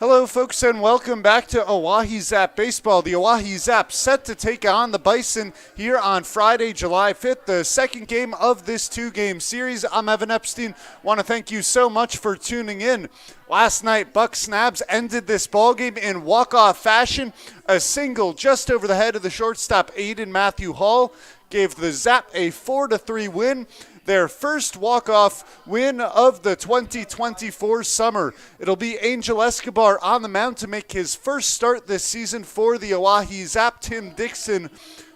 Hello, folks, and welcome back to Oahe Zap Baseball. The Oahe Zap set to take on the Bison here on Friday, July 5th, the second game of this two-game series. I'm Evan Epstein. Want to thank you so much for tuning in. Last night, Buck Snabs ended this ballgame in walk-off fashion. A single just over the head of the shortstop, Aiden Matthew Hall, gave the Zap a 4-3 win. Their first walk-off win of the 2024 summer. It'll be Angel Escobar on the mound to make his first start this season for the Oahe Zap. Tim Dixon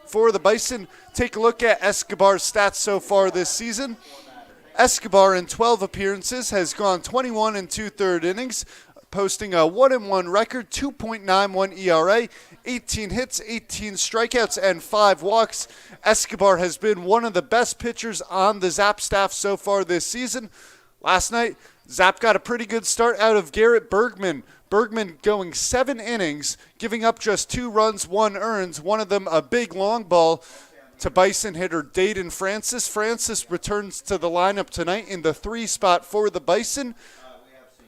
for the Bison. Take a look at Escobar's stats so far this season. Escobar in 12 appearances has gone 21 and 2/3 innings, posting a 1-1 record, 2.91 ERA, 18 hits, 18 strikeouts, and 5 walks. Escobar has been one of the best pitchers on the Zap staff so far this season. Last night, Zap got a pretty good start out of Garrett Bergman. Bergman going 7 innings, giving up just 2 runs, 1 earned, one of them a big long ball to Bison hitter Dayton Francis. Francis returns to the lineup tonight in the 3 spot for the Bison.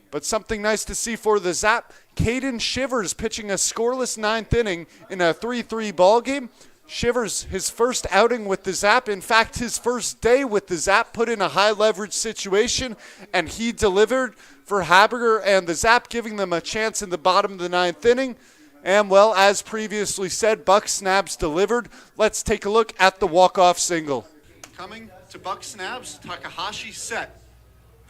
But something nice to see for the Zap, Caden Shivers pitching a scoreless 9th inning in a 3-3 ball game. Shivers, his first outing with the Zap, in fact, his first day with the Zap, put in a high-leverage situation, and he delivered for Haberger and the Zap, giving them a chance in the bottom of the 9th inning. And, well, as previously said, Buck Snabs delivered. Let's take a look at the walk-off single. Coming to Buck Snabs, Takahashi set.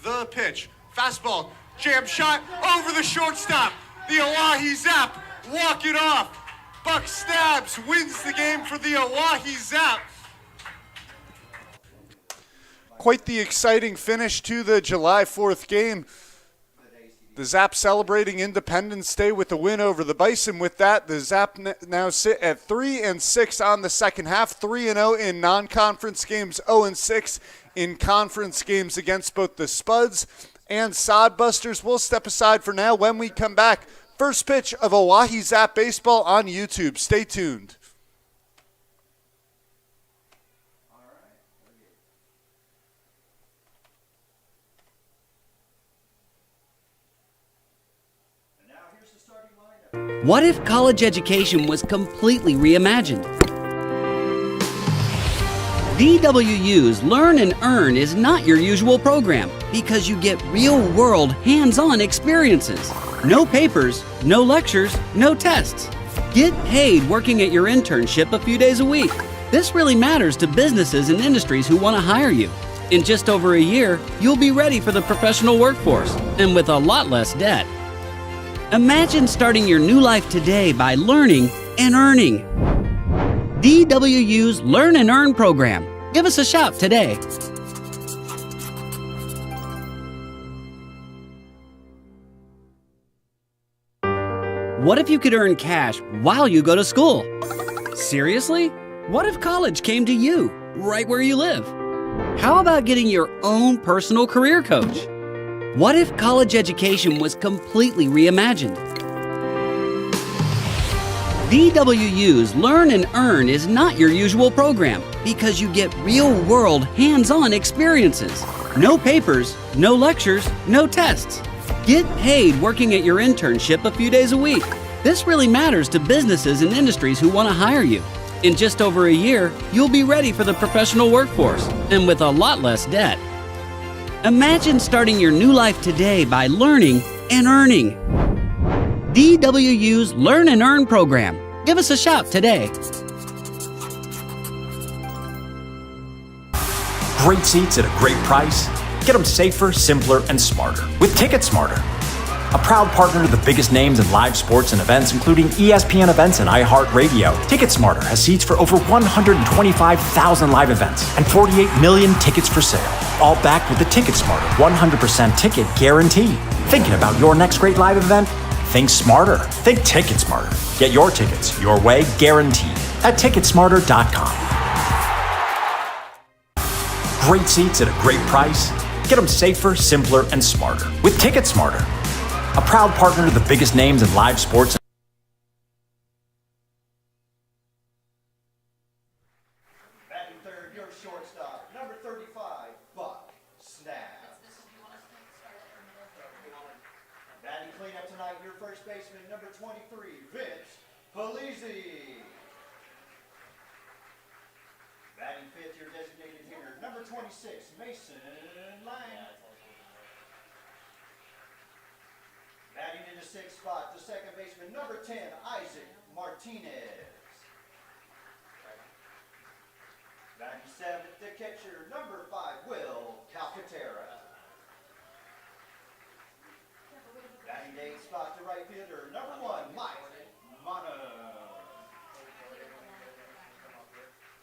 The pitch, fastball, jam shot over the shortstop. The Oahe Zap walk it off. Buck Snabs wins the game for the Oahe Zap. Quite the exciting finish to the July 4th game. The Zap celebrating Independence Day with a win over the Bison. With that, the Zap now sit at 3-6 on the second half, 3-0 in non-conference games, 0-6 in conference games against both the Spuds and Sodbusters. We'll step aside for now. When we come back, first pitch of Oahe Zap Baseball on YouTube. Stay tuned. What if college education was completely reimagined? DWU's Learn and Earn is not your usual program because you get real-world, hands-on experiences. No papers, no lectures, no tests. Get paid working at your internship a few days a week. This really matters to businesses and industries who want to hire you. In just over a year, you'll be ready for the professional workforce and with a lot less debt. Imagine starting your new life today by learning and earning. DWU's Learn and Earn program. Give us a shout today. What if you could earn cash while you go to school? Seriously? What if college came to you, right where you live? How about getting your own personal career coach? What if college education was completely reimagined? DWU's Learn and Earn is not your usual program because you get real-world, hands-on experiences. No papers, no lectures, no tests. Get paid working at your internship a few days a week. This really matters to businesses and industries who want to hire you. In just over a year, you'll be ready for the professional workforce and with a lot less debt. Imagine starting your new life today by learning and earning. DWU's Learn and Earn program. Give us a shout today. Great seats at a great price. Get them safer, simpler, and smarter with Ticket Smarter. A proud partner to the biggest names in live sports and events, including ESPN events and iHeartRadio. TicketSmarter has seats for over 125,000 live events and 48 million tickets for sale, all backed with the TicketSmarter 100% ticket guarantee. Thinking about your next great live event? Think smarter. Think TicketSmarter. Get your tickets your way, guaranteed, at TicketSmarter.com. Great seats at a great price. Get them safer, simpler, and smarter with TicketSmarter. A proud partner to the biggest names in live sports. Batting third, your shortstop, number 35, Buck Snabs. Batting cleanup tonight. tonight, your first baseman, number 23, Vince Polizzi. Batting fifth, your designated hitter, number 26, Mason Lang. Batting in the sixth spot, the second baseman, number 10, Isaac Martinez. Batting seventh, the catcher, number 5, Will Calcaterra. Batting the eighth spot, the right fielder, number 1, Mike Mono.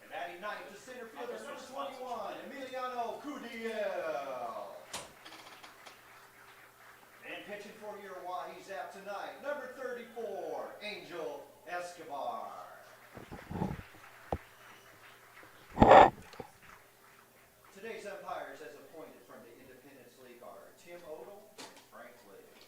And batting ninth, the center fielder, number 21, Emiliano Cudiel. And pitching for your Oahe Zap tonight, number 34, Angel Escobar. Today's umpires as appointed from the Independence League are Tim Odell and Frank Lives.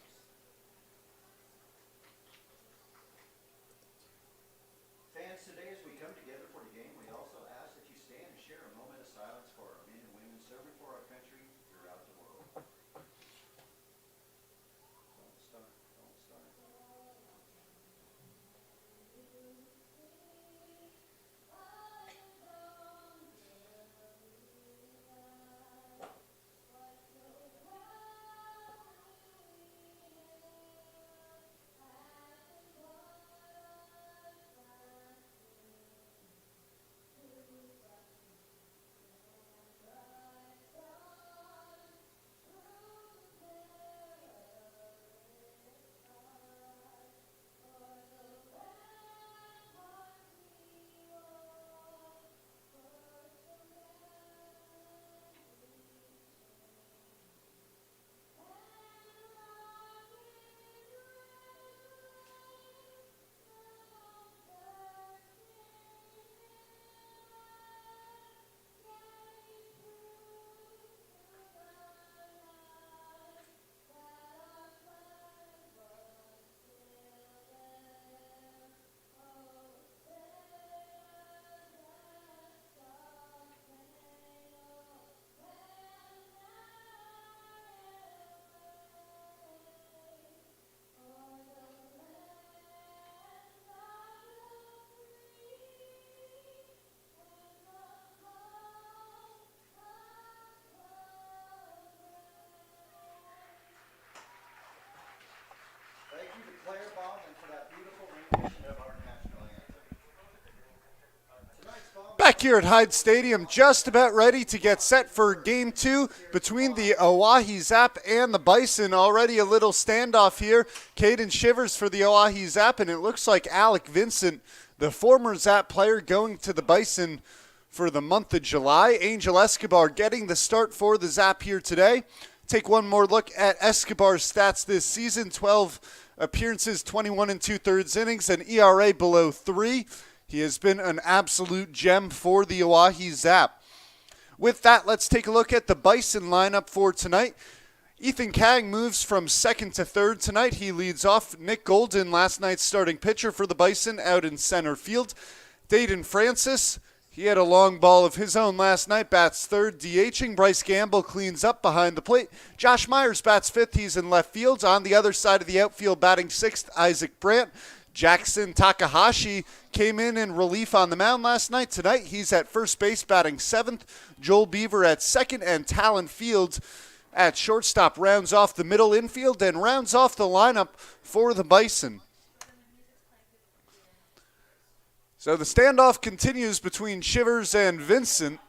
Fans, today as we come together for the game, we also ask that you stand and share a moment of silence for our men and women serving for our country throughout the world. Don't start. Thank you to Claire Baldwin for that beautiful rendition of our national anthem. Tonight's ball Back here at Hyde Stadium, just about ready to get set for Game 2 between the Oahe Zap and the Bison. Already a little standoff here. Caden Shivers for the Oahe Zap, and it looks like Alec Vincent, the former Zap player, going to the Bison for the month of July. Angel Escobar getting the start for the Zap here today. Take one more look at Escobar's stats this season. 12 appearances, 21 2/3 innings, and ERA below 3. He has been an absolute gem for the Oahe Zap. With that, let's take a look at the Bison lineup for tonight. Ethan Kang moves from second to third tonight. He leads off. Nick Golden, last night's starting pitcher for the Bison, out in center field. Dayton Francis, he had a long ball of his own last night, bats third, DHing. Bryce Gamble cleans up behind the plate. Josh Myers bats fifth, he's in left field. On the other side of the outfield, batting sixth, Isaac Brandt. Jackson Takahashi came in relief on the mound last night. Tonight, he's at first base, batting seventh. Joel Beaver at second, and Talon Fields at shortstop rounds off the middle infield and rounds off the lineup for the Bison. So the standoff continues between Shivers and Vincent.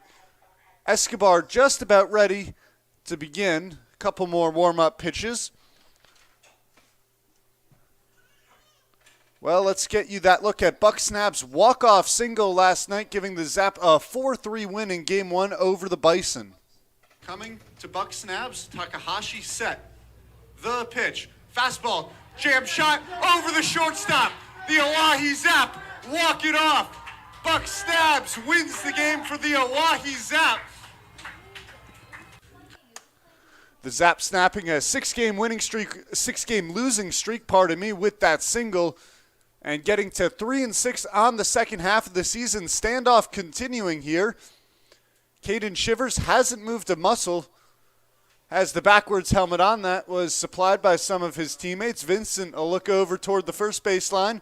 Escobar just about ready to begin. A couple more warm-up pitches. Well, let's get you that look at Buck Snap's walk-off single last night, giving the Zap a 4-3 win in Game 1 over the Bison. Coming to Buck Snap's, Takahashi set. The pitch. Fastball. Jam shot over the shortstop. The Oahe Zap walk it off. Buck Snap's wins the game for the Oahe Zap. The Zap snapping a six-game losing streak, with that single, and getting to 3-6 on the second half of the season. Standoff continuing here. Caden Shivers hasn't moved a muscle. Has the backwards helmet on. That was supplied by some of his teammates. Vincent a look over toward the first baseline.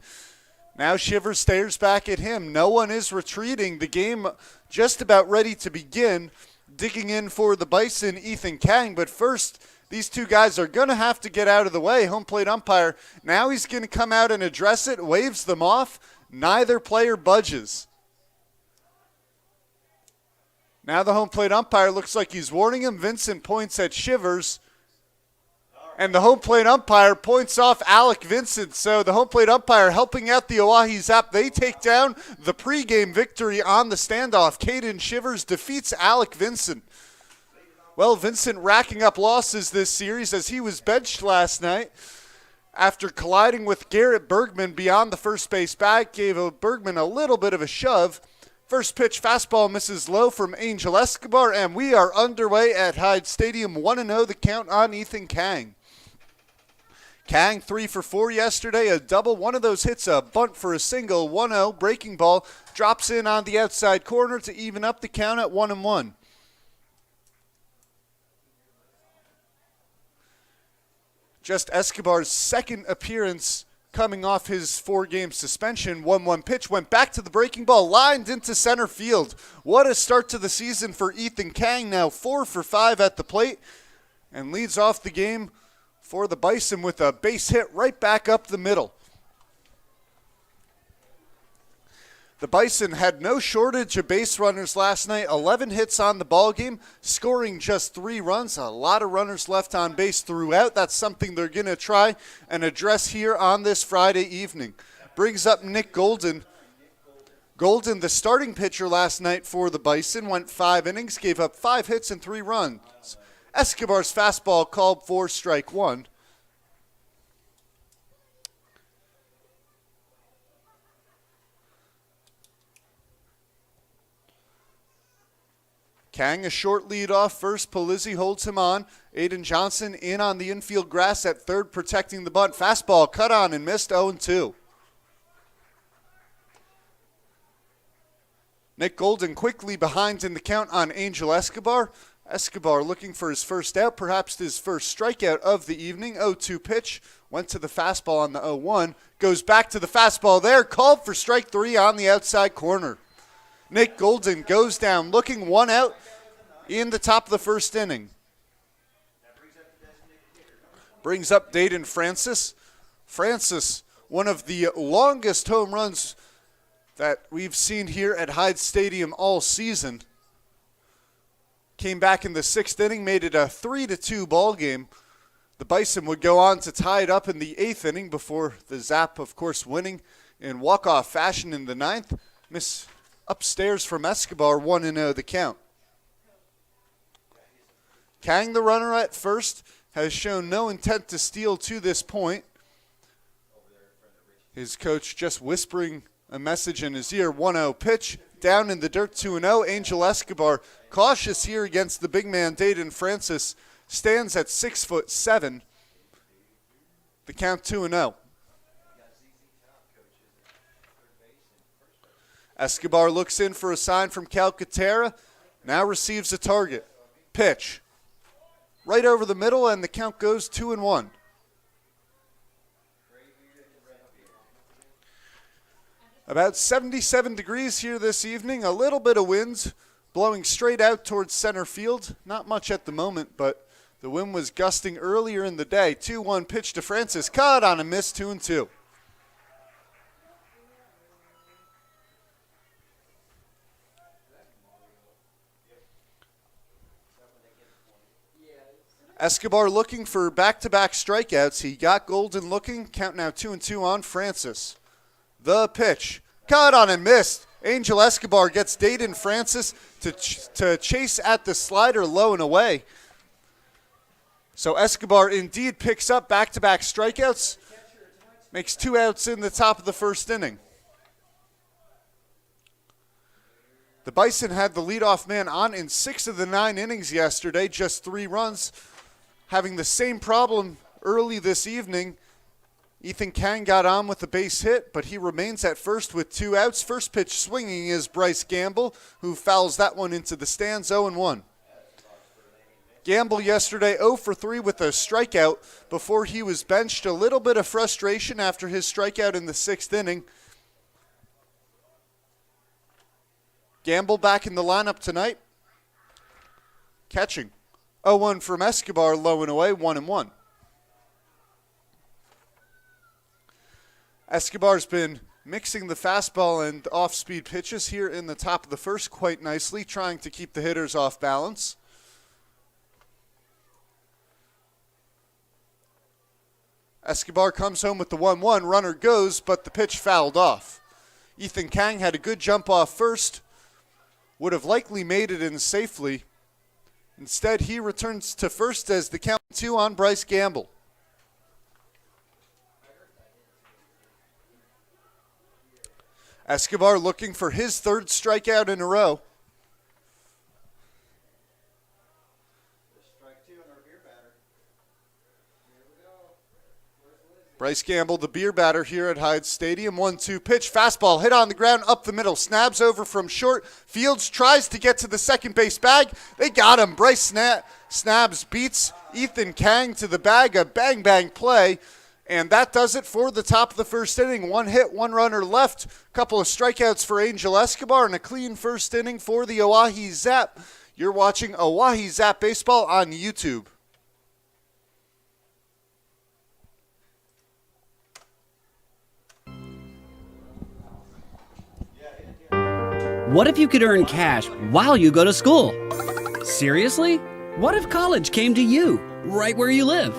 Now Shivers stares back at him. No one is retreating. The game just about ready to begin. Digging in for the Bison, Ethan Kang. But first, these two guys are going to have to get out of the way. Home plate umpire, now he's going to come out and address it, waves them off. Neither player budges. Now the home plate umpire looks like he's warning him. Vincent points at Shivers. And the home plate umpire points off Alec Vincent. So the home plate umpire helping out the Oahe Zap. They take down the pregame victory on the standoff. Caden Shivers defeats Alec Vincent. Well, Vincent racking up losses this series as he was benched last night after colliding with Garrett Bergman beyond the first base bag. Gave Bergman a little bit of a shove. First pitch fastball misses low from Angel Escobar, and we are underway at Hyde Stadium. 1-0 the count on Ethan Kang. Kang 3 for 4 yesterday, a double. One of those hits a bunt for a single. 1-0 breaking ball drops in on the outside corner to even up the count at 1-1. Just Escobar's second appearance coming off his 4-game suspension. 1-1 pitch went back to the breaking ball, lined into center field. What a start to the season for Ethan Kang, now 4 for 5 at the plate, and leads off the game for the Bison with a base hit right back up the middle. The Bison had no shortage of base runners last night. 11 hits on the ball game, scoring just 3 runs. A lot of runners left on base throughout. That's something they're going to try and address here on this Friday evening. Brings up Nick Golden. Golden, the starting pitcher last night for the Bison, went 5 innings, gave up 5 hits and 3 runs. Escobar's fastball called for strike 1. Kang a short lead off first. Polizzi holds him on. Aiden Johnson in on the infield grass at third, protecting the bunt. Fastball cut on and missed, 0-2. Nick Golden quickly behind in the count on Angel Escobar. Escobar looking for his first out, perhaps his first strikeout of the evening. 0-2 pitch, went to the fastball on the 0-1. Goes back to the fastball there, called for strike 3 on the outside corner. Nick Golden goes down, looking 1 out in the top of the first inning. Brings up Dayton Francis. Francis, one of the longest home runs that we've seen here at Hyde Stadium all season. Came back in the 6th inning, made it a 3-2 ball game. The Bison would go on to tie it up in the 8th inning before the Zap, of course, winning in walk-off fashion in the 9th. Miss upstairs from Escobar, 1-0 the count. Kang, the runner at first, has shown no intent to steal to this point. His coach just whispering a message in his ear. 1-0 pitch, down in the dirt, 2-0. Angel Escobar, cautious here against the big man, Dayton Francis, stands at 6'7". The count 2-0. Escobar looks in for a sign from Calcaterra, now receives a target. Pitch. Right over the middle, and the count goes 2-1. About 77 degrees here this evening. A little bit of wind blowing straight out towards center field. Not much at the moment, but the wind was gusting earlier in the day. 2-1 pitch to Francis. Caught on a miss, 2-2. Escobar looking for back-to-back strikeouts. He got Golden looking. Count now 2-2 on Francis. The pitch. Caught on and missed. Angel Escobar gets Dayton Francis to chase at the slider low and away. So Escobar indeed picks up back-to-back strikeouts. Makes 2 outs in the top of the first inning. The Bison had the leadoff man on in 6 of the 9 innings yesterday, just 3 runs. Having the same problem early this evening, Ethan Kang got on with the base hit, but he remains at first with 2 outs. First pitch swinging is Bryce Gamble, who fouls that one into the stands, 0-1. Gamble yesterday 0 for 3 with a strikeout before he was benched. A little bit of frustration after his strikeout in the 6th inning. Gamble back in the lineup tonight. Catching 0-1 from Escobar, low and away, 1-1. Escobar's been mixing the fastball and off-speed pitches here in the top of the first quite nicely, trying to keep the hitters off balance. Escobar comes home with the 1-1. Runner goes, but the pitch fouled off. Ethan Kang had a good jump off first. Would have likely made it in safely. Instead, he returns to first as the count 2 on Bryce Gamble. Escobar looking for his 3rd strikeout in a row. Bryce Gamble, the beer batter here at Hyde Stadium. 1-2 pitch, fastball hit on the ground, up the middle, snabs over from short. Fields tries to get to the second base bag. They got him. Bryce Snabs beats Ethan Kang to the bag. A bang-bang play. And that does it for the top of the first inning. 1 hit, 1 runner left. Couple of strikeouts for Angel Escobar and a clean first inning for the Oahe Zap. You're watching Oahe Zap Baseball on YouTube. What if you could earn cash while you go to school? Seriously? What if college came to you, right where you live?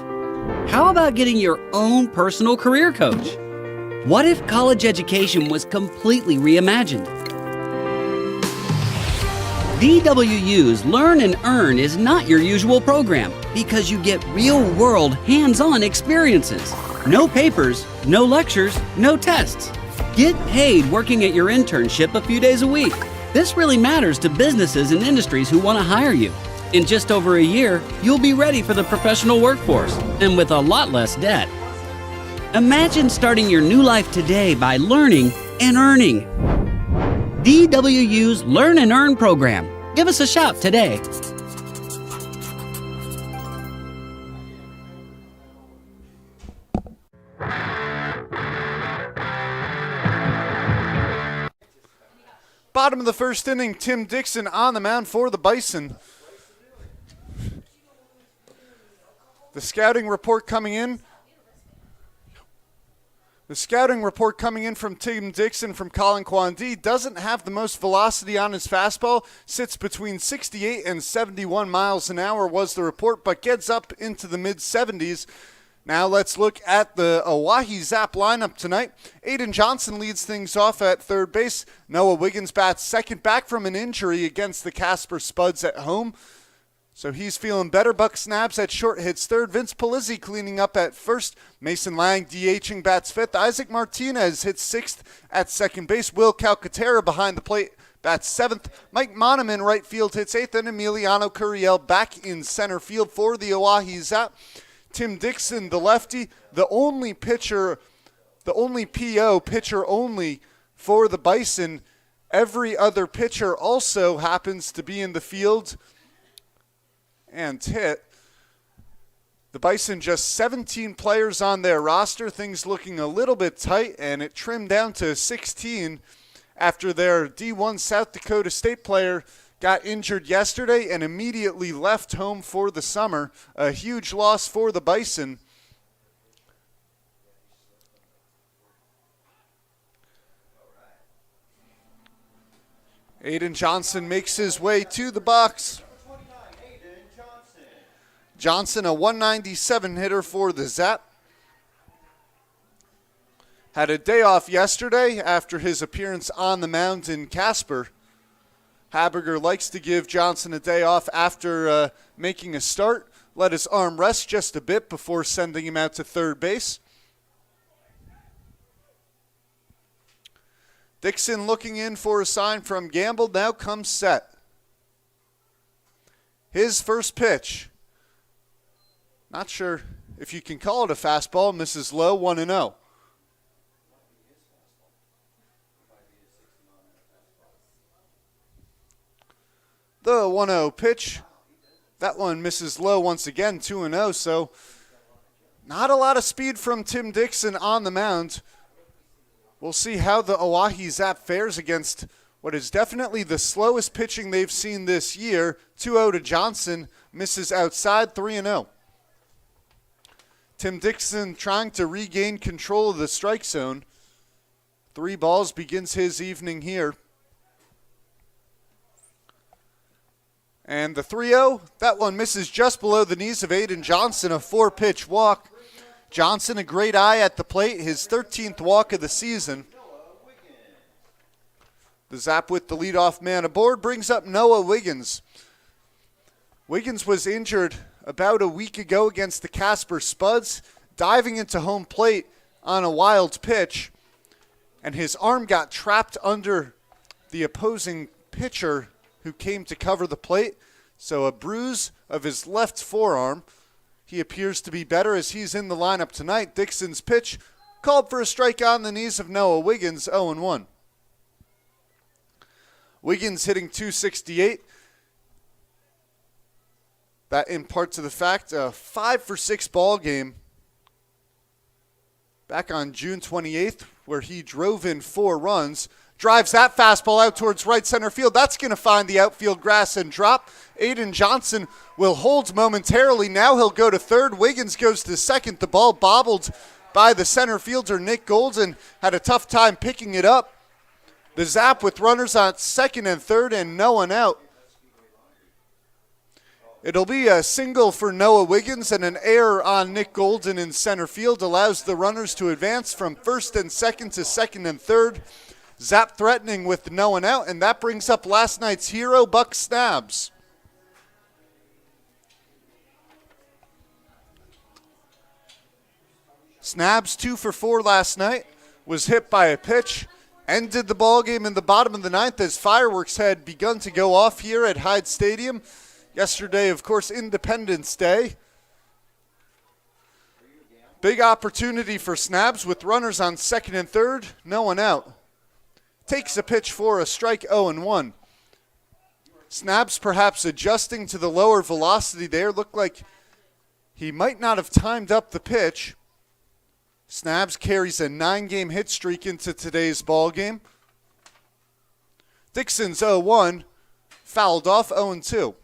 How about getting your own personal career coach? What if college education was completely reimagined? DWU's Learn and Earn is not your usual program because you get real-world, hands-on experiences. No papers, no lectures, no tests. Get paid working at your internship a few days a week. This really matters to businesses and industries who want to hire you. In just over a year, you'll be ready for the professional workforce and with a lot less debt. Imagine starting your new life today by learning and earning. DWU's Learn and Earn program. Give us a shout today. Bottom of the first inning, Tim Dixon on the mound for the Bison. The scouting report coming in. The scouting report coming in from Tim Dixon from Colin Kwandi doesn't have the most velocity on his fastball. Sits between 68 and 71 miles an hour was the report, but gets up into the mid-70s. Now let's look at the Oahe Zap lineup tonight. Aiden Johnson leads things off at third base. Noah Wiggins bats second, back from an injury against the Casper Spuds at home, so he's feeling better. Buck Snabs at short hits third. Vince Polizzi cleaning up at first. Mason Lang DHing bats fifth. Isaac Martinez hits sixth at second base. Will Calcaterra behind the plate bats seventh. Mike Monaman right field hits eighth, and Emiliano Curiel back in center field for the Oahe Zap. Tim Dixon, the lefty, the only PO, pitcher only for the Bison. Every other pitcher also happens to be in the field and hit. The Bison just 17 players on their roster. Things looking a little bit tight, and it trimmed down to 16 after their D1 South Dakota State player got injured yesterday and immediately left home for the summer. A huge loss for the Bison. Aiden Johnson makes his way to the box. Johnson, a 197 hitter for the Zap. Had a day off yesterday after his appearance on the mound in Casper. Haberger likes to give Johnson a day off after making a start. Let his arm rest just a bit before sending him out to third base. Dixon looking in for a sign from Gamble. Now comes set. His first pitch. Not sure if you can call it a fastball. Misses low, 1-0. The 1-0 pitch That one misses low once again, 2-0. So not a lot of speed from Tim Dixon on the mound. We'll see how the Oahe Zap fares against what is definitely the slowest pitching they've seen this year. 2-0 to Johnson, misses outside, 3-0. Tim Dixon trying to regain control of the strike zone. 3 balls begins his evening here. And the 3-0, that one misses just below the knees of Aiden Johnson, a 4-pitch walk. Johnson, a great eye at the plate, his 13th walk of the season. The Zap with the leadoff man aboard brings up Noah Wiggins. Wiggins was injured about a week ago against the Casper Spuds, diving into home plate on a wild pitch, and his arm got trapped under the opposing pitcher who came to cover the plate, so a bruise of his left forearm. He appears to be better as he's in the lineup tonight. Dixon's pitch called for a strike on the knees of Noah Wiggins, 0-1. Wiggins hitting .268. That in part to the fact a 5-for-6 ball game back on June 28th where he drove in 4 runs. Drives that fastball out towards right center field. That's going to find the outfield grass and drop. Aiden Johnson will hold momentarily. Now he'll go to third. Wiggins goes to second. The ball bobbled by the center fielder, Nick Golden. Had a tough time picking it up. The Zap with runners on second and third and no one out. It'll be a single for Noah Wiggins, and an error on Nick Golden in center field allows the runners to advance from first and second to second and third. Zap threatening with no one out, and that brings up last night's hero, Buck Snabs. Snabs 2 for 4 last night, was hit by a pitch, ended the ball game in the bottom of the ninth as fireworks had begun to go off here at Hyde Stadium. Yesterday, of course, Independence Day. Big opportunity for Snabs with runners on second and third, no one out. Takes a pitch for a strike, 0-1. Snabs perhaps adjusting to the lower velocity there. Looked like he might not have timed up the pitch. Snabs carries a 9-game hit streak into today's ball game. Dixon's 0-1, fouled off, 0-2.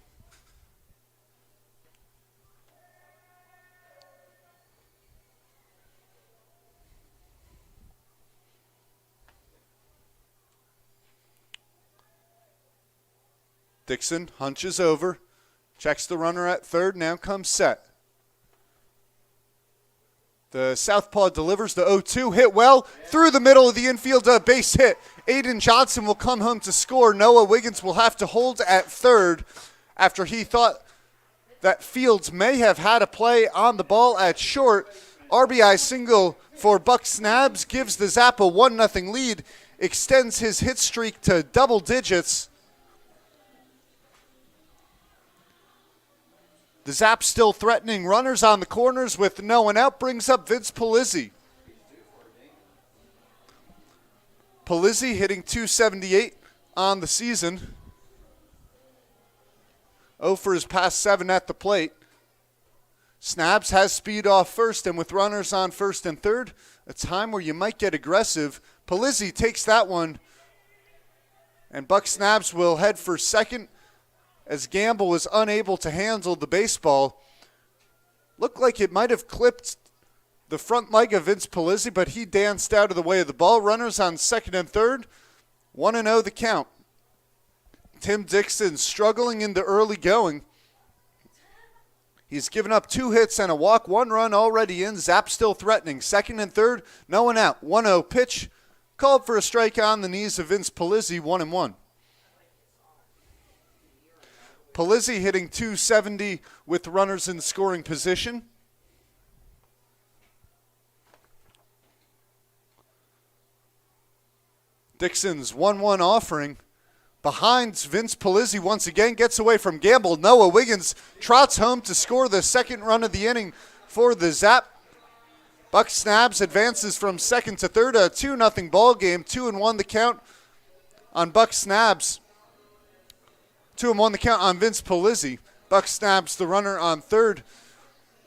Dixon hunches over, checks the runner at third, now comes set. The southpaw delivers the 0-2, hit well, through the middle of the infield, a base hit. Aiden Johnson will come home to score. Noah Wiggins will have to hold at third after he thought that Fields may have had a play on the ball at short. RBI single for Buck Snabs gives the Zap a 1-0 lead, extends his hit streak to double digits. The Zap still threatening runners on the corners with no one out, brings up Vince Polizzi. Polizzi hitting .278 on the season. 0 for his past 7 at the plate. Snabs has speed off first, and with runners on first and third, a time where you might get aggressive. Polizzi takes that one, and Buck Snabs will head for second as Gamble was unable to handle the baseball. Looked like it might have clipped the front leg of Vince Polizzi, but he danced out of the way of the ball. Runners on second and third, 1-0 the count. Tim Dixon struggling in the early going. He's given up 2 hits and a walk, 1 run already in. Zap still threatening. Second and third, no one out. 1-0 pitch, called for a strike on the knees of Vince Polizzi, 1-1. Polizzi hitting .270 with runners in scoring position. Dixon's 1-1 offering. Behind Vince Polizzi once again, gets away from Gamble. Noah Wiggins trots home to score the second run of the inning for the Zap. Buck Snabs advances from second to third, a 2-0 ball game. 2-1 the count on Buck Snabs. 2-1 the count on Vince Polizzi. Buck snaps the runner on third.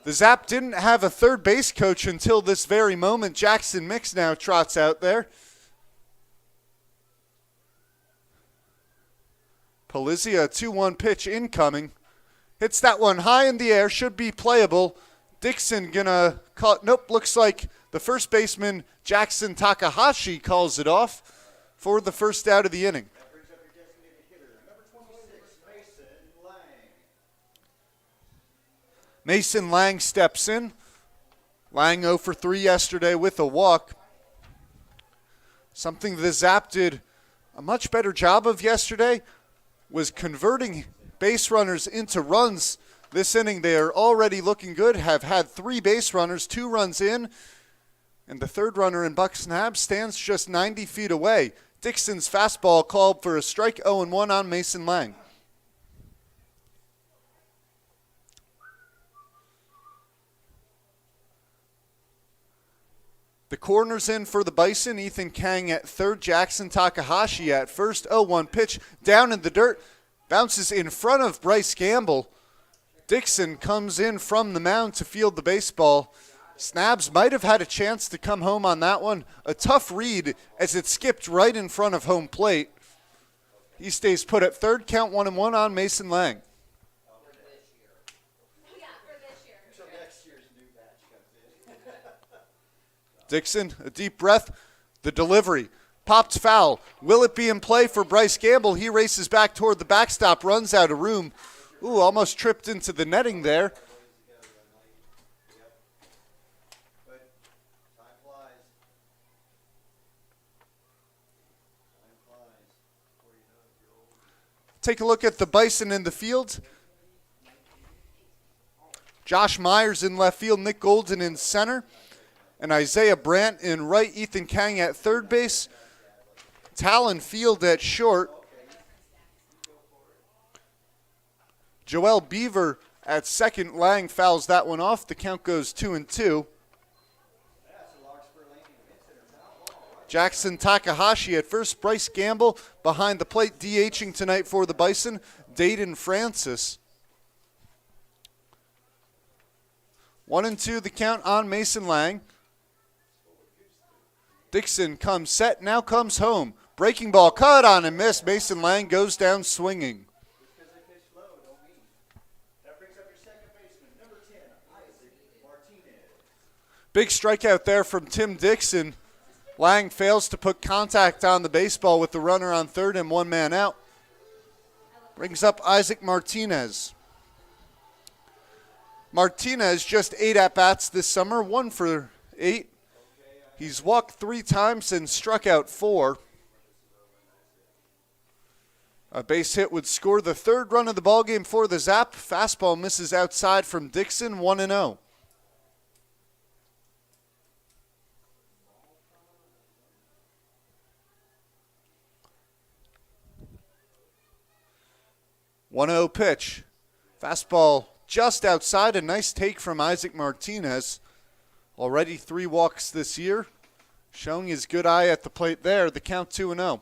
The Zap didn't have a third base coach until this very moment. Jackson Mix now trots out there. Polizia, 2-1 pitch incoming. Hits that one high in the air, should be playable. Dixon gonna call it. Nope, looks like the first baseman, Jackson Takahashi, calls it off for the first out of the inning. That brings up your designated hitter, number 26, Mason Lang. Mason Lang steps in. Lang 0 for 3 yesterday with a walk. Something the Zap did a much better job of yesterday was converting base runners into runs. This inning they are already looking good, have had 3 base runners, 2 runs in, and the third runner in Buck Snap stands just 90 feet away. Dixon's fastball called for a strike, 0-1 on Mason Lang. The corner's in for the Bison. Ethan Kang at third, Jackson Takahashi at first. 0-1 pitch down in the dirt. Bounces in front of Bryce Gamble. Dixon comes in from the mound to field the baseball. Snabs might have had a chance to come home on that one. A tough read as it skipped right in front of home plate. He stays put at third, count 1-1 on Mason Lang. Dixon, a deep breath. The delivery. Popped foul. Will it be in play for Bryce Gamble? He races back toward the backstop, runs out of room. Ooh, almost tripped into the netting there. Take a look at the Bison in the field. Josh Myers in left field, Nick Golden in center, and Isaiah Brandt in right, Ethan Kang at third base, Talon Field at short, Joel Beaver at second. Lang fouls that one off. The count goes 2-2. Jackson Takahashi at first. Bryce Gamble behind the plate, DHing tonight for the Bison. Dayton Francis. 1-2 the count on Mason Lang. Dixon comes set, now comes home. Breaking ball cut on and missed. Mason Lang goes down swinging. Big strikeout there from Tim Dixon. Lang fails to put contact on the baseball with the runner on third and 1 man out. Brings up Isaac Martinez. Martinez just 8 at-bats this summer, 1 for 8. He's walked 3 times and struck out 4. A base hit would score the third run of the ballgame for the Zap. Fastball misses outside from Dixon, 1-0. One-0 pitch. Fastball just outside. A nice take from Isaac Martinez. Already 3 walks this year. Showing his good eye at the plate there. The count 2-0.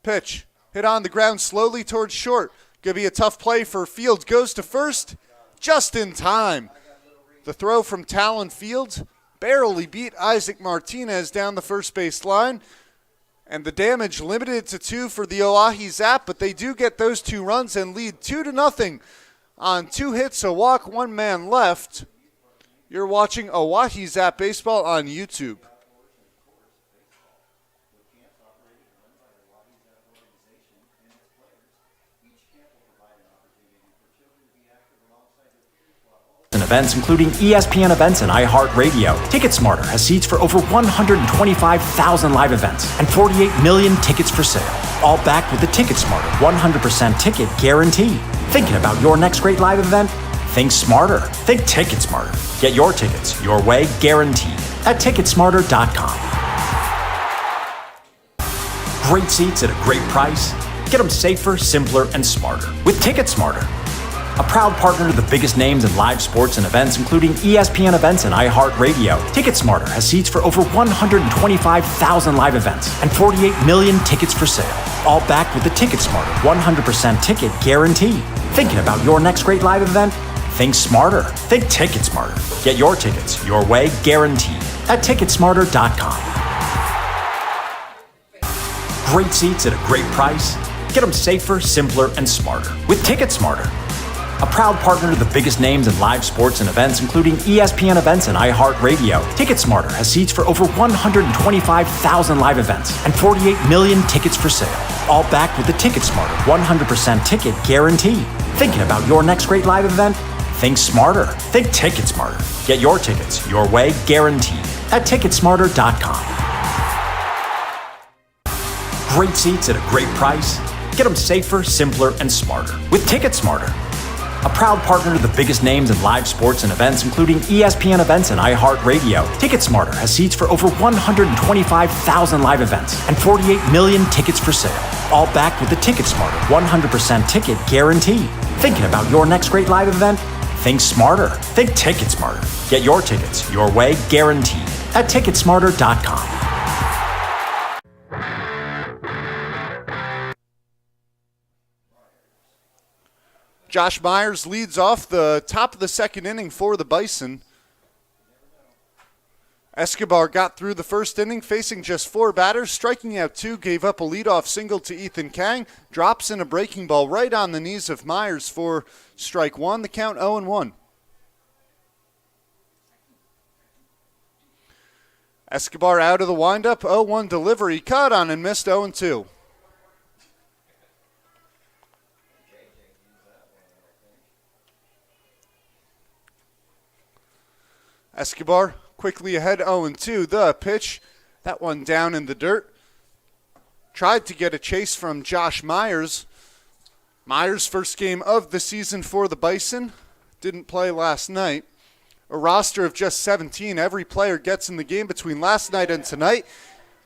Pitch. Hit on the ground slowly towards short. Going to be a tough play for Fields. Goes to first. Just in time. The throw from Talon Fields barely beat Isaac Martinez down the first base line. And the damage limited to 2 for the Oahe Zap, but they do get those 2 runs and lead 2-0 on 2 hits, a walk, 1 man left. You're watching Oahe Zap Baseball on YouTube. And events including ESPN events and iHeartRadio. TicketSmarter has seats for over 125,000 live events and 48 million tickets for sale. All backed with the TicketSmarter 100% ticket guarantee. Thinking about your next great live event? Think smarter. Think TicketSmarter. Get your tickets your way, guaranteed, at TicketSmarter.com. Great seats at a great price. Get them safer, simpler, and smarter with TicketSmarter. a proud partner to the biggest names in live sports and events, including ESPN events and iHeartRadio. TicketSmarter has seats for over 125,000 live events and 48 million tickets for sale, all backed with the TicketSmarter 100% ticket guarantee. Thinking about your next great live event? Think smarter. Think TicketSmarter. Get your tickets your way, guaranteed, at TicketSmarter.com. Great seats at a great price. Get them safer, simpler, and smarter with TicketSmarter. A proud partner to the biggest names in live sports and events, including ESPN events and iHeartRadio. TicketSmarter has seats for over 125,000 live events and 48 million tickets for sale, all backed with the TicketSmarter 100% ticket guarantee. Thinking about your next great live event? Think smarter. Think TicketSmarter. Get your tickets your way, guaranteed, at TicketSmarter.com. Great seats at a great price. Get them safer, simpler, and smarter with TicketSmarter. A proud partner to the biggest names in live sports and events, including ESPN events and iHeartRadio. TicketSmarter has seats for over 125,000 live events and 48 million tickets for sale, all backed with the TicketSmarter 100% ticket guarantee. Thinking about your next great live event? Think smarter. Think TicketSmarter. Get your tickets your way, guaranteed, at TicketSmarter.com. Josh Myers leads off the top of the second inning for the Bison. Escobar got through the first inning facing just 4 batters, striking out 2, gave up a leadoff single to Ethan Kang, drops in a breaking ball right on the knees of Myers for strike 1, the count 0-1. Escobar out of the windup, 0-1 delivery, caught on and missed 0-2. Escobar quickly ahead, 0-2. The pitch, that one down in the dirt. Tried to get a chase from Josh Myers. Myers' first game of the season for the Bison. Didn't play last night. A roster of just 17. Every player gets in the game between last night and tonight.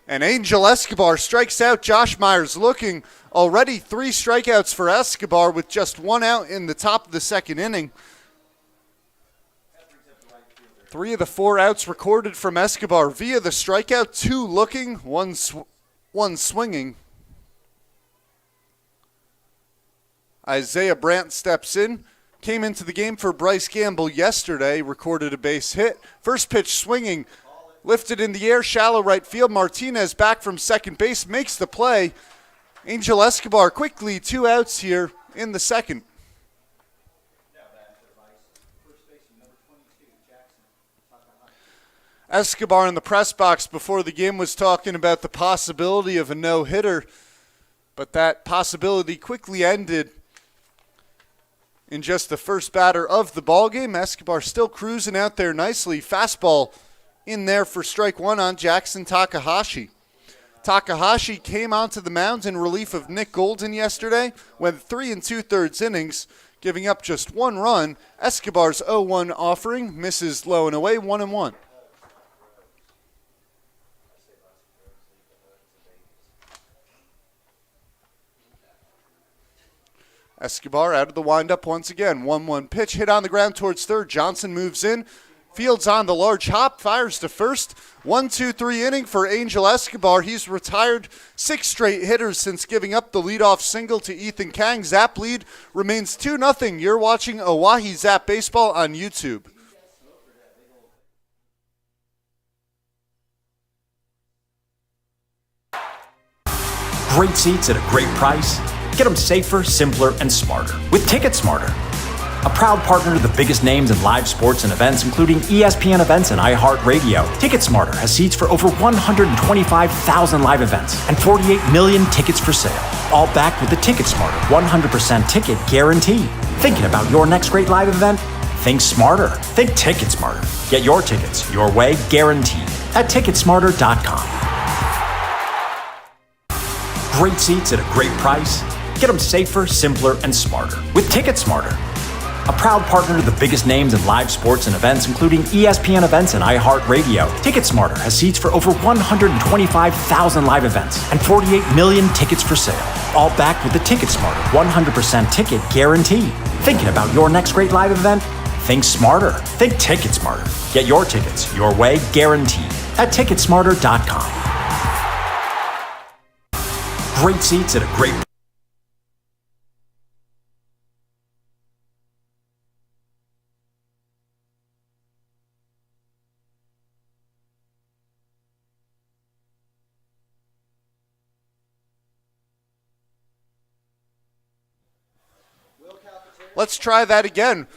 And Angel Escobar strikes out Josh Myers, looking already 3 strikeouts for Escobar with just 1 out in the top of the second inning. 3 of the 4 outs recorded from Escobar via the strikeout, 2 looking, 1 swinging. Isaiah Brandt steps in, came into the game for Bryce Gamble yesterday, recorded a base hit. First pitch swinging, lifted in the air, shallow right field. Martinez back from second base, makes the play. Angel Escobar quickly 2 outs here in the second. Escobar in the press box before the game was talking about the possibility of a no-hitter, but that possibility quickly ended in just the first batter of the ballgame. Escobar still cruising out there nicely. Fastball in there for strike 1 on Jackson Takahashi. Takahashi came onto the mound in relief of Nick Golden yesterday, went 3 2/3 innings, giving up just 1 run. Escobar's 0-1 offering misses low and away, 1-1. Escobar out of the windup once again. 1-1 pitch hit on the ground towards third. Johnson moves in. Fields on the large hop. Fires to first. 1-2-3 inning for Angel Escobar. He's retired 6 straight hitters since giving up the leadoff single to Ethan Kang. Zap lead remains 2-0. You're watching Oahe Zap Baseball on YouTube. Great seats at a great price. Get them safer, simpler, and smarter with TicketSmarter. A proud partner to the biggest names in live sports and events, including ESPN events and iHeartRadio. TicketSmarter has seats for over 125,000 live events and 48 million tickets for sale, all backed with the TicketSmarter 100% ticket guarantee. Thinking about your next great live event? Think smarter. Think TicketSmarter. Get your tickets your way, guaranteed, at TicketSmarter.com. Great seats at a great price. Get them safer, simpler, and smarter with TicketSmarter. A proud partner to the biggest names in live sports and events, including ESPN events and iHeartRadio. TicketSmarter has seats for over 125,000 live events and 48 million tickets for sale, all backed with the TicketSmarter 100% ticket guarantee. Thinking about your next great live event? Think smarter. Think Ticket Smarter. Get your tickets your way, guaranteed, at Ticketsmarter.com. Great seats at a great price. Let's try that again.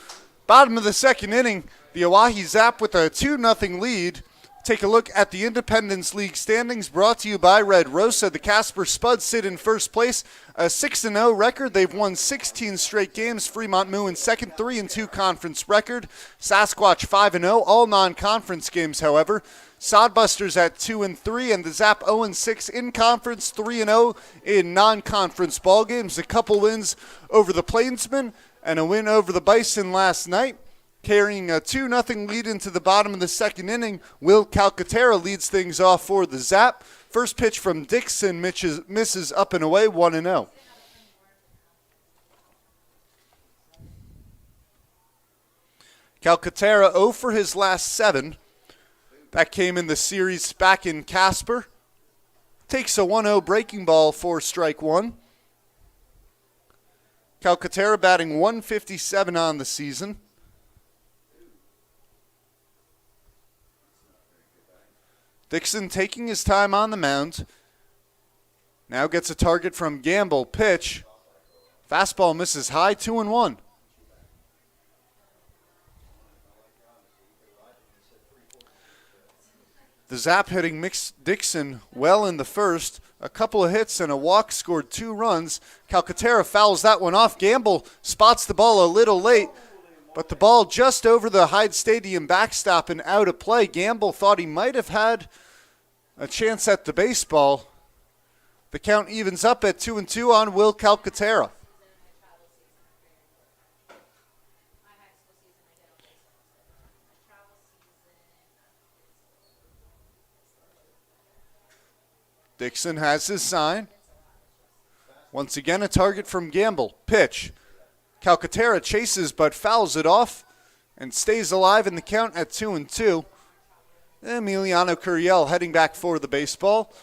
Bottom of the second inning, the Oahe Zap with a 2-0 lead. Take a look at the Independence League standings brought to you by Red Rosa. The Casper Spuds sit in first place, a 6-0 record. They've won 16 straight games. Fremont Moo in second, 3-2 conference record. Sasquatch 5-0, all non-conference games, however. Sodbusters at 2-3, and the Zap 0-6 in conference, 3-0 in non-conference ball games. A couple wins over the Plainsmen and a win over the Bison last night. Carrying a 2-0 lead into the bottom of the second inning, Will Calcaterra leads things off for the Zap. First pitch from Dixon misses up and away, 1-0. Calcaterra 0 for his last 7. That came in the series back in Casper. Takes a 1-0 breaking ball for strike one. Calcaterra batting 157 on the season. Dixon taking his time on the mound. Now gets a target from Gamble. Pitch. Fastball misses high, 2-1. The Zap hitting Dixon well in the first. A couple of hits and a walk, scored 2 runs. Calcaterra fouls that one off. Gamble spots the ball a little late, but the ball just over the Hyde Stadium backstop and out of play. Gamble thought he might have had a chance at the baseball. The count evens up at 2-2 on Will Calcaterra. Dixon has his sign. Once again, a target from Gamble. Pitch. Calcaterra chases but fouls it off and stays alive in the count at 2-2. Emiliano Curiel heading back for the baseball.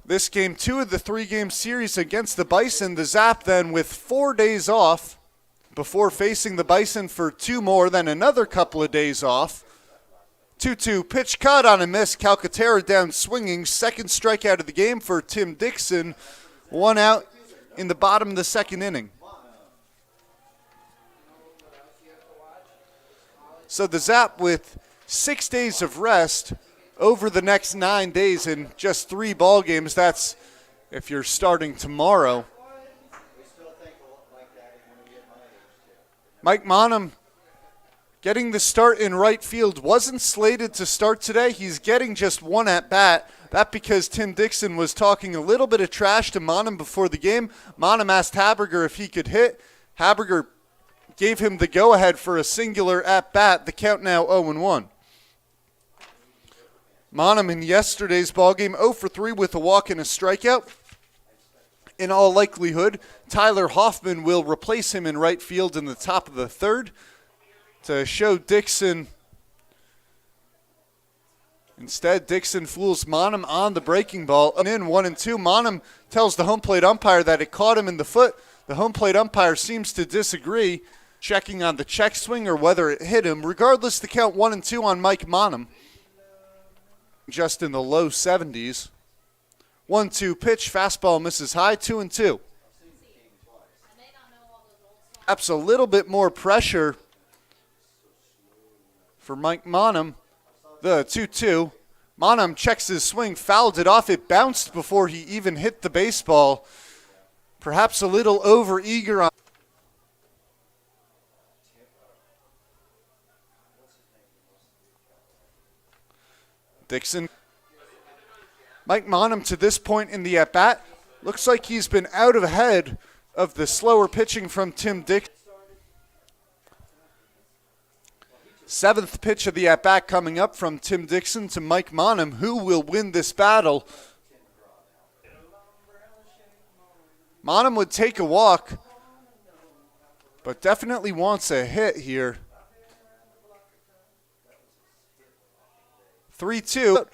This game 2 of the 3-game series against the Bison. The Zap then with 4 days off before facing the Bison for 2 more, then another couple of days off. 2-2 pitch cut on a miss. Calcaterra down swinging. Second strikeout of the game for Tim Dixon. 1 out in the bottom of the second inning. So the Zap with 6 days of rest over the next 9 days in just 3 ball games. That's if you're starting tomorrow. Mike Monham getting the start in right field. Wasn't slated to start today. He's getting just 1 at bat. That because Tim Dixon was talking a little bit of trash to Monham before the game. Monham asked Haberger if he could hit. Haberger gave him the go-ahead for a singular at bat. The count now 0-1. Monham in yesterday's ballgame 0 for 3 with a walk and a strikeout. In all likelihood, Tyler Hoffman will replace him in right field in the top of the third to show Dixon. Instead, Dixon fools Monham on the breaking ball. In 1-2, Monham tells the home plate umpire that it caught him in the foot. The home plate umpire seems to disagree, checking on the check swing or whether it hit him. Regardless, the count 1-2 on Mike Monham. Just in the low 70s. 1-2 pitch, fastball misses high, 2-2. Perhaps a little bit more pressure for Mike Monham. The 2-2. Monham checks his swing, fouled it off. It bounced before he even hit the baseball. Perhaps a little over-eager on Dixon. Mike Monham to this point in the at-bat looks like he's been out of ahead of the slower pitching from Tim Dixon. 7th pitch of the at-bat coming up from Tim Dixon to Mike Monham. Who will win this battle? Monham would take a walk. but definitely wants a hit here. 3-2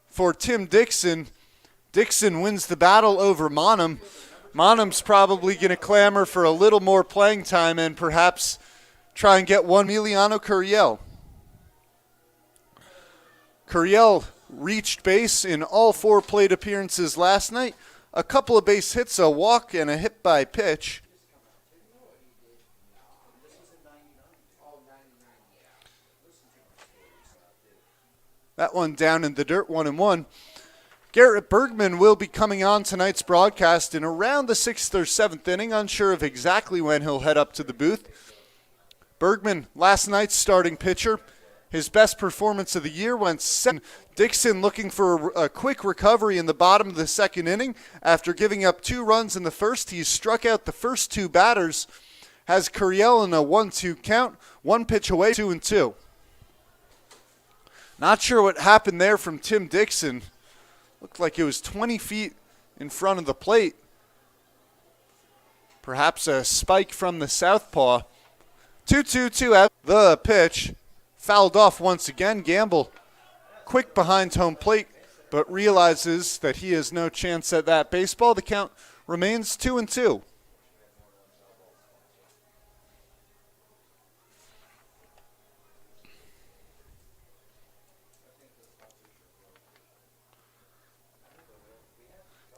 for Tim Dixon. Dixon wins the battle over Monum. Monum's probably going to clamor for a little more playing time and perhaps try and get one. Emiliano Curiel. Curiel reached base in all 4 plate appearances last night. A couple of base hits, a walk, and a hit by pitch. That one down in the dirt, 1-1. Garrett Bergman will be coming on tonight's broadcast in around the 6th or 7th inning. Unsure of exactly when he'll head up to the booth. Bergman, last night's starting pitcher. His best performance of the year went 7. Dixon looking for a quick recovery in the bottom of the 2nd inning. After giving up 2 runs in the first, he struck out the first 2 batters. Has Curiel in a 1-2 count. 1 pitch away, 2-2. Not sure what happened there from Tim Dixon. Looked like it was 20 feet in front of the plate. Perhaps a spike from the southpaw. 2-2 out. The pitch fouled off once again. Gamble quick behind home plate, but realizes that he has no chance at that baseball. The count remains 2-2.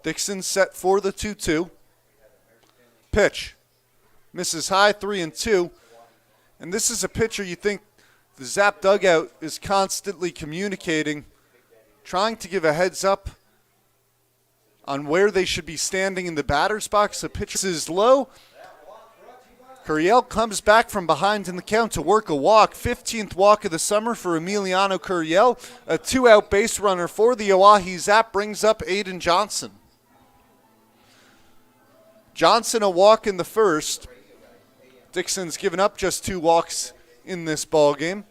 Dixon set for the 2-2. Pitch. Misses high, 3-2. And this is a pitcher you think the Zap dugout is constantly communicating, trying to give a heads up on where they should be standing in the batter's box. The pitch is low. Curiel comes back from behind in the count to work a walk. 15th walk of the summer for Emiliano Curiel. A 2-out base runner for the Oahe Zap brings up Aiden Johnson. Johnson a walk in the first. Dixon's given up just 2 walks in this ball game.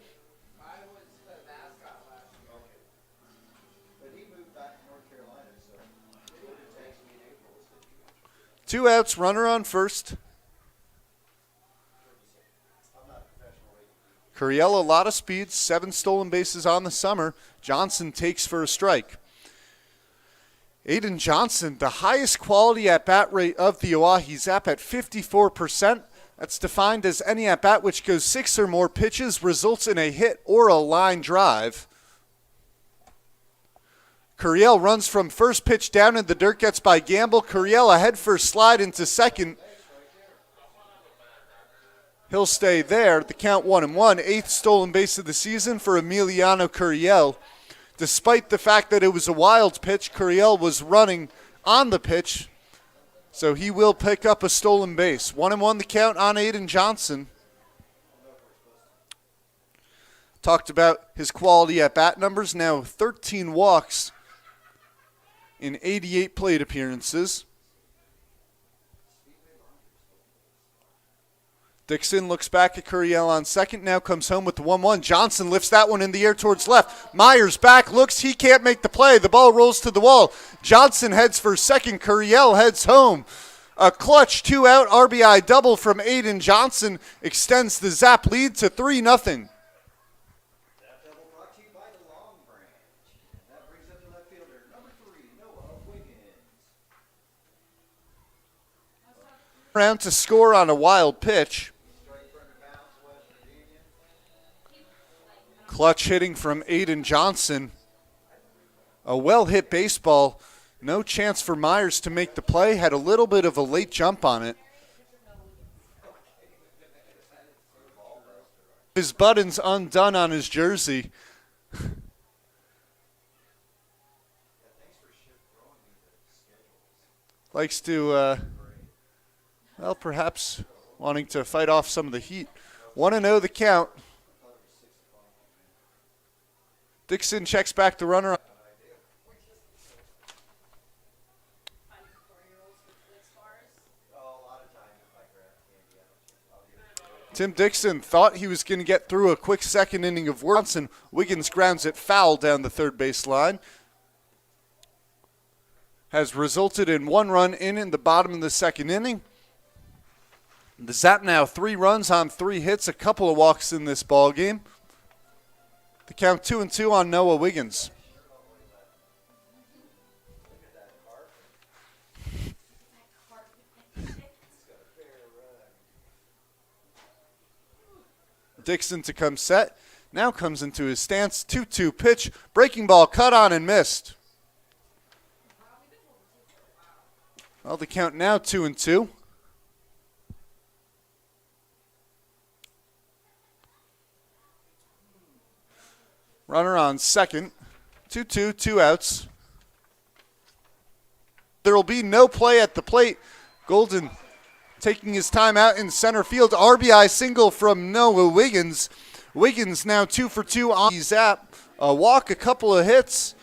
2 outs, runner on first. Curiel, a lot of speed, 7 stolen bases on the summer. Johnson takes for a strike. Aiden Johnson, the highest quality at-bat rate of the Oahe Zap at 54%. That's defined as any at-bat which goes 6 or more pitches, results in a hit or a line drive. Curiel runs from first pitch down in the dirt, gets by Gamble. Curiel ahead first slide into second. He'll stay there. The count 1-1. 8th stolen base of the season for Emiliano Curiel. Despite the fact that it was a wild pitch, Curiel was running on the pitch, so he will pick up a stolen base. 1-1 the count on Aiden Johnson. Talked about his quality at bat numbers. Now 13 walks in 88 plate appearances. Dixon looks back at Curiel on second, now comes home with the 1-1. Johnson lifts that one in the air towards left. Myers back, looks, he can't make the play. The ball rolls to the wall. Johnson heads for second. Curiel heads home. A clutch 2-out RBI double from Aiden Johnson extends the Zap lead to 3-0. Round to score on a wild pitch. Clutch hitting from Aiden Johnson. A well-hit baseball. No chance for Myers to make the play. Had a little bit of a late jump on it. His buttons undone on his jersey. Likes to, well, perhaps wanting to fight off some of the heat. 1-0 the count. Dixon checks back the runner. Tim Dixon thought he was going to get through a quick second inning of work. Wiggins grounds it foul down the third base line. Has resulted in 1 run in the bottom of the second inning. The Zap now 3 runs on 3 hits, a couple of walks in this ball game. The count 2-2 on Noah Wiggins. Dixon to come set. Now comes into his stance. 2-2 pitch. Breaking ball cut on and missed. Well, the count now 2-2. Runner on second. 2-2, 2 outs. There will be no play at the plate. Golden taking his time out in center field. RBI single from Noah Wiggins. Wiggins now 2 for 2 on Zap. A walk, a couple of hits,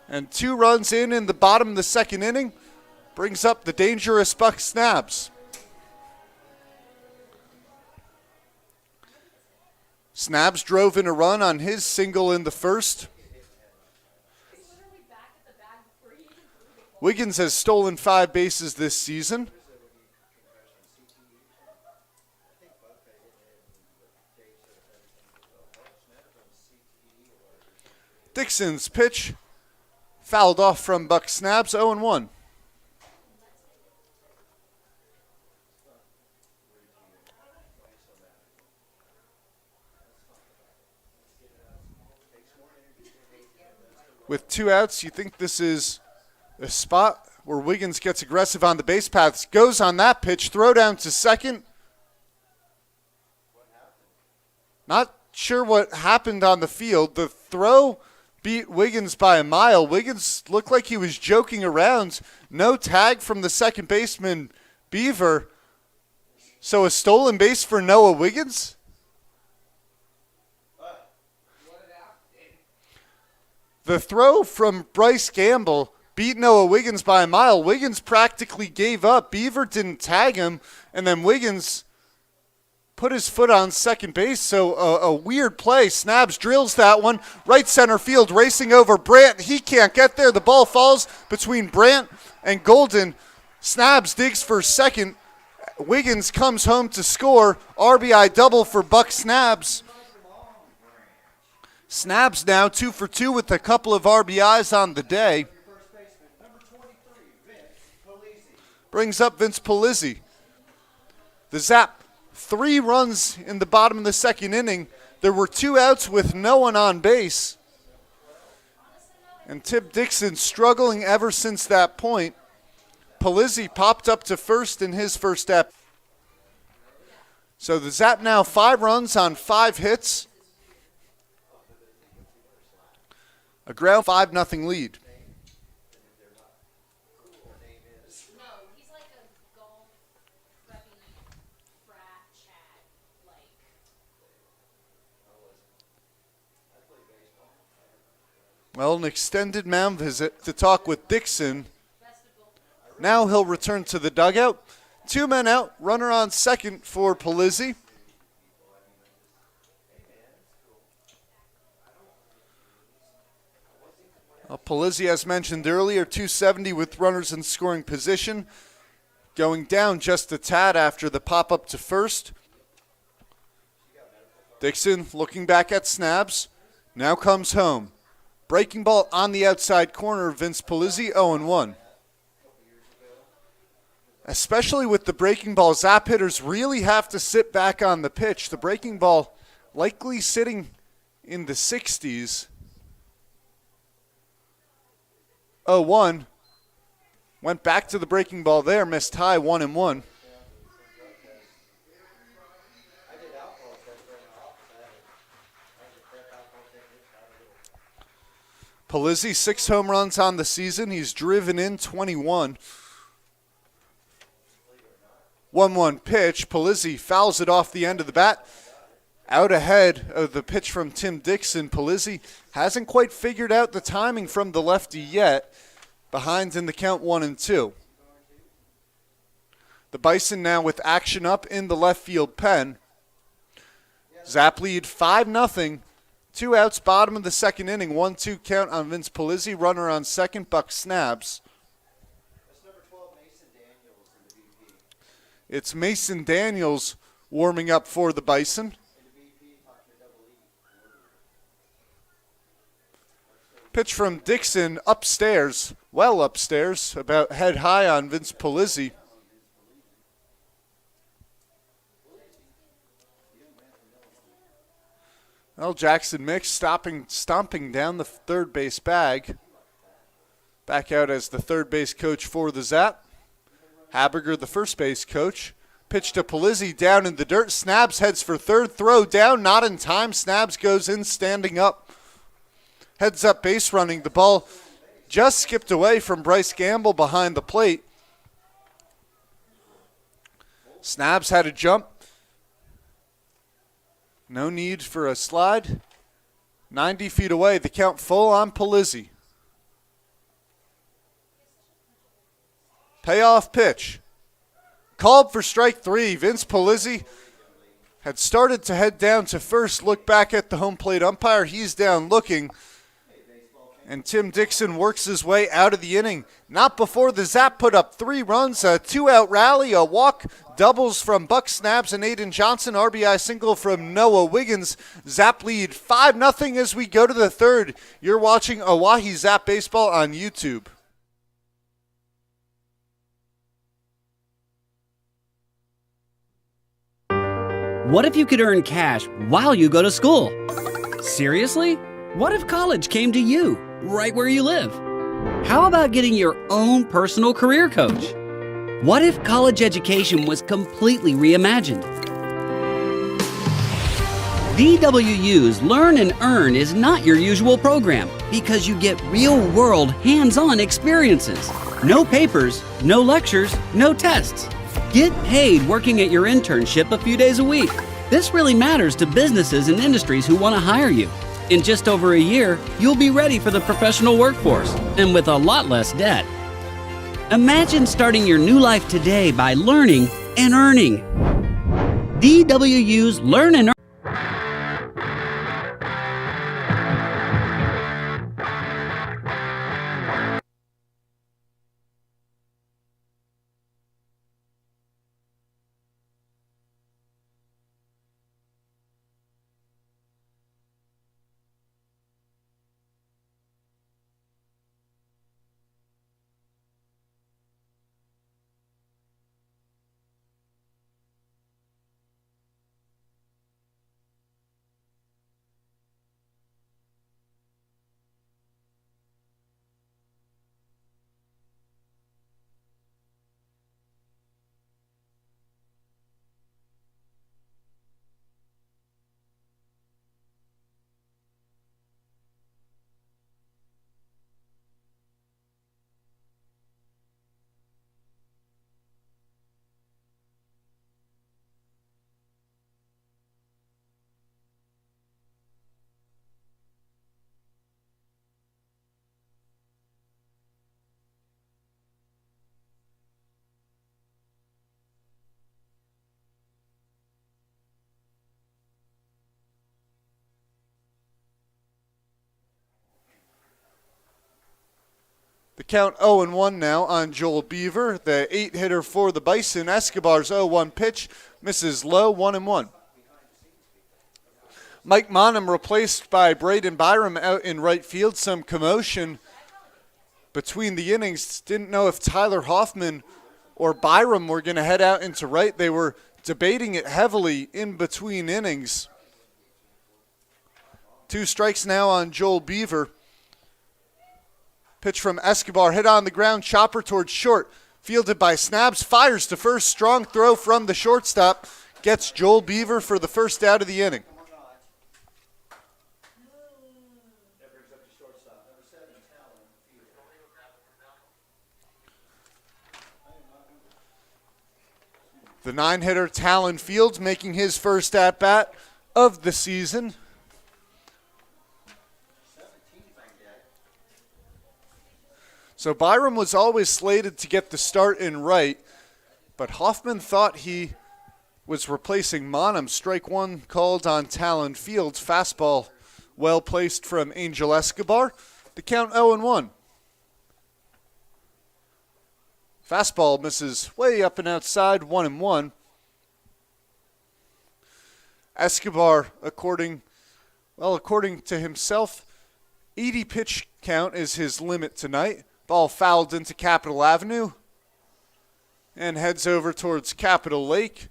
and 2 runs in the bottom of the second inning. Brings up the dangerous Buck Snabs. Snabs drove in a run on his single in the first. Wiggins has stolen 5 bases this season. Dixon's pitch fouled off from Buck Snabs, 0-1. With 2 outs, you think this is a spot where Wiggins gets aggressive on the base paths. Goes on that pitch, throw down to second. Not sure what happened on the field. The throw beat Wiggins by a mile. Wiggins looked like he was joking around. No tag from the second baseman, Beaver. So a stolen base for Noah Wiggins? The throw from Bryce Gamble beat Noah Wiggins by a mile. Wiggins practically gave up. Beaver didn't tag him, and then Wiggins put his foot on second base. So a weird play. Snabs drills that one. Right center field, racing over Brandt. He can't get there. The ball falls between Brandt and Golden. Snabs digs for second. Wiggins comes home to score. RBI double for Buck Snabs. Snabs now 2 for 2 with a couple of RBIs on the day. Brings up Vince Polizzi. The Zap 3 runs in the bottom of the second inning. There were 2 outs with no one on base. And Tim Dixon struggling ever since that point. Polizzi popped up to first in his first step. So the Zap now 5 runs on 5 hits. A ground 5-0 lead. Well, an extended mound visit to talk with Dixon. Now he'll return to the dugout. 2 men out, runner on second for Polizzi. Polizzi, as mentioned earlier, 270 with runners in scoring position. Going down just a tad after the pop-up to first. Dixon looking back at Snabs. Now comes home. Breaking ball on the outside corner, Vince Polizzi, 0-1. Especially with the breaking ball, Zap hitters really have to sit back on the pitch. The breaking ball likely sitting in the 60s. 0-1. Went back to the breaking ball there, missed high, 1-1. Polizzi, 6 home runs on the season. He's driven in 21. 1-1 pitch. Polizzi fouls it off the end of the bat. Out ahead of the pitch from Tim Dixon. Polizzi hasn't quite figured out the timing from the lefty yet. Behind in the count 1-2. The Bison now with action up in the left field pen. Zap lead 5-0. 2 outs, bottom of the second inning. 1-2 count on Vince Polizzi. Runner on second, Buck Snabs. It's Mason Daniels warming up for the Bison. Pitch from Dixon upstairs, well upstairs, about head high on Vince Polizzi. Well, Jackson Mix stomping down the third base bag. Back out as the third base coach for the Zap. Haberger, the first base coach. Pitch to Polizzi down in the dirt. Snabs heads for third. Throw down, not in time. Snabs goes in standing up. Heads up base running. The ball just skipped away from Bryce Gamble behind the plate. Snabs had a jump. No need for a slide. 90 feet away. The count full on Polizzi. Payoff pitch. Called for strike three. Vince Polizzi had started to head down to first. Look back at the home plate umpire. He's down looking. And Tim Dixon works his way out of the inning. Not before the Zap put up 3 runs, a 2-out rally, a walk, doubles from Buck Snabs and Aiden Johnson, RBI single from Noah Wiggins. Zap lead 5-0 as we go to the third. You're watching Oahe Zap Baseball on YouTube. What if you could earn cash while you go to school? Seriously? What if college came to you, right where you live? How about getting your own personal career coach? What if college education was completely reimagined? DWU's Learn and Earn is not your usual program because you get real-world, hands-on experiences. No papers, no lectures, no tests. Get paid working at your internship a few days a week. This really matters to businesses and industries who want to hire you. In just over a year, you'll be ready for the professional workforce and with a lot less debt. Imagine starting your new life today by learning and earning. DWU's Learn and Earn. The count 0-1 now on Joel Beaver, the 8-hitter for the Bison. Escobar's 0-1 pitch misses low, 1-1. Mike Monham replaced by Braden Byram out in right field. Some commotion between the innings. Didn't know if Tyler Hoffman or Byram were going to head out into right. They were debating it heavily in between innings. 2 strikes now on Joel Beaver. Pitch from Escobar, hit on the ground, chopper towards short. Fielded by Snabs, fires to first, strong throw from the shortstop. Gets Joel Beaver for the first out of the inning. The 9-hitter Talon Fields making his first at-bat of the season. So Byram was always slated to get the start in right, but Hoffman thought he was replacing Monham. Strike 1 called on Talon Fields. Fastball well placed from Angel Escobar. The count 0-1. Fastball misses way up and outside, 1-1. Escobar, according to himself, 80 pitch count is his limit tonight. Ball fouled into Capitol Avenue and heads over towards Capitol Lake.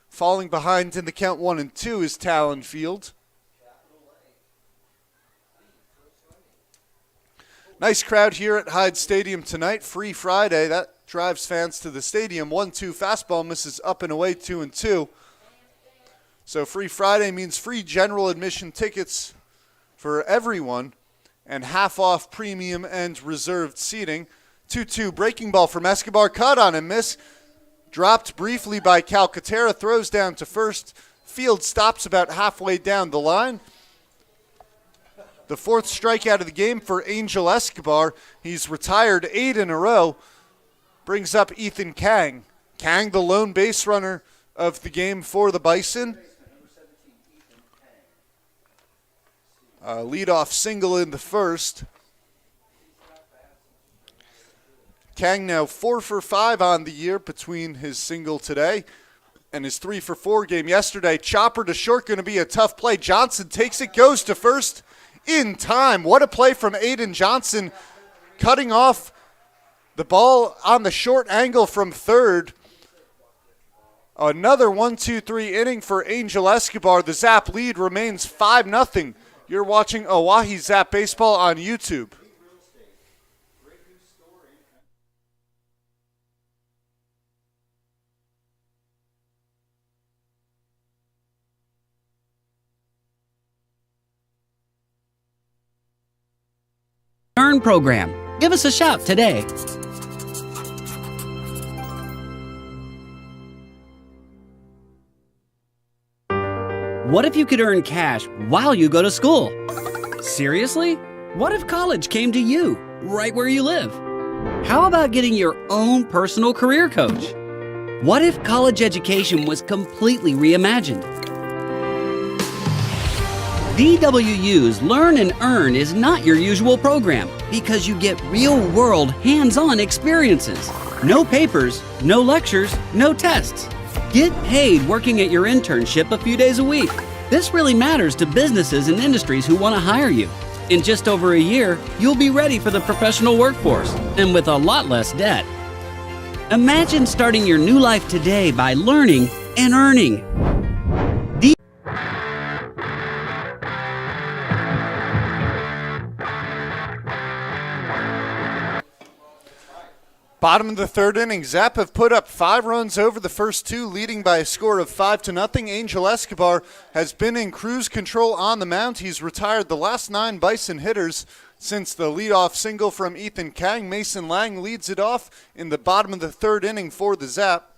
Falling behind in the count 1-2 is Talon Field. Nice crowd here at Hyde Stadium tonight. Free Friday. That drives fans to the stadium. 1-2 fastball misses up and away, 2-2. So Free Friday means free general admission tickets for everyone and half off premium and reserved seating. 2-2 breaking ball from Escobar. Cut on and miss. Dropped briefly by Calcaterra. Throws down to first. Field stops about halfway down the line. The fourth strikeout of the game for Angel Escobar. He's retired 8 in a row. Brings up Ethan Kang. Kang, the lone base runner of the game for the Bison. Leadoff single in the first. Kang now 4 for 5 on the year between his single today and his 3 for 4 game yesterday. Chopper to short, going to be a tough play. Johnson takes it, goes to first in time. What a play from Aiden Johnson, cutting off the ball on the short angle from third. Another 1-2-3 inning for Angel Escobar. The Zap lead remains 5-0. You're watching Oahe Zap Baseball on YouTube. Earn program. Give us a shout today. What if you could earn cash while you go to school? Seriously? What if college came to you, right where you live? How about getting your own personal career coach? What if college education was completely reimagined? DWU's Learn and Earn is not your usual program because you get real-world, hands-on experiences. No papers, no lectures, no tests. Get paid working at your internship a few days a week. This really matters to businesses and industries who want to hire you. In just over a year, you'll be ready for the professional workforce and with a lot less debt. Imagine starting your new life today by learning and earning. Bottom of the third inning, Zap have put up 5 runs over the first 2, leading by a score of 5-0. Angel Escobar has been in cruise control on the mound. He's retired the last 9 Bison hitters since the leadoff single from Ethan Kang. Mason Lang leads it off in the bottom of the third inning for the Zap.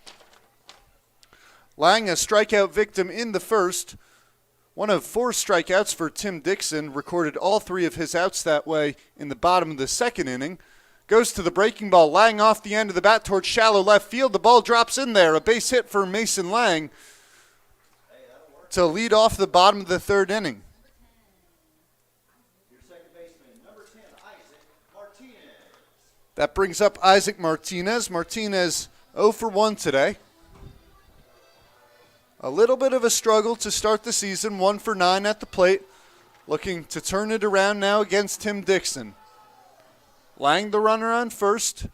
Lang, a strikeout victim in the first. One of 4 strikeouts for Tim Dixon, recorded all 3 of his outs that way in the bottom of the second inning. Goes to the breaking ball. Lang off the end of the bat towards shallow left field. The ball drops in there. A base hit for Mason Lang to lead off the bottom of the third inning. Your second baseman, number 10, Isaac Martinez. That brings up Isaac Martinez. Martinez 0 for 1 today. A little bit of a struggle to start the season. 1 for 9 at the plate. Looking to turn it around now against Tim Dixon. Lang, the runner on first.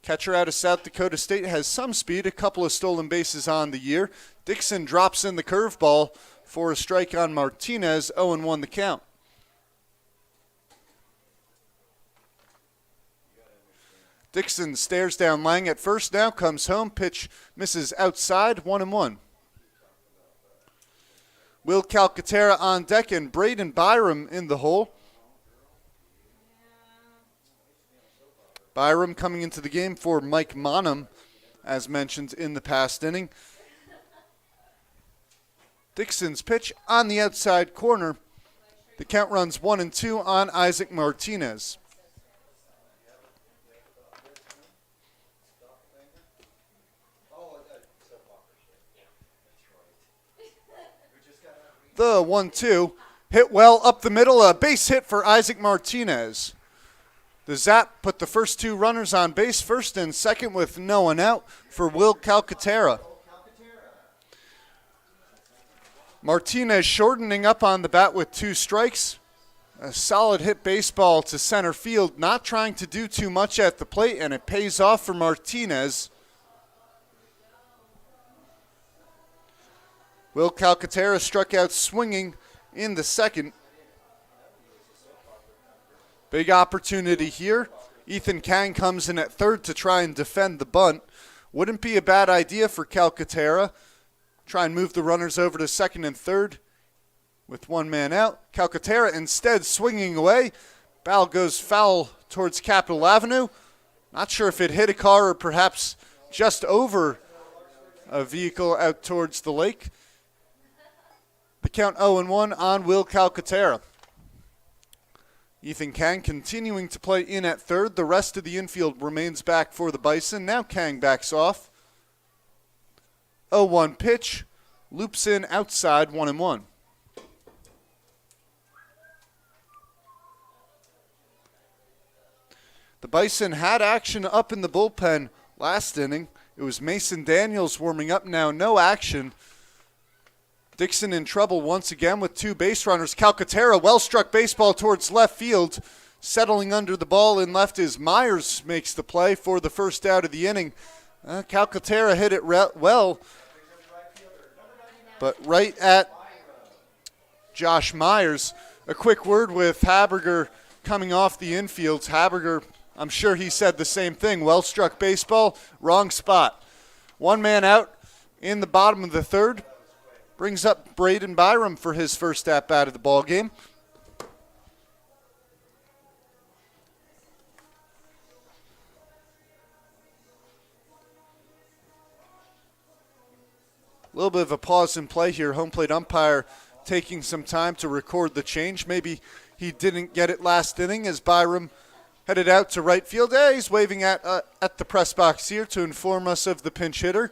Catcher out of South Dakota State has some speed, a couple of stolen bases on the year. Dixon drops in the curveball for a strike on Martinez, 0-1 the count. Dixon stares down Lang at first, now comes home, pitch misses outside, 1-1. Will Calcaterra on deck and Braden Byram in the hole. Byram coming into the game for Mike Monham, as mentioned in the past inning. Dixon's pitch on the outside corner. The count runs 1-2 on Isaac Martinez. The 1-2 hit well up the middle, a base hit for Isaac Martinez. The Zap put the first two runners on base, first and second with no one out for Will Calcaterra. Martinez shortening up on the bat with 2 strikes. A solid hit baseball to center field, not trying to do too much at the plate, and it pays off for Martinez. Will Calcaterra struck out swinging in the second. Big opportunity here. Ethan Kang comes in at third to try and defend the bunt. Wouldn't be a bad idea for Calcaterra. Try and move the runners over to second and third with 1 man out. Calcaterra instead swinging away. Ball goes foul towards Capitol Avenue. Not sure if it hit a car or perhaps just over a vehicle out towards the lake. The count 0-1 on Will Calcaterra. Ethan Kang continuing to play in at third. The rest of the infield remains back for the Bison. Now Kang backs off. 0-1 pitch. Loops in outside, 1-1. The Bison had action up in the bullpen last inning. It was Mason Daniels warming up now. No action. Dixon in trouble once again with 2 base runners. Calcaterra, well-struck baseball towards left field. Settling under the ball in left is Myers, makes the play for the first out of the inning. Calcaterra hit it well, but right at Josh Myers. A quick word with Haberger coming off the infield. Haberger, I'm sure he said the same thing. Well-struck baseball, wrong spot. 1 man out in the bottom of the third. Brings up Braden Byram for his first at-bat of the ball game. A little bit of a pause in play here. Home plate umpire taking some time to record the change. Maybe he didn't get it last inning as Byram headed out to right field. He's waving at the press box here to inform us of the pinch hitter.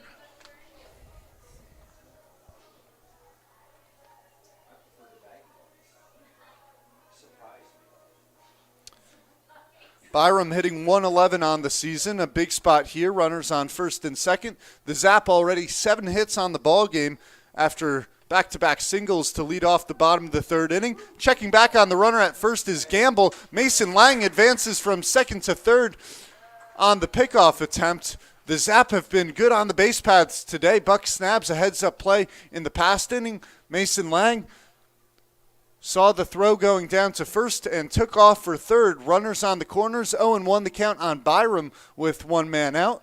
Byram hitting 111 on the season, a big spot here. Runners on first and second. The Zap already 7 hits on the ball game after back-to-back singles to lead off the bottom of the third inning. Checking back on the runner at first is Gamble. Mason Lang advances from second to third on the pickoff attempt. The Zap have been good on the base paths today. Buck snabs a heads-up play in the past inning. Mason Lang saw the throw going down to first and took off for third. Runners on the corners, 0-1 the count on Byram with 1 man out.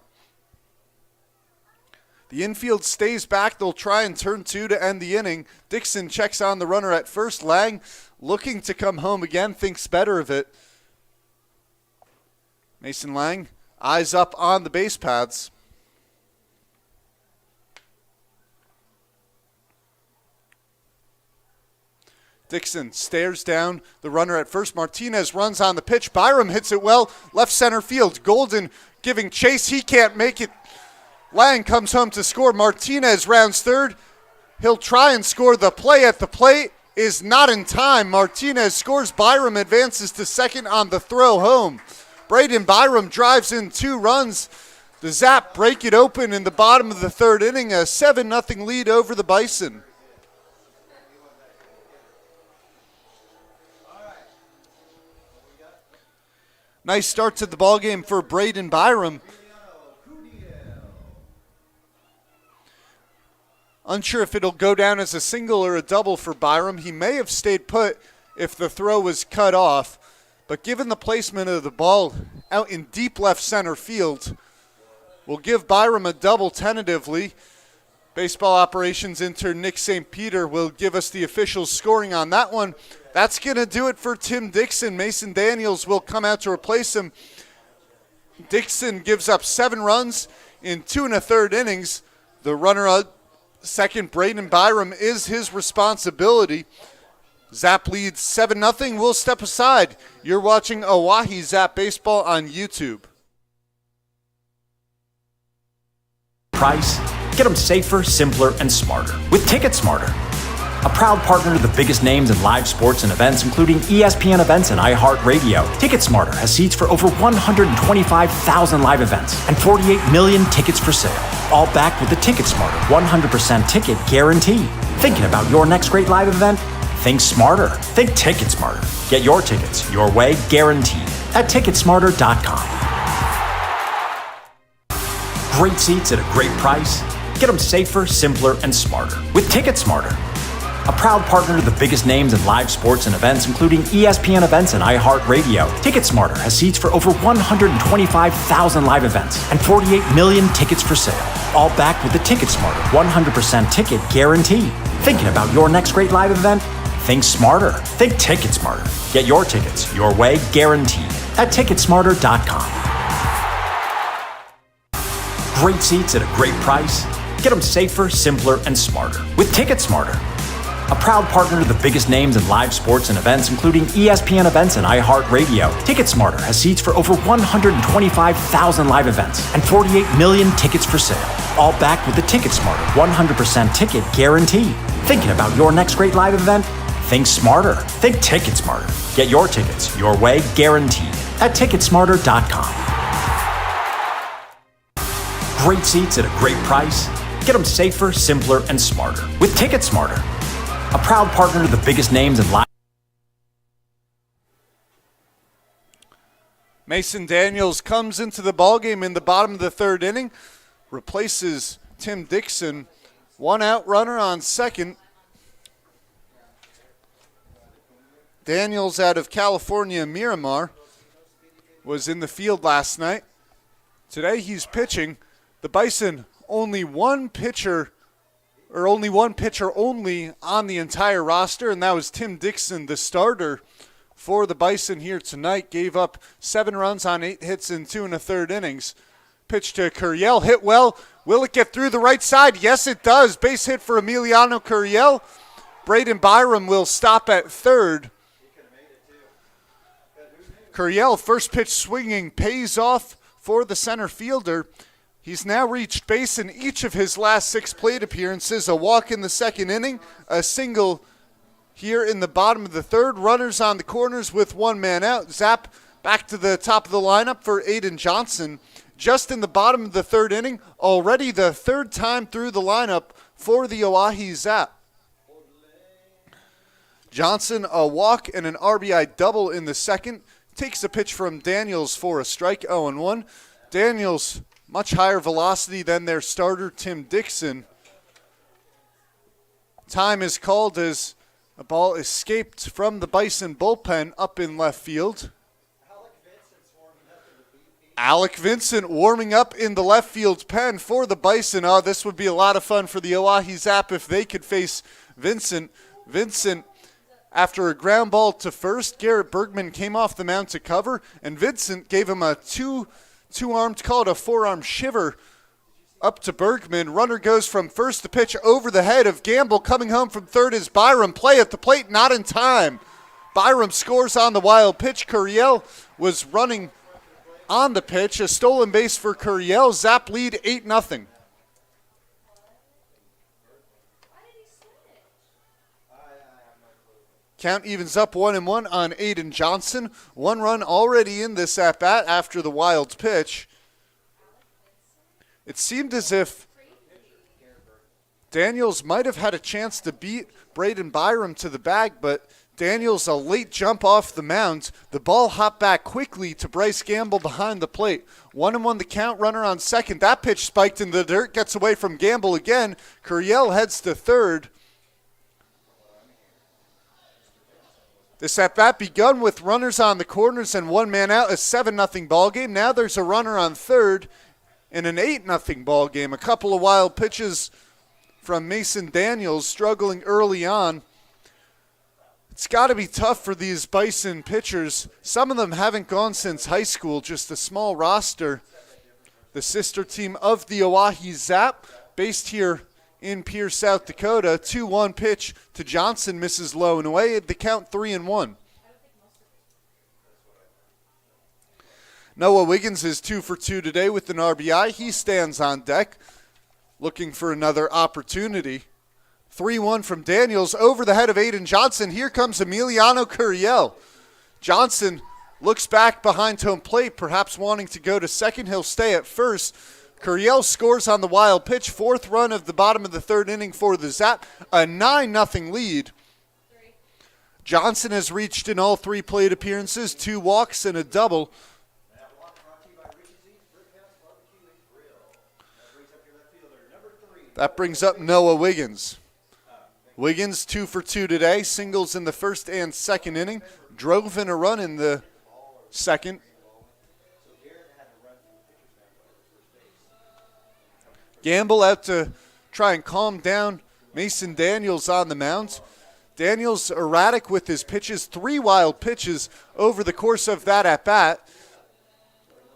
The infield stays back. They'll try and turn 2 to end the inning. Dixon checks on the runner at first. Lang looking to come home again, thinks better of it. Mason Lang, eyes up on the base paths. Dixon stares down the runner at first. Martinez runs on the pitch. Byram hits it well. Left center field. Golden giving chase. He can't make it. Lang comes home to score. Martinez rounds third. He'll try and score. The play at the plate is not in time. Martinez scores. Byram advances to second on the throw home. Braden Byram drives in 2 runs. The Zap break it open in the bottom of the third inning. A 7-0 lead over the Bison. Nice start to the ballgame for Braden Byram. Unsure if it'll go down as a single or a double for Byram. He may have stayed put if the throw was cut off. But given the placement of the ball out in deep left center field, we'll give Byram a double tentatively. Baseball operations intern Nick St. Peter will give us the official scoring on that one. That's going to do it for Tim Dixon. Mason Daniels will come out to replace him. Dixon gives up 7 runs in 2 1/3 innings. The runner at second, Braden Byram, is his responsibility. Zap leads 7-0. We'll step aside. You're watching Oahe Zap Baseball on YouTube. Price? Get them safer, simpler, and smarter with Ticket Smarter. a proud partner to the biggest names in live sports and events, including ESPN events and iHeart Radio. TicketSmarter has seats for over 125,000 live events and 48 million tickets for sale, all backed with the TicketSmarter 100% ticket guarantee. Thinking about your next great live event? Think smarter. Think TicketSmarter. Get your tickets your way, guaranteed, at TicketSmarter.com. Great seats at a great price. Get them safer, simpler, and smarter with TicketSmarter. A proud partner to the biggest names in live sports and events, including ESPN events and iHeart Radio. TicketSmarter has seats for over 125,000 live events and 48 million tickets for sale, all backed with the TicketSmarter 100% ticket guarantee. Thinking about your next great live event? Think smarter. Think TicketSmarter. Get your tickets your way, guaranteed, at TicketSmarter.com. Great seats at a great price. Get them safer, simpler, and smarter with TicketSmarter. A proud partner to the biggest names in live sports and events, including ESPN events and iHeart Radio. TicketSmarter has seats for over 125,000 live events and 48 million tickets for sale, all backed with the TicketSmarter 100% ticket guarantee. Thinking about your next great live event? Think smarter. Think TicketSmarter. Get your tickets your way, guaranteed, at TicketSmarter.com. Great seats at a great price. Get them safer, simpler, and smarter with TicketSmarter. A proud partner to the biggest names in live. Mason Daniels comes into the ballgame in the bottom of the third inning, replaces Tim Dixon. One out runner on second. Daniels out of California, Miramar, was in the field last night. Today he's pitching. The Bison only one pitcher only on the entire roster, and that was Tim Dixon, the starter for the Bison here tonight. Gave up 7 runs on 8 hits in 2 1/3 innings. Pitch to Curiel, hit well. Will it get through the right side? Yes, it does. Base hit for Emiliano Curiel. Braden Byram will stop at third. Curiel, first pitch swinging, pays off for the center fielder. He's now reached base in each of his last 6 plate appearances. A walk in the second inning, a single here in the bottom of the third. Runners on the corners with 1 man out. Zap back to the top of the lineup for Aiden Johnson. Just in the bottom of the third inning, already the third time through the lineup for the Oahe Zap. Johnson, a walk and an RBI double in the second. Takes a pitch from Daniels for a strike, 0-1. Daniels, much higher velocity than their starter, Tim Dixon. Time is called as a ball escaped from the Bison bullpen up in left field. Alec Vincent warming up in the left field pen for the Bison. Oh, this would be a lot of fun for the Oahe Zap if they could face Vincent. Vincent, after a ground ball to first, Garrett Bergman came off the mound to cover, and Vincent gave him a two-armed, call it a forearm shiver up to Bergman. Runner goes from first to pitch over the head of Gamble. Coming home from third is Byram. Play at the plate, not in time. Byram scores on the wild pitch. Curiel was running on the pitch. A stolen base for Curiel. Zap lead 8-0. Count evens up 1-1 on Aiden Johnson. 1 run already in this at-bat after the wild pitch. It seemed as if Daniels might have had a chance to beat Braden Byram to the bag, but Daniels, a late jump off the mound. The ball hopped back quickly to Bryce Gamble behind the plate. 1-1 the count, runner on second. That pitch spiked in the dirt, gets away from Gamble again. Curiel heads to third. This at-bat begun with runners on the corners and 1 man out, a 7-0 ball game. Now there's a runner on third in an 8-0 ball game. A couple of wild pitches from Mason Daniels, struggling early on. It's got to be tough for these Bison pitchers. Some of them haven't gone since high school, just a small roster. The sister team of the Oahe Zap, based here in Pierce, South Dakota. 2-1 pitch to Johnson, misses low and away. The count 3-1. Noah Wiggins is 2 for 2 today with an RBI. He stands on deck, looking for another opportunity. 3-1 from Daniels over the head of Aiden Johnson. Here comes Emiliano Curiel. Johnson looks back behind home plate, perhaps wanting to go to second. He'll stay at first. Curiel scores on the wild pitch. 4th run of the bottom of the 3rd inning for the Zap. A 9-0 lead. Johnson has reached in all 3 plate appearances, 2 walks and a double. That brings up Noah Wiggins. Wiggins 2 for 2 today, singles in the 1st and 2nd inning. Drove in a run in the 2nd. Gamble out to try and calm down Mason Daniels on the mound. Daniels erratic with his pitches, 3 wild pitches over the course of that at-bat.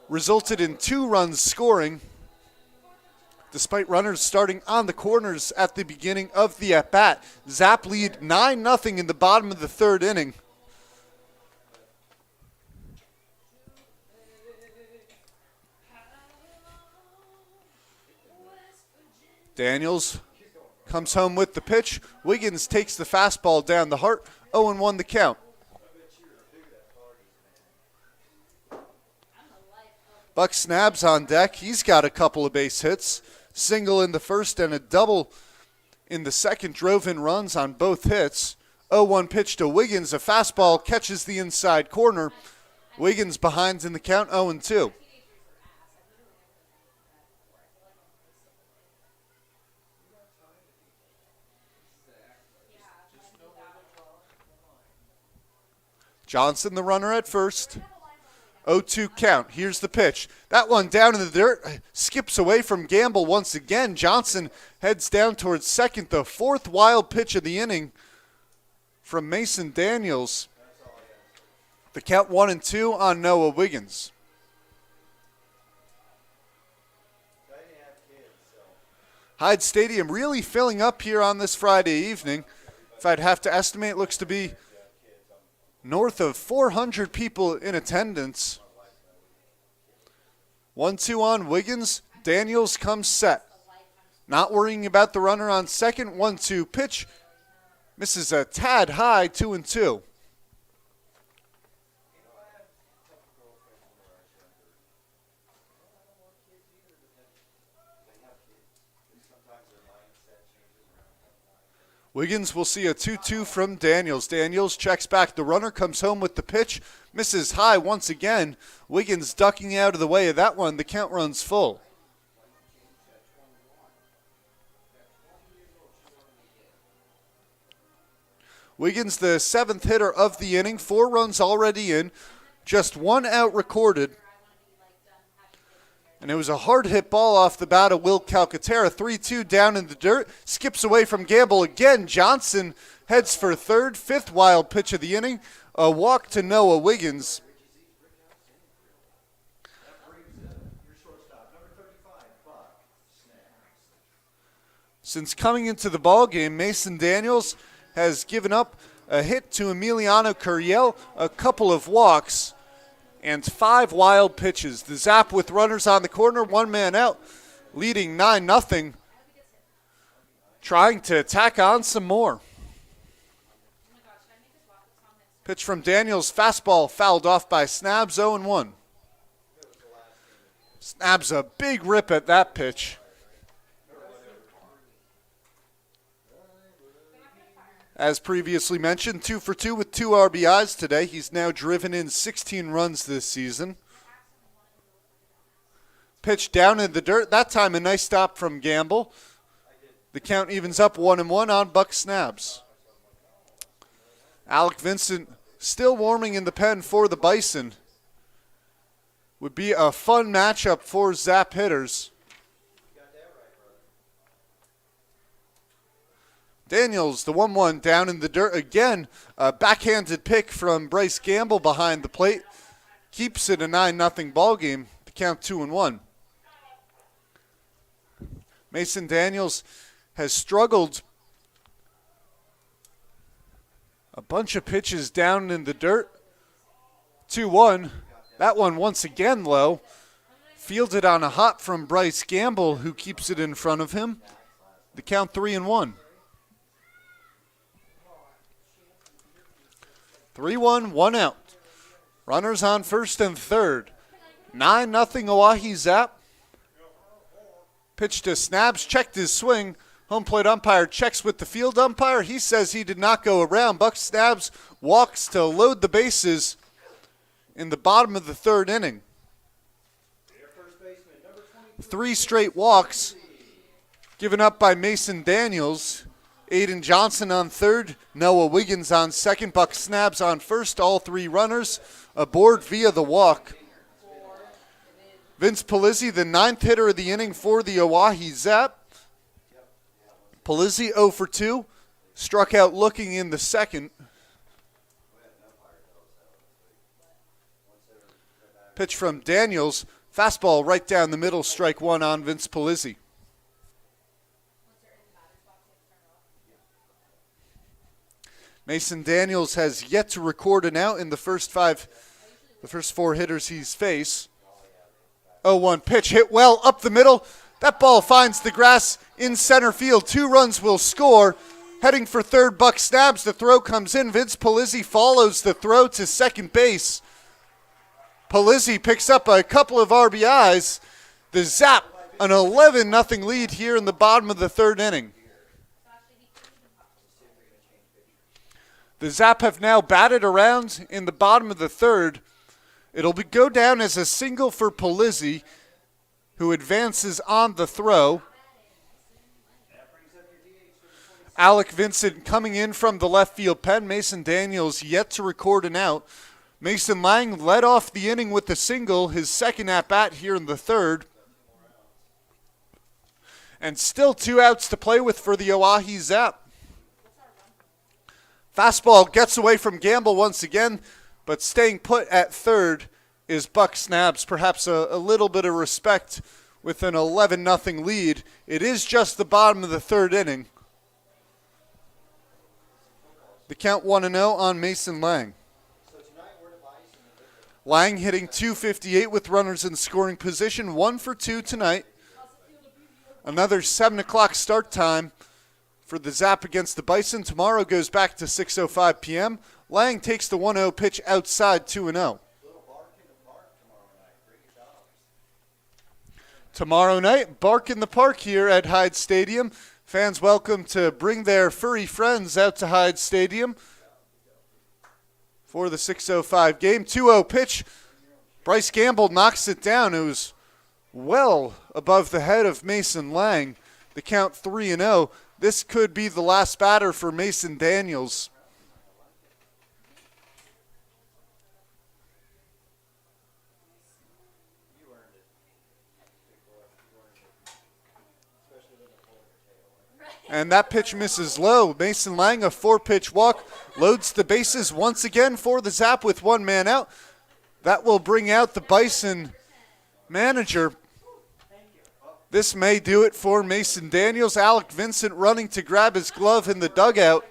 Resulted in 2 runs scoring, despite runners starting on the corners at the beginning of the at-bat. Zap lead 9-0 in the bottom of the 3rd inning. Daniels comes home with the pitch. Wiggins takes the fastball down the heart. 0-1 the count. Buck Snabs on deck. He's got a couple of base hits. Single in the 1st and a double in the 2nd. Drove in runs on both hits. 0-1 pitch to Wiggins. A fastball catches the inside corner. Wiggins behind in the count, 0-2. Johnson, the runner at first. 0-2 count. Here's the pitch. That one down in the dirt. Skips away from Gamble once again. Johnson heads down towards second. The 4th wild pitch of the inning from Mason Daniels. The count 1-2 on Noah Wiggins. Hyde Stadium really filling up here on this Friday evening. If I'd have to estimate, it looks to be north of 400 people in attendance. 1-2 on Wiggins. Daniels comes set. Not worrying about the runner on second. 1-2 pitch. Misses a tad high, 2-2. Wiggins will see a 2-2 from Daniels. Daniels checks back. The runner comes home with the pitch. Misses high once again. Wiggins ducking out of the way of that one. The count runs full. Wiggins, the 7th hitter of the inning. 4 runs already in. Just 1 out recorded. And it was a hard hit ball off the bat of Will Calcaterra. 3-2 down in the dirt. Skips away from Gamble again. Johnson heads for third. 5th wild pitch of the inning. A walk to Noah Wiggins. Since coming into the ball game, Mason Daniels has given up a hit to Emiliano Curiel, a couple of walks, and 5 wild pitches. The Zap with runners on the corner, 1 man out, leading 9-0. Trying to tack on some more. Pitch from Daniels, fastball fouled off by Snabs, 0-1. Snabs a big rip at that pitch. As previously mentioned, 2 for 2 with 2 RBIs today. He's now driven in 16 runs this season. Pitch down in the dirt. That time a nice stop from Gamble. The count evens up 1-1 on Buck Snabs. Alec Vincent still warming in the pen for the Bison. Would be a fun matchup for Zap hitters. Daniels, the 1-1 down in the dirt again. A backhanded pick from Bryce Gamble behind the plate. Keeps it a 9-0 ball game. The count 2-1. Mason Daniels has struggled. A bunch of pitches down in the dirt. 2-1. That one once again low. Fielded on a hop from Bryce Gamble, who keeps it in front of him. The count 3-1. 3-1, 1 out. Runners on first and third. 9-0 Oahe Zap. Pitch to Snabs, checked his swing. Home plate umpire checks with the field umpire. He says he did not go around. Buck Snabs walks to load the bases in the bottom of the third inning. 3 straight walks given up by Mason Daniels. Aiden Johnson on third, Noah Wiggins on second, Buck Snabs on first. All 3 runners aboard via the walk. Vince Polizzi, the 9th hitter of the inning for the Oahe Zap. Polizzi 0 for 2, struck out looking in the second. Pitch from Daniels, fastball right down the middle, strike 1 on Vince Polizzi. Mason Daniels has yet to record an out in the first 4 hitters he's faced. 0-1 pitch hit well up the middle. That ball finds the grass in center field. 2 runs will score. Heading for third, Buck Snabs. The throw comes in. Vince Polizzi follows the throw to second base. Polizzi picks up a couple of RBIs. The Zap, an 11-0 lead here in the bottom of the third inning. The Zap have now batted around in the bottom of the third. It'll go down as a single for Polizzi, who advances on the throw. Alec Vincent coming in from the left field pen. Mason Daniels yet to record an out. Mason Lang led off the inning with a single, his second at-bat here in the third. And still 2 outs to play with for the Oahe Zap. Fastball gets away from Gamble once again, but staying put at third is Buck Snabs. Perhaps a little bit of respect with an 11-0 lead. It is just the bottom of the third inning. The count 1-0 on Mason Lang. Lang hitting .258 with runners in scoring position. 1 for 2 tonight. Another 7 o'clock start time for the Zap against the Bison. Tomorrow goes back to 6:05 p.m. Lang takes the 1-0 pitch outside 2-0. Tomorrow night, bark in the park here at Hyde Stadium. Fans welcome to bring their furry friends out to Hyde Stadium for the 6:05 game. 2-0 pitch. Bryce Gamble knocks it down. It was well above the head of Mason Lang. The count 3-0. This could be the last batter for Mason Daniels. And that pitch misses low. Mason Lang, a 4-pitch walk, loads the bases once again for the Zap with 1 man out. That will bring out the Bison manager. This may do it for Mason Daniels. Alec Vincent running to grab his glove in the dugout.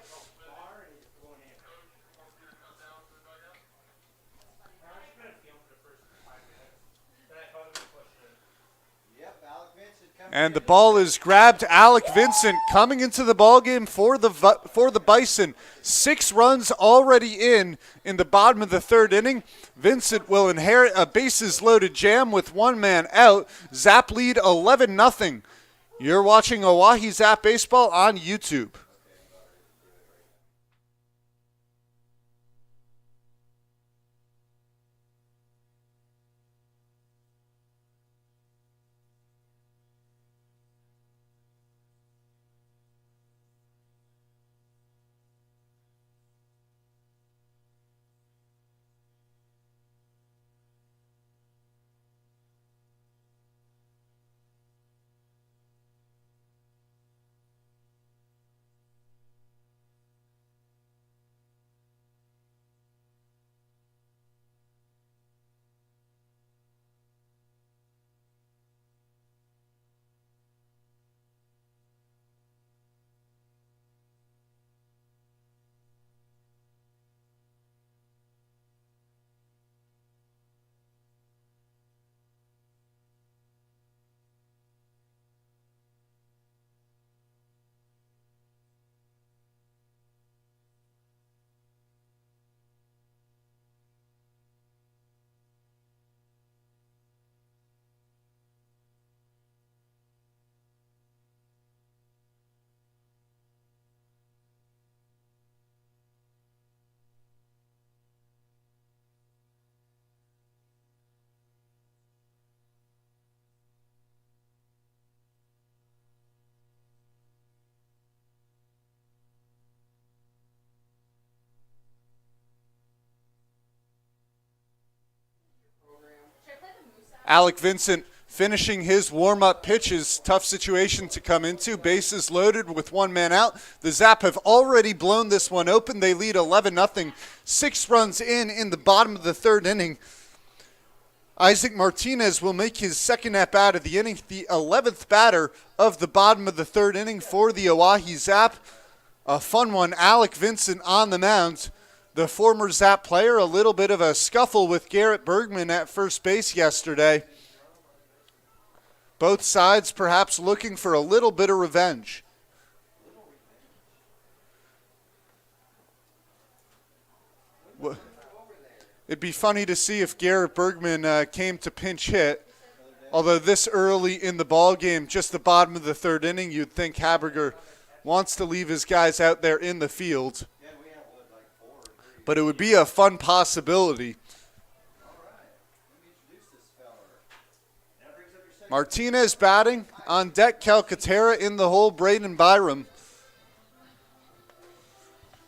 And the ball is grabbed. Alec Vincent coming into the ballgame for the Bison. 6 runs already in the bottom of the third inning. Vincent will inherit a bases-loaded jam with 1 man out. Zap lead 11-0. You're watching Oahe Zap Baseball on YouTube. Alec Vincent finishing his warm-up pitches. Tough situation to come into. Bases loaded with one man out. The Zap have already blown this one open. They lead 11-0. 6 runs in the bottom of the third inning. Isaac Martinez will make his second at-bat of the inning, the 11th batter of the bottom of the third inning for the Oahe Zap. A fun one. Alec Vincent on the mound. The former Zap player, a little bit of a scuffle with Garrett Bergman at first base yesterday. Both sides perhaps looking for a little bit of revenge. It'd be funny to see if Garrett Bergman came to pinch hit. Although this early in the ball game, just the bottom of the third inning, you'd think Haberger wants to leave his guys out there in the field. But it would be a fun possibility. Martinez batting. On deck, Calcaterra in the hole, Braden Byram.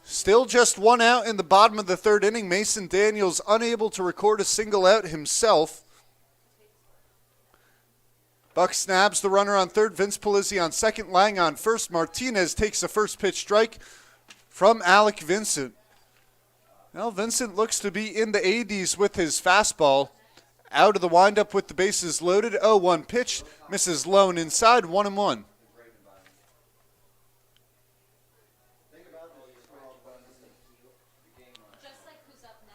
Still just one out in the bottom of the third inning. Mason Daniels unable to record a single out himself. Buck snabs the runner on third. Vince Polizzi on second. Lang on first. Martinez takes the first pitch strike from Alec Vincent. Well, Vincent looks to be in the 80s with his fastball. Out of the windup with the bases loaded. 0-1 pitch. Misses low and inside. 1-1.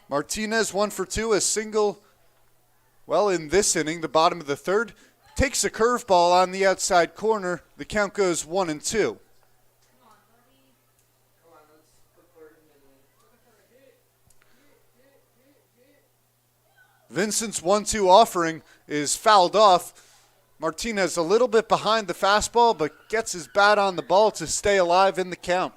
Martinez 1 for 2, a single. Well, in this inning, the bottom of the third, takes a curveball on the outside corner. The count goes 1-2. Vincent's 1-2 offering is fouled off. Martinez a little bit behind the fastball, but gets his bat on the ball to stay alive in the count.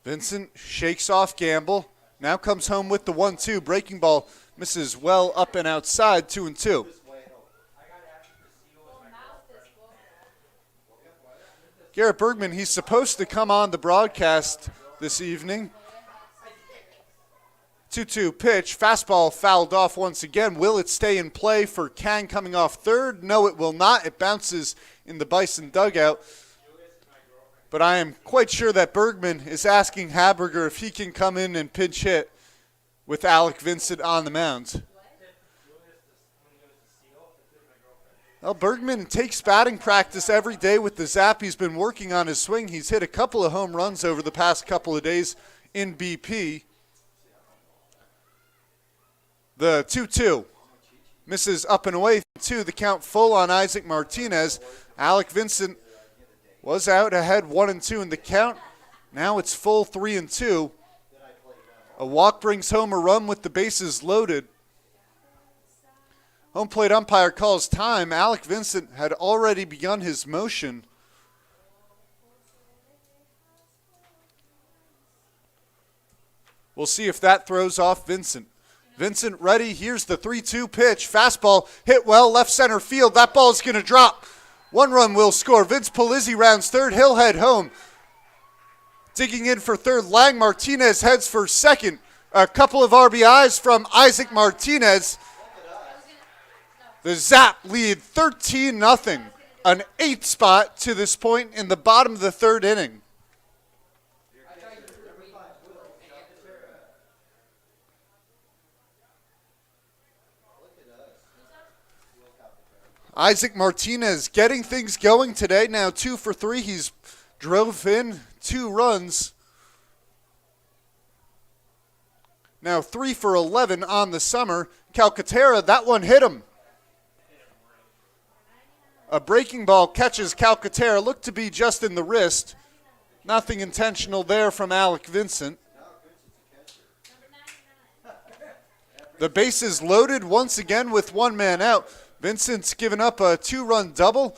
Vincent shakes off Gamble. Now comes home with the 1-2. Breaking ball misses well up and outside. 2-2. Garrett Bergman, he's supposed to come on the broadcast this evening. 2-2 pitch. Fastball fouled off once again. Will it stay in play for Kang coming off third? No, it will not. It bounces in the Bison dugout. But I am quite sure that Bergman is asking Haberger if he can come in and pinch hit with Alec Vincent on the mound. Well, Bergman takes batting practice every day with the Zap. He's been working on his swing. He's hit a couple of home runs over the past couple of days in BP. The 2-2 misses up and away. 2, the count full on Isaac Martinez. Alec Vincent was out ahead 1-2 in the count. Now it's full 3-2. A walk brings home a run with the bases loaded. Home plate umpire calls time. Alec Vincent had already begun his motion. We'll see if that throws off Vincent. Vincent ready. Here's the 3-2 pitch. Fastball hit well left center field. That ball is going to drop. 1 run will score. Vince Polizzi rounds third. He'll head home. Digging in for third, Lang. Martinez heads for second. A couple of RBIs from Isaac Martinez. The Zap lead 13-0. An 8th spot to this point in the bottom of the third inning. Isaac Martinez getting things going today. Now 2 for 3. He's drove in 2 runs. Now 3 for 11 on the summer. Calcaterra, that one hit him. A breaking ball catches Calcaterra. Looked to be just in the wrist. Nothing intentional there from Alec Vincent. The bases loaded once again with 1 man out. Vincent's given up a 2-run double.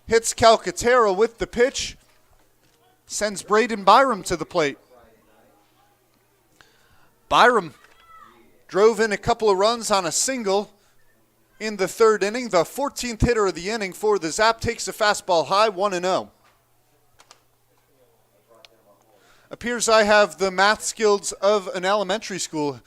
Hits Calcaterra with the pitch. Sends Braden Byram to the plate. Byram drove in a couple of runs on a single in the third inning. The 14th hitter of the inning for the Zap takes a fastball high, 1-0. Appears I have the math skills of an elementary schooler.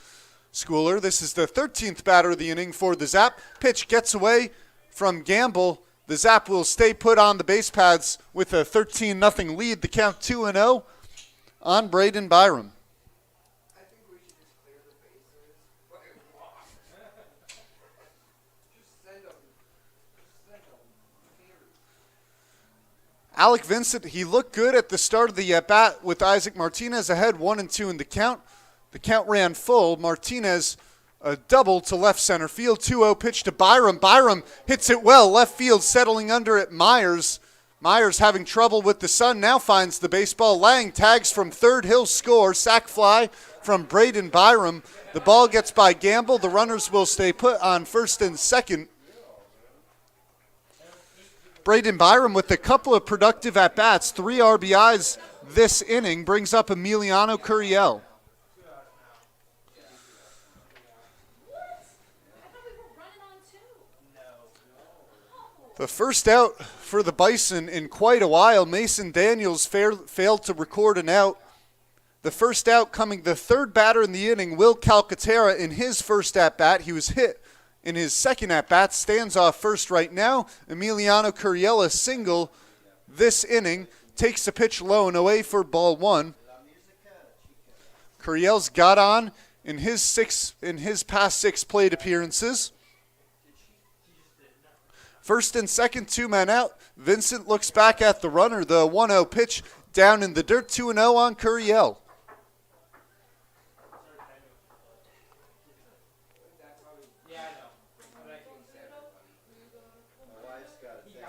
This is the 13th batter of the inning for the Zap. Pitch gets away from Gamble. The Zap will stay put on the base paths with a 13-0 lead. The count 2-0 on Braden Byram. Alec Vincent, he looked good at the start of the at-bat with Isaac Martinez ahead 1-2 in the count. The count ran full. Martinez a double to left center field. 2-0 pitch to Byram. Byram hits it well. Left field settling under it. Myers. Myers having trouble with the sun. Now finds the baseball. Lang tags from third. He'll score. Sac fly from Braden Byram. The ball gets by Gamble. The runners will stay put on first and second. Braden Byram with a couple of productive at-bats, 3 RBIs this inning, brings up Emiliano Curiel. The first out for the Bison in quite a while. Mason Daniels failed to record an out. The first out coming the third batter in the inning, Will Calcaterra, in his first at-bat. He was hit in his second at-bat, stands off first right now. Emiliano Curiel, a single this inning, takes the pitch low and away for ball one. Curiel's got on in his past 6 plate appearances. First and second, 2 men out. Vincent looks back at the runner. The 1-0 pitch down in the dirt, 2-0 on Curiel.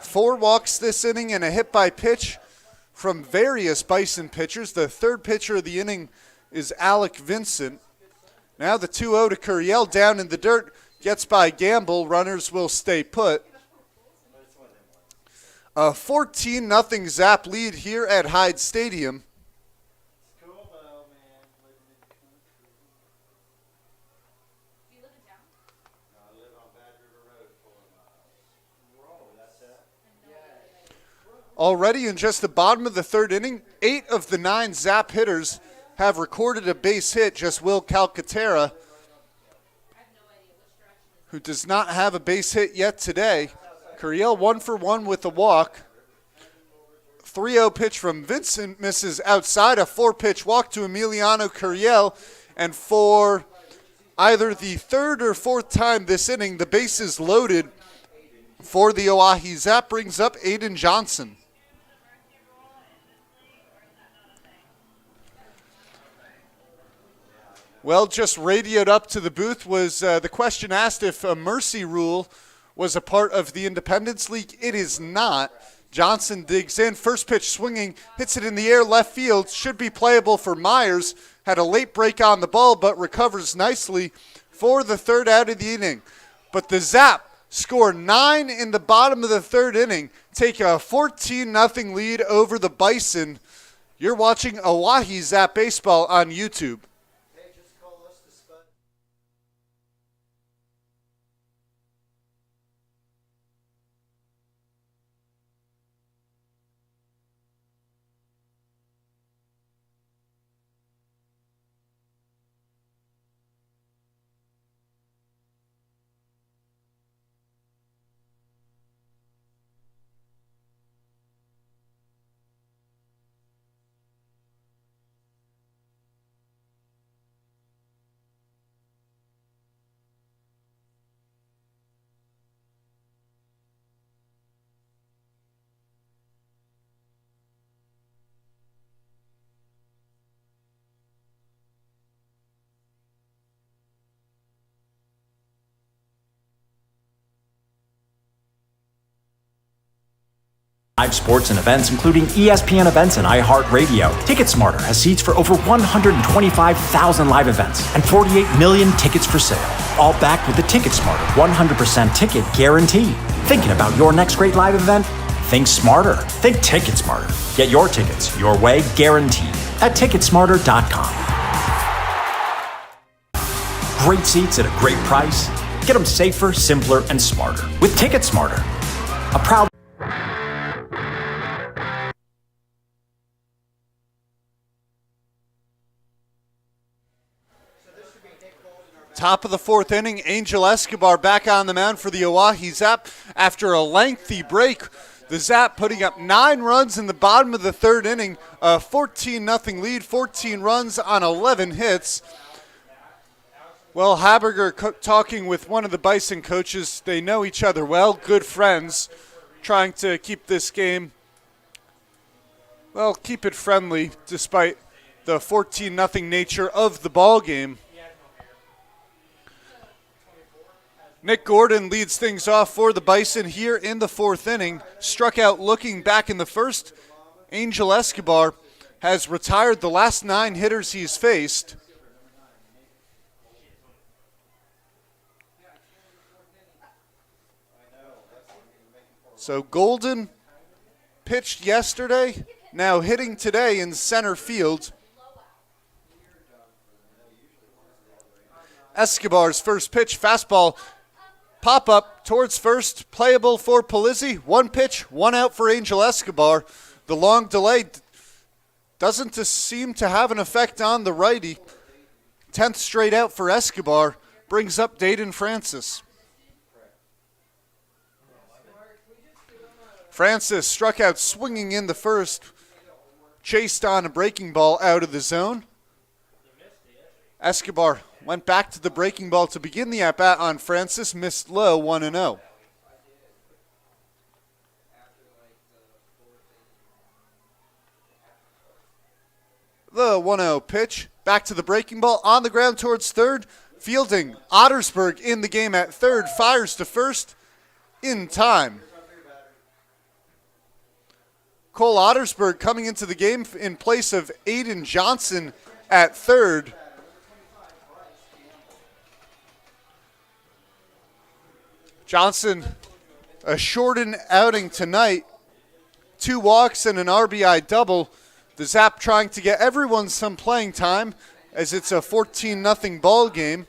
Four walks this inning and a hit by pitch from various Bison pitchers. The third pitcher of the inning is Alec Vincent. Now the 2-0 to Curiel down in the dirt. Gets by Gamble. Runners will stay put. A 14-0 Zap lead here at Hyde Stadium. Already in just the bottom of the third inning, 8 of the 9 Zap hitters have recorded a base hit. Just Will Calcaterra, who does not have a base hit yet today. Curiel 1 for 1 with a walk. 3-0 pitch from Vincent misses outside. A 4-pitch walk to Emiliano Curiel. And for either the third or fourth time this inning, the bases loaded for the Oahe Zap brings up Aiden Johnson. Well, just radioed up to the booth was the question asked if a mercy rule was a part of the Independence League. It is not. Johnson digs in. First pitch swinging, hits it in the air left field. Should be playable for Myers. Had a late break on the ball, but recovers nicely for the third out of the inning. But the Zap score 9 in the bottom of the third inning. Take a 14-0 lead over the Bison. You're watching Oahe Zap Baseball on YouTube. Live sports and events, including ESPN events and iHeart Radio. TicketSmarter has seats for over 125,000 live events and 48 million tickets for sale. All backed with the TicketSmarter 100% ticket guarantee. Thinking about your next great live event? Think smarter. Think TicketSmarter. Get your tickets your way, guaranteed, at TicketSmarter.com. Great seats at a great price. Get them safer, simpler, and smarter with TicketSmarter. A proud Top of the fourth inning, Angel Escobar back on the mound for the Oahe Zap after a lengthy break. The Zap putting up 9 runs in the bottom of the third inning, a 14-0 lead, 14 runs on 11 hits. Well, Haberger talking with one of the Bison coaches. They know each other well, good friends, trying to keep this game, well, keep it friendly despite the 14-0 nature of the ball game. Nick Gordon leads things off for the Bison here in the fourth inning. Struck out looking back in the first. Angel Escobar has retired the last 9 hitters he's faced. So Golden pitched yesterday, now hitting today in center field. Escobar's first pitch, fastball, pop up towards first, playable for Palizzi. 1 pitch, 1 out for Angel Escobar. The long delay doesn't seem to have an effect on the righty. 10th straight out for Escobar brings up Dayton Francis. Francis struck out swinging in the first, chased on a breaking ball out of the zone. Escobar went back to the breaking ball to begin the at-bat on Francis, missed low, 1-0. The 1-0 pitch, back to the breaking ball, on the ground towards third, fielding. Ottersberg in the game at third, fires to first, in time. Cole Ottersberg coming into the game in place of Aiden Johnson at third. Johnson, a shortened outing tonight. 2 walks and an RBI double. The Zap trying to get everyone some playing time as it's a 14-0 ball game.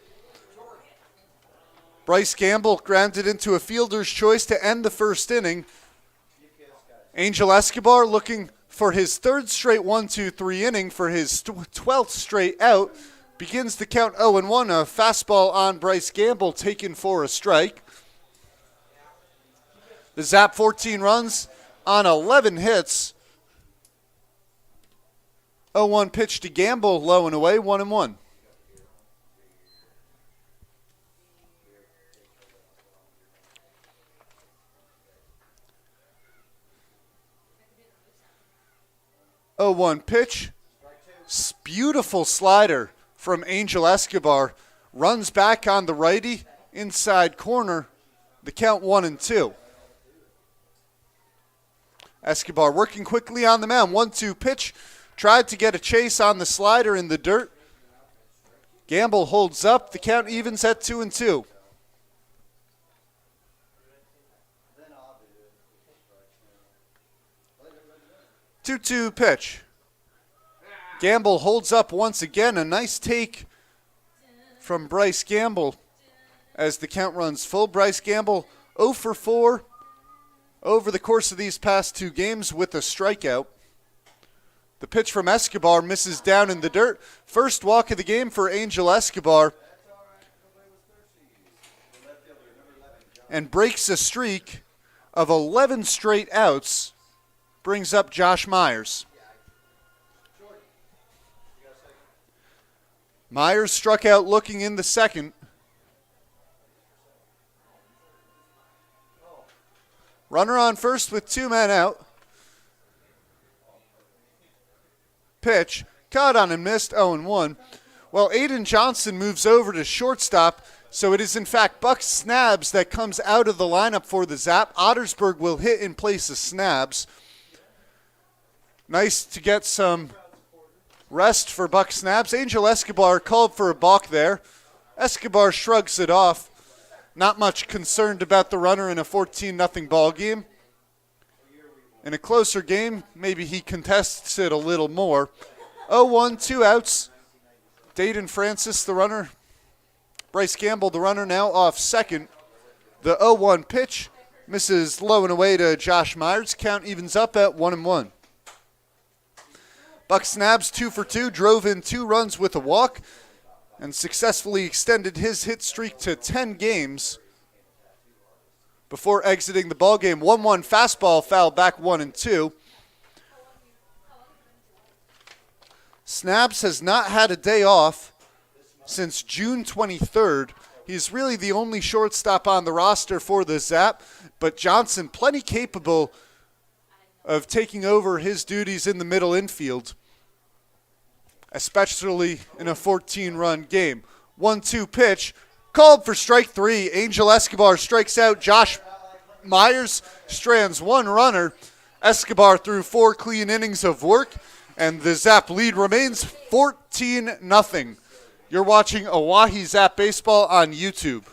Bryce Gamble grounded into a fielder's choice to end the first inning. Angel Escobar looking for his 3rd straight 1-2-3 inning for his 12th straight out. Begins the count 0-1. A fastball on Bryce Gamble taken for a strike. The Zap 14 runs on 11 hits. 0-1 pitch to Gamble, low and away, 1-1. Oh, 1 pitch. Beautiful slider from Angel Escobar. Runs back on the righty, inside corner. The count 1-2. Escobar working quickly on the mound. 1-2 pitch. Tried to get a chase on the slider in the dirt. Gamble holds up. The count evens at 2-2. 2-2 pitch. Gamble holds up once again. A nice take from Bryce Gamble as the count runs full. Bryce Gamble 0 for 4 over the course of these past 2 games with a strikeout. The pitch from Escobar misses down in the dirt. First walk of the game for Angel Escobar. And breaks a streak of 11 straight outs. Brings up Josh Myers. Myers struck out looking in the second. Runner on first with 2 men out. Pitch, caught on and missed, 0-1. Well, Aiden Johnson moves over to shortstop, so it is in fact Buck Snabs that comes out of the lineup for the Zap. Ottersberg will hit in place of Snabs. Nice to get some rest for Buck Snabs. Angel Escobar called for a balk there. Escobar shrugs it off. Not much concerned about the runner in a 14-0 ball game. In a closer game, maybe he contests it a little more. 0-1, 2 outs. Dayton Francis, the runner. Bryce Gamble, the runner, now off second. The 0-1 pitch misses low and away to Josh Myers. Count evens up at 1-1. Buck Snabs 2 for 2, drove in 2 runs with a walk. and successfully extended his hit streak to 10 games before exiting the ballgame. 1-1 fastball foul back 1-2. Snabs has not had a day off since June 23rd. He's really the only shortstop on the roster for the Zap, but Johnson plenty capable of taking over his duties in the middle infield, especially in a 14-run game. 1-2 pitch, called for strike 3. Angel Escobar strikes out. Josh Myers strands one runner. Escobar threw 4 clean innings of work, and the Zap lead remains 14-0. You're watching Oahe Zap Baseball on YouTube.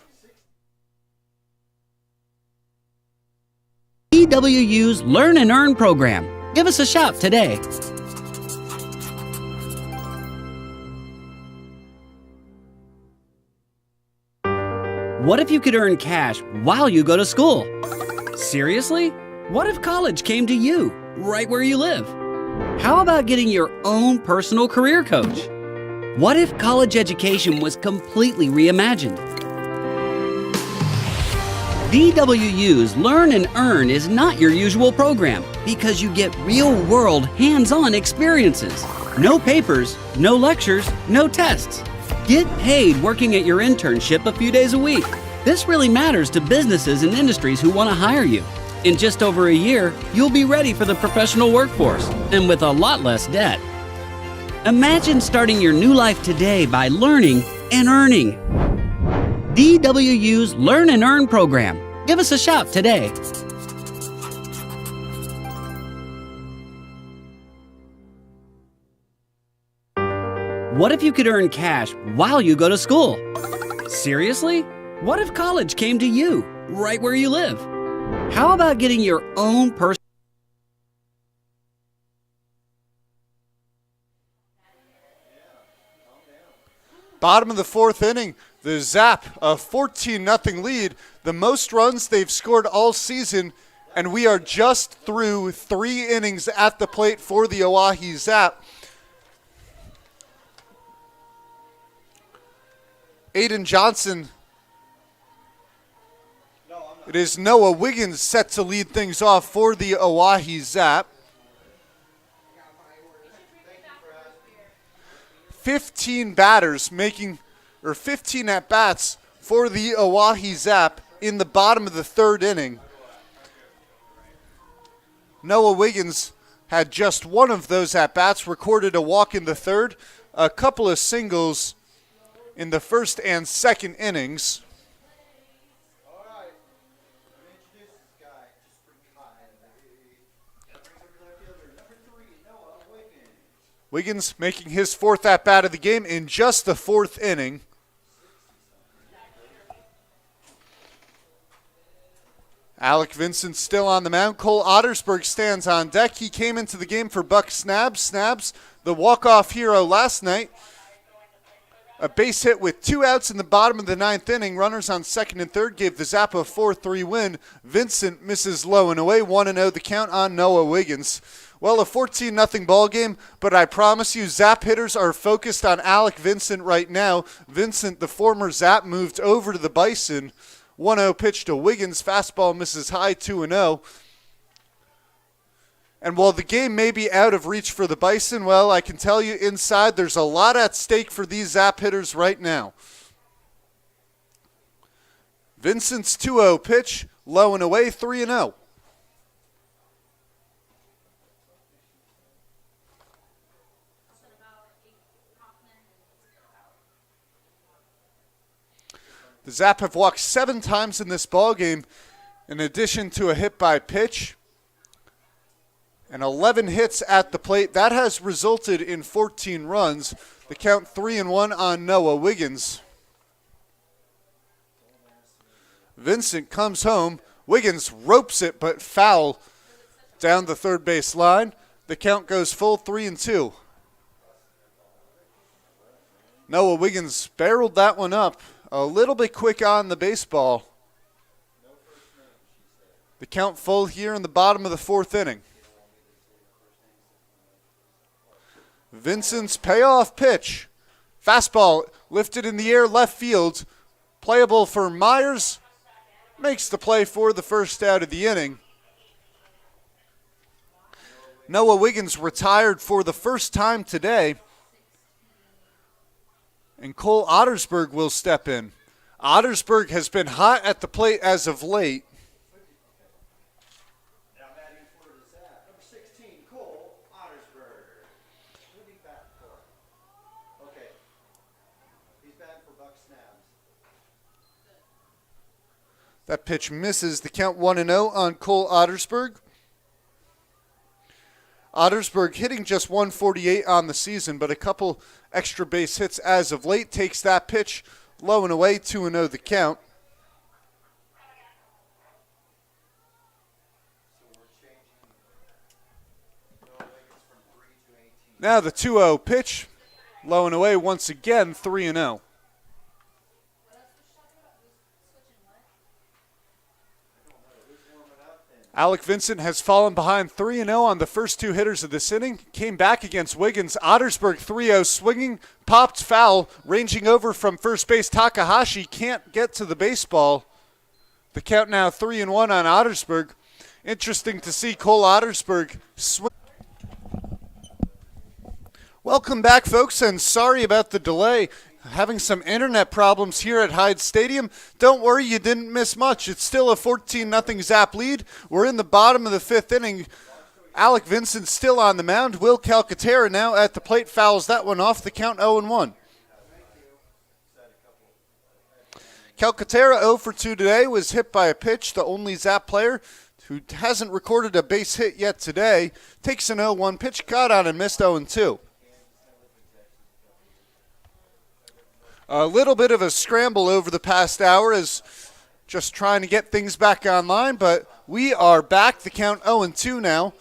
DWU's Learn and Earn program. Give us a shout today. What if you could earn cash while you go to school? Seriously? What if college came to you, right where you live? How about getting your own personal career coach? What if college education was completely reimagined? DWU's Learn and Earn is not your usual program because you get real-world, hands-on experiences. No papers, no lectures, no tests. Get paid working at your internship a few days a week. This really matters to businesses and industries who want to hire you. In just over a year, you'll be ready for the professional workforce and with a lot less debt. Imagine starting your new life today by learning and earning. DWU's Learn and Earn program. Give us a shout today. What if you could earn cash while you go to school? Seriously? What if college came to you, right where you live? How about getting your own personal... Bottom of the 4th inning, the Zap, a 14-0 lead, the most runs they've scored all season, and we are just through 3 innings at the plate for the Oahe Zap. Aiden Johnson. It is Noah Wiggins set to lead things off for the Oahe Zap. 15 batters making, or 15 at-bats for the Oahe Zap in the bottom of the 3rd inning. Noah Wiggins had just one of those at-bats, recorded a walk in the 3rd, a couple of singles in the 1st and 2nd innings. Wiggins making his 4th at-bat of the game in just the 4th inning. Alec Vincent still on the mound. Cole Ottersberg stands on deck. He came into the game for Buck Snabs. Snabs, the walk-off hero last night. A base hit with 2 outs in the bottom of the 9th inning. Runners on 2nd and 3rd gave the Zap a 4-3 win. Vincent misses low and away. 1-0 the count on Noah Wiggins. Well, a 14-0 ball game, but I promise you Zap hitters are focused on Alec Vincent right now. Vincent, the former Zap, moved over to the Bison. 1-0 pitch to Wiggins. Fastball misses high, 2-0. And while the game may be out of reach for the Bison, well, I can tell you inside there's a lot at stake for these Zap hitters right now. Vincent's 2-0 pitch, low and away, 3-0. The Zap have walked 7 times in this ballgame, in addition to a hit by pitch, and 11 hits at the plate. That has resulted in 14 runs. The count 3-1 on Noah Wiggins. Vincent comes home. Wiggins ropes it, but foul down the 3rd base line. The count goes full 3-2. Noah Wiggins barreled that one up. A little bit quick on the baseball. The count full here in the bottom of the 4th inning. Vincent's payoff pitch. Fastball Lifted in the air, left field. Playable for Myers. Makes the play for the first out of the inning. Noah Wiggins retired for the first time today. And Cole Ottersberg will step in. Ottersberg has been hot at the plate as of late. Now batting for the Zap, number 16, Cole Ottersberg. Who did he bat for? Okay. He's batting for Buck Snabs. That pitch misses. The count 1-0 on Cole Ottersberg. Ottersberg hitting just 148 on the season, but a couple extra base hits as of late. Takes that pitch low and away, 2-0 the count. Now the 2-0 pitch, low and away once again, 3-0. Alec Vincent has fallen behind 3-0 on the first two hitters of this inning. Came back against Wiggins. Ottersberg 3-0 swinging, popped foul, ranging over from first base. Takahashi can't get to the baseball. The count now 3-1 on Ottersberg. Interesting to see Cole Ottersberg swing. Welcome back, folks, and sorry about the delay. Having some internet problems here at Hyde Stadium. Don't worry, you didn't miss much. It's still a 14-0 Zap lead. We're in the bottom of the fifth inning. Alec Vincent still on the mound. Will Calcaterra now at the plate fouls that one off. The count 0-1. Calcaterra 0 for 2 today, was hit by a pitch. The only Zap player who hasn't recorded a base hit yet today takes an 0-1 pitch, caught on and missed 0-2. A little bit of a scramble over the past hour as just trying to get things back online, but we are back. The count 0-2 now.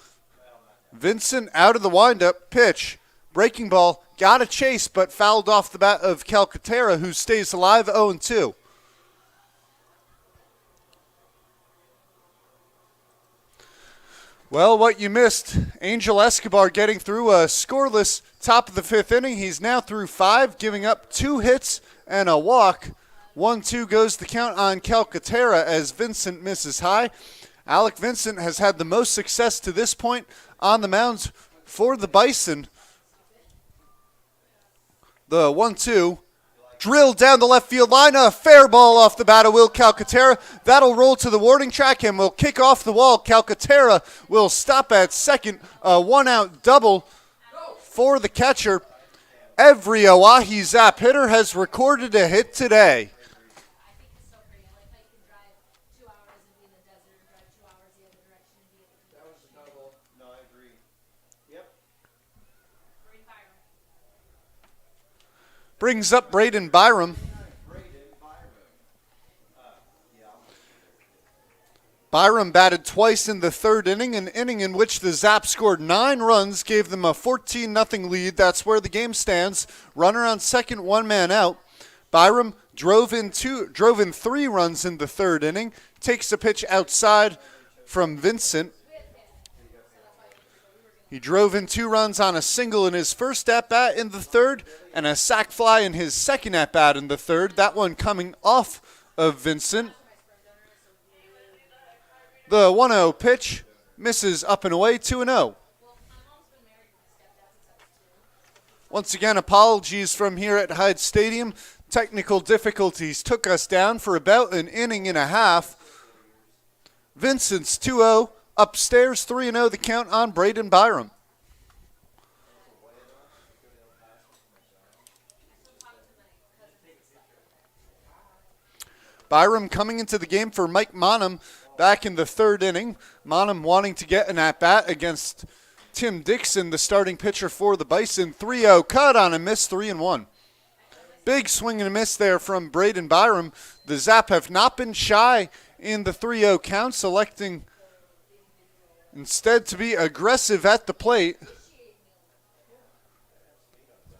Vincent out of the windup, pitch, breaking ball, got a chase, but fouled off the bat of Calcaterra, who stays alive, 0-2. Well, what you missed, Angel Escobar getting through a scoreless top of the fifth inning. He's now through 5, giving up 2 hits and a walk. 1-2 goes the count on Calcaterra as Vincent misses high. Alec Vincent has had the most success to this point on the mounds for the Bison. The 1-2. Drilled down the left field line, a fair ball off the bat of Will Calcaterra. That'll roll to the warning track and will kick off the wall. Calcaterra will stop at second. A 1-out double for the catcher. Every Oahe Zap hitter has recorded a hit today. No, I agree. Yep. Brings up Braden Byram. Byram batted twice in the third inning, an inning in which the Zap scored 9 runs, gave them a 14-0 lead. That's where the game stands. Runner on second, 1 man out. Byram drove in 3 runs in the third inning, takes a pitch outside from Vincent. He drove in 2 runs on a single in his first at-bat in the third and a sac fly in his second at-bat in the third, that one coming off of Vincent. The 1-0 pitch misses up and away, 2-0. Once again, apologies from here at Hyde Stadium. Technical difficulties took us down for about an inning and a half. Vincent's 2-0. Upstairs, 3-0 the count on Braden Byram. Byram coming into the game for Mike Monham back in the third inning. Monham wanting to get an at-bat against Tim Dixon, the starting pitcher for the Bison. 3-0 cut on a miss, 3-1. Big swing and a miss there from Braden Byram. The Zap have not been shy in the 3-0 count, selecting instead to be aggressive at the plate.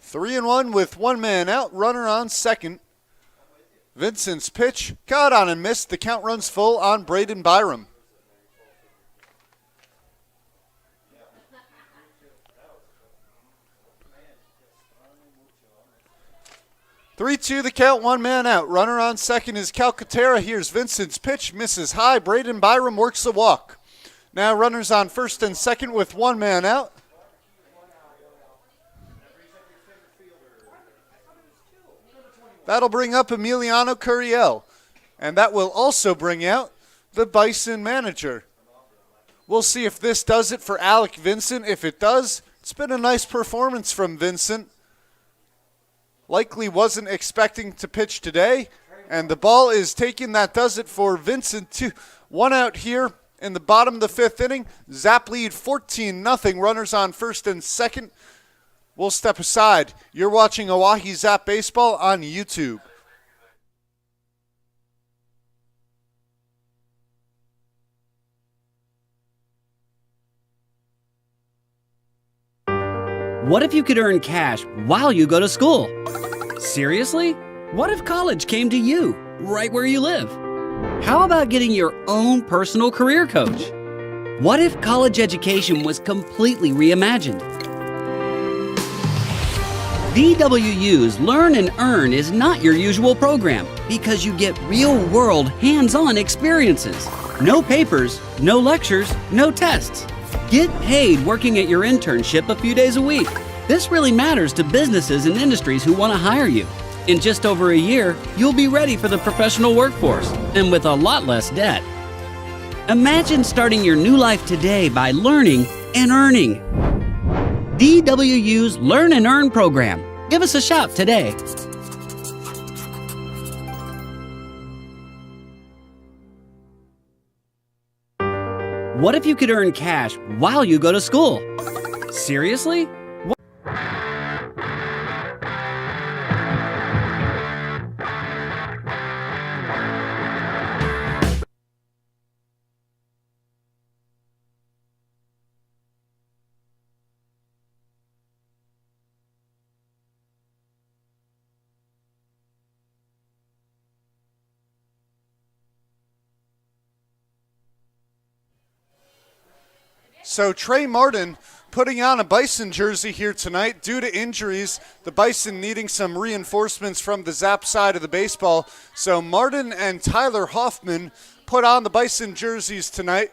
3-1 with 1 man out, runner on second. Vincent's pitch, caught on and missed. The count runs full on Braden Byram. 3-2 the count, one man out. Runner on second is Calcaterra. Here's Vincent's pitch, misses high. Braden Byram works the walk. Now runners on first and second with one man out. That'll bring up Emiliano Curiel. And that will also bring out the Bison manager. We'll see if this does it for Alec Vincent. If it does, it's been a nice performance from Vincent. Likely wasn't expecting to pitch today. And the ball is taken. That does it for Vincent. One out here in the bottom of the fifth inning. Zap lead 14-0. Runners on first and second. We'll step aside. You're watching Oahe Zap Baseball on YouTube. What if you could earn cash while you go to school? Seriously? What if college came to you, right where you live? How about getting your own personal career coach? What if college education was completely reimagined? DWU's Learn and Earn is not your usual program because you get real-world, hands-on experiences. No papers, no lectures, no tests. Get paid working at your internship a few days a week. This really matters to businesses and industries who want to hire you. In just over a year, you'll be ready for the professional workforce and with a lot less debt. Imagine starting your new life today by learning and earning. DWU's Learn and Earn program. Give us a shout today. What if you could earn cash while you go to school? Seriously? So Trey Martin putting on a Bison jersey here tonight due to injuries. The Bison needing some reinforcements from the Zap side of the baseball. So Martin and Tyler Hoffman put on the Bison jerseys tonight.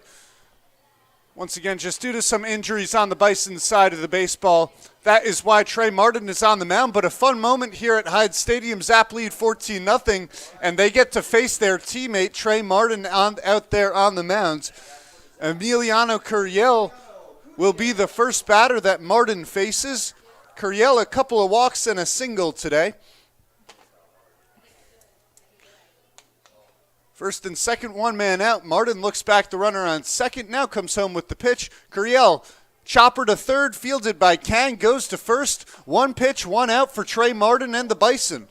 Once again, just due to some injuries on the Bison side of the baseball. That is why Trey Martin is on the mound. But a fun moment here at Hyde Stadium. Zap lead 14-0, and they get to face their teammate Trey Martin out there on the mound. Emiliano Curiel will be the first batter that Martin faces. Curiel, a couple of walks and a single today. First and second, one man out. Martin looks back the runner on second, now comes home with the pitch. Curiel, chopper to third, fielded by Kang, goes to first. One pitch, one out for Trey Martin and the Bison.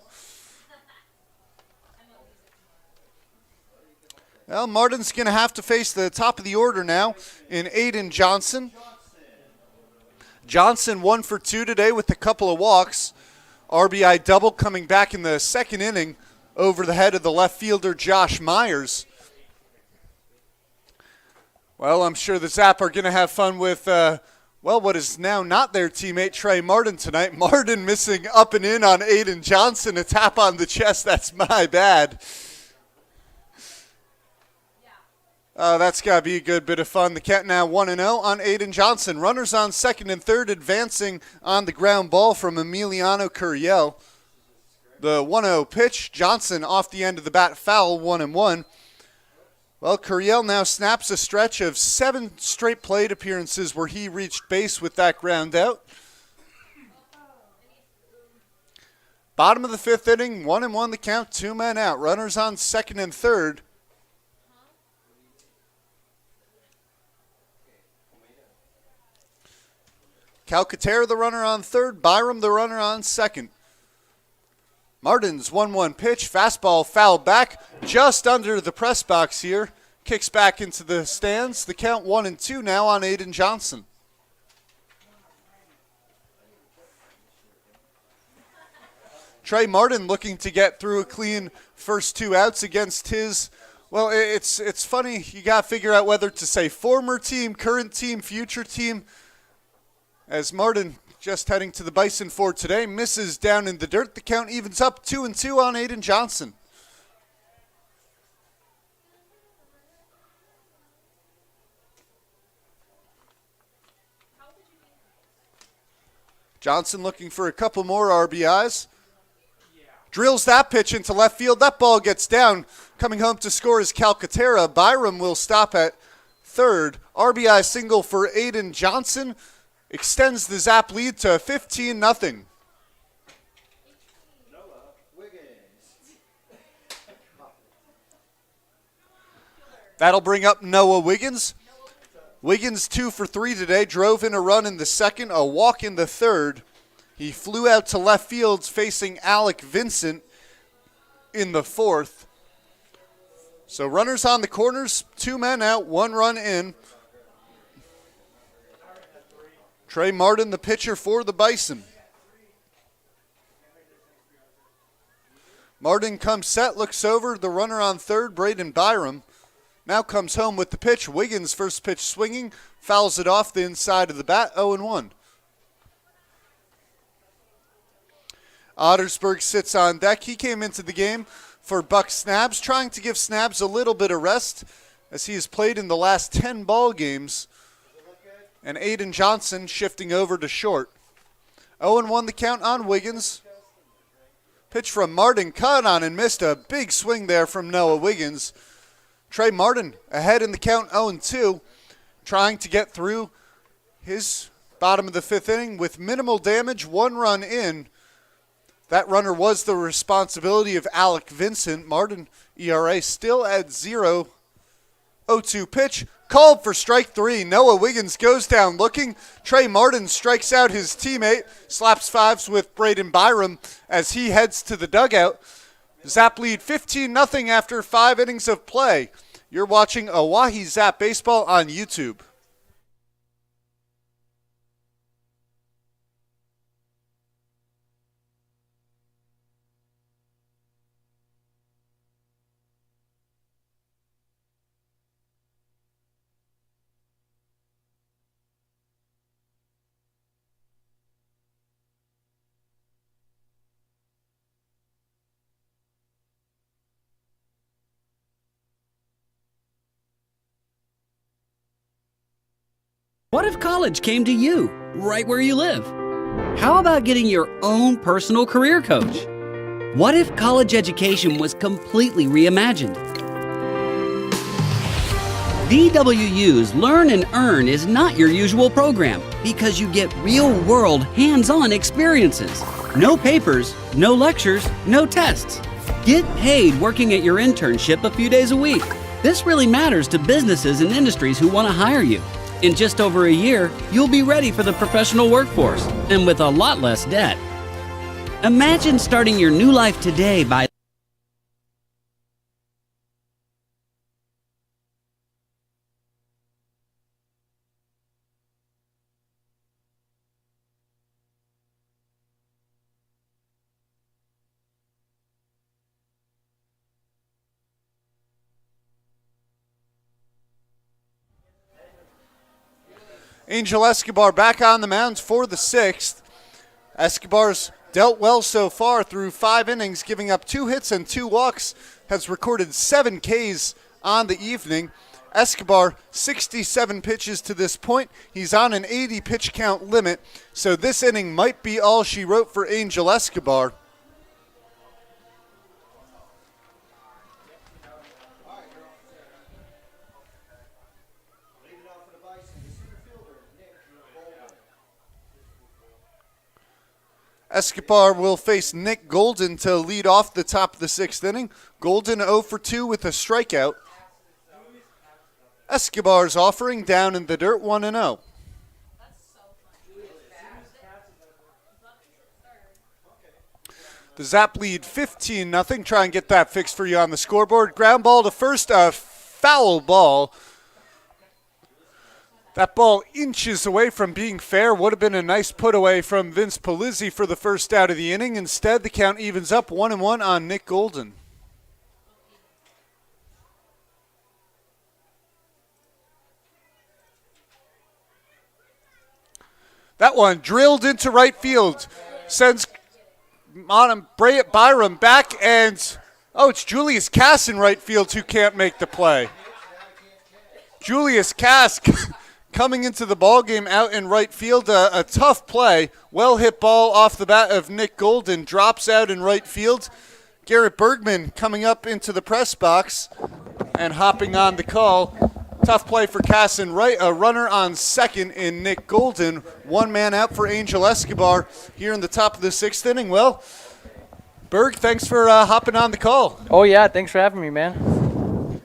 Well, Martin's going to have to face the top of the order now in Aiden Johnson. Johnson 1 for 2 today with a couple of walks. RBI double coming back in the second inning over the head of the left fielder Josh Myers. Well, I'm sure the Zap are going to have fun with, what is now not their teammate Trey Martin tonight. Martin missing up and in on Aiden Johnson. A tap on the chest, that's my bad. That's got to be a good bit of fun. The count now 1-0 on Aiden Johnson. Runners on second and third, advancing on the ground ball from Emiliano Curiel. The 1-0 pitch. Johnson off the end of the bat, foul, 1-1. Well, Curiel now snaps a stretch of 7 straight plate appearances where he reached base with that ground out. Bottom of the fifth inning, 1-1 the count, 2 men out. Runners on second and third. Calcaterra the runner on third, Byram the runner on second. Martin's 1-1 pitch, fastball fouled back just under the press box here. Kicks back into the stands. The count 1-2 now on Aiden Johnson. Trey Martin looking to get through a clean first 2 outs against his, well, it's funny. You got to figure out whether to say former team, current team, future team. As Martin just heading to the Bison for today. Misses down in the dirt. The count evens up 2-2 on Aiden Johnson. Johnson looking for a couple more RBIs. Drills that pitch into left field. That ball gets down. Coming home to score is Calcaterra. Byram will stop at third. RBI single for Aiden Johnson. Extends the Zap lead to 15-0. That'll bring up Noah Wiggins. Wiggins 2 for 3 today. Drove in a run in the second, a walk in the third. He flew out to left field facing Alec Vincent in the fourth. So runners on the corners, 2 men out, 1 run in. Trey Martin, the pitcher for the Bison. Martin comes set, looks over, the runner on third, Braden Byram. Now comes home with the pitch. Wiggins, first pitch swinging, fouls it off the inside of the bat, 0-1. Ottersberg sits on deck. He came into the game for Buck Snabs, trying to give Snabs a little bit of rest as he has played in the last 10 ball games. And Aiden Johnson shifting over to short. 0-1 the count on Wiggins. Pitch from Martin, cut on and missed. A big swing there from Noah Wiggins. Trey Martin ahead in the count, 0-2, trying to get through his bottom of the fifth inning with minimal damage, 1 run in. That runner was the responsibility of Alec Vincent. Martin ERA still at 0. 0-2 pitch, called for strike 3. Noah Wiggins goes down looking. Trey Martin strikes out his teammate, slaps fives with Braden Byram as he heads to the dugout. Zap lead 15-0 after 5 innings of play. You're watching Oahe Zap Baseball on YouTube. What if college came to you, right where you live? How about getting your own personal career coach? What if college education was completely reimagined? DWU's Learn and Earn is not your usual program because you get real-world, hands-on experiences. No papers, no lectures, no tests. Get paid working at your internship a few days a week. This really matters to businesses and industries who want to hire you. In just over a year, you'll be ready for the professional workforce and with a lot less debt. Imagine starting your new life today by Angel Escobar back on the mound for the 6th. Escobar's dealt well so far through 5 innings, giving up 2 hits and 2 walks, has recorded 7 Ks on the evening. Escobar, 67 pitches to this point. He's on an 80 pitch count limit, so this inning might be all she wrote for Angel Escobar. Escobar will face Nick Golden to lead off the top of the 6th inning. Golden 0 for 2 with a strikeout. Escobar's offering down in the dirt 1-0. The Zap lead 15-0. Try and get that fixed for you on the scoreboard. Ground ball to first, a foul ball. That ball inches away from being fair. Would have been a nice put away from Vince Palizzi for the first out of the inning. Instead, the count evens up 1-1 on Nick Golden. That one drilled into right field. Sends Byram back, and it's Julius Cass in right field who can't make the play. Julius Cass coming into the ball game out in right field. A tough play. Well hit ball off the bat of Nick Golden. Drops out in right field. Garrett Bergman coming up into the press box and hopping on the call. Tough play for Cass in right. A runner on second in Nick Golden. One man out for Angel Escobar here in the top of the sixth inning. Well, Berg, thanks for hopping on the call. Oh, yeah, thanks for having me, man.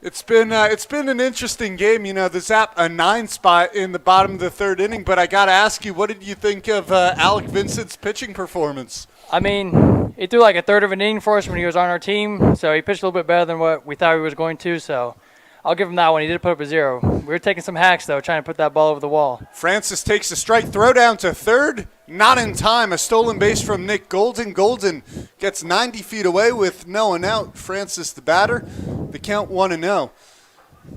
It's been an interesting game. You know, the Zap a 9 spot in the bottom of the third inning, but I got to ask you, what did you think of Alec Vincent's pitching performance? I mean, he threw like a third of an inning for us when he was on our team, so he pitched a little bit better than what we thought he was going to, so I'll give him that one. He did put up a 0. We were taking some hacks, though, trying to put that ball over the wall. Francis takes a strike, throw down to third. Not in time. A stolen base from Nick Golden. Golden gets 90 feet away with no one out. Francis the batter. The count 1-0.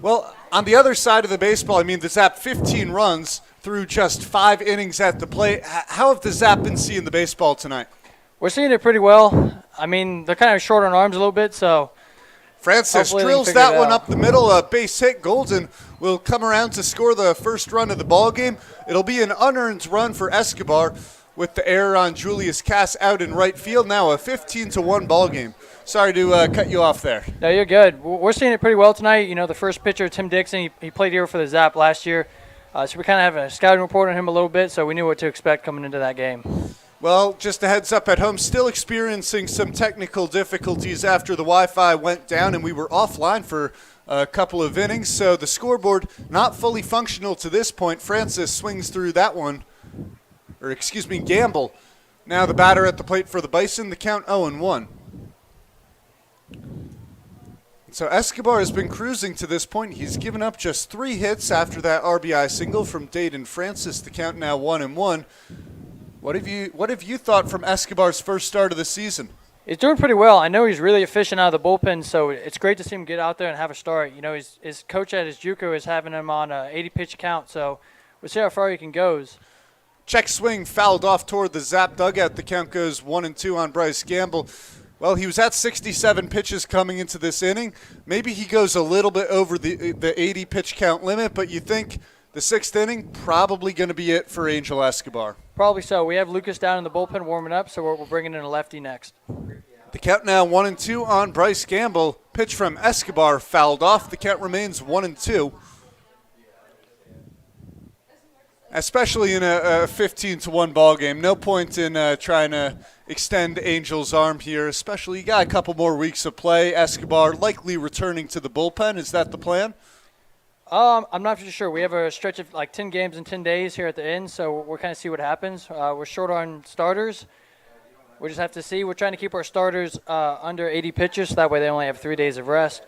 Well, on the other side of the baseball, I mean, the Zap 15 runs through just 5 innings at the plate. How have the Zap been seeing the baseball tonight? We're seeing it pretty well. I mean, they're kind of short on arms a little bit, so Francis drills that one up the middle. A base hit. Golden will come around to score the first run of the ball game. It'll be an unearned run for Escobar with the error on Julius Cass out in right field. Now a 15-1 ball game. Sorry to cut you off there. No, you're good. We're seeing it pretty well tonight. You know, the first pitcher, Tim Dixon, he played here for the Zap last year. So we kind of have a scouting report on him a little bit, so we knew what to expect coming into that game. Well, just a heads up at home, still experiencing some technical difficulties after the Wi-Fi went down and we were offline for a couple of innings. So the scoreboard not fully functional to this point. Francis swings through that one. Gamble. Now the batter at the plate for the Bison, the count 0-1. So Escobar has been cruising to this point. He's given up just 3 hits after that RBI single from Dayton Francis. The count now 1-1. What have you thought from Escobar's first start of the season? He's doing pretty well. I know he's really efficient out of the bullpen, so it's great to see him get out there and have a start. You know, his coach at his JUCO is having him on a 80-pitch count, so we'll see how far he can go. Check swing fouled off toward the Zap dugout. The count goes 1-2 on Bryce Gamble. Well, he was at 67 pitches coming into this inning. Maybe he goes a little bit over the 80-pitch count limit, but you think the 6th inning probably going to be it for Angel Escobar. Probably so. We have Lucas down in the bullpen warming up, so we're bringing in a lefty next. The count now 1-2 on Bryce Gamble. Pitch from Escobar fouled off. The count remains 1-2. Especially in a 15-1 ball game. No point in trying to extend Angel's arm here, especially you got a couple more weeks of play. Escobar likely returning to the bullpen. Is that the plan? I'm not too sure. We have a stretch of like 10 games in 10 days here at the end, so we'll kind of see what happens. We're short on starters. We just have to see. We're trying to keep our starters under 80 pitches, so that way they only have 3 days of rest.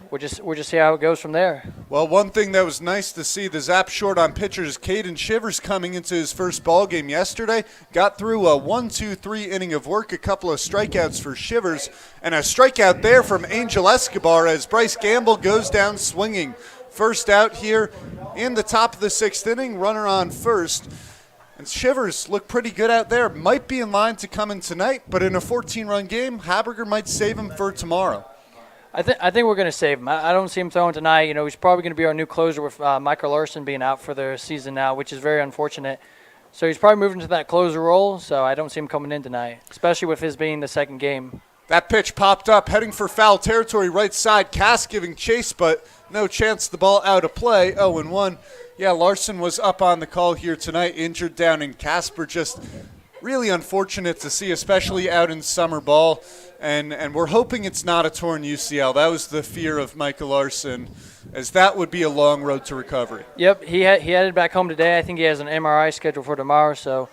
We'll just see how it goes from there. Well, one thing that was nice to see, the Zap short on pitchers, Caden Shivers coming into his first ball game yesterday, got through a 1-2-3 inning of work, a couple of strikeouts for Shivers, and a strikeout there from Angel Escobar as Bryce Gamble goes down swinging. First out here in the top of the 6th inning, runner on first. And Shivers looked pretty good out there. Might be in line to come in tonight, but in a 14-run game, Haberger might save him for tomorrow. I think we're going to save him. I don't see him throwing tonight. You know, he's probably going to be our new closer with Michael Larson being out for the season now, which is very unfortunate. So he's probably moving to that closer role, so I don't see him coming in tonight, especially with his being the second game. That pitch popped up, heading for foul territory, right side. Cass giving chase, but no chance, the ball out of play, 0-1. Yeah, Larson was up on the call here tonight, injured down in Casper. Just really unfortunate to see, especially out in summer ball. And we're hoping it's not a torn UCL. That was the fear of Michael Larson, as that would be a long road to recovery. Yep, he headed back home today. I think he has an MRI scheduled for tomorrow, so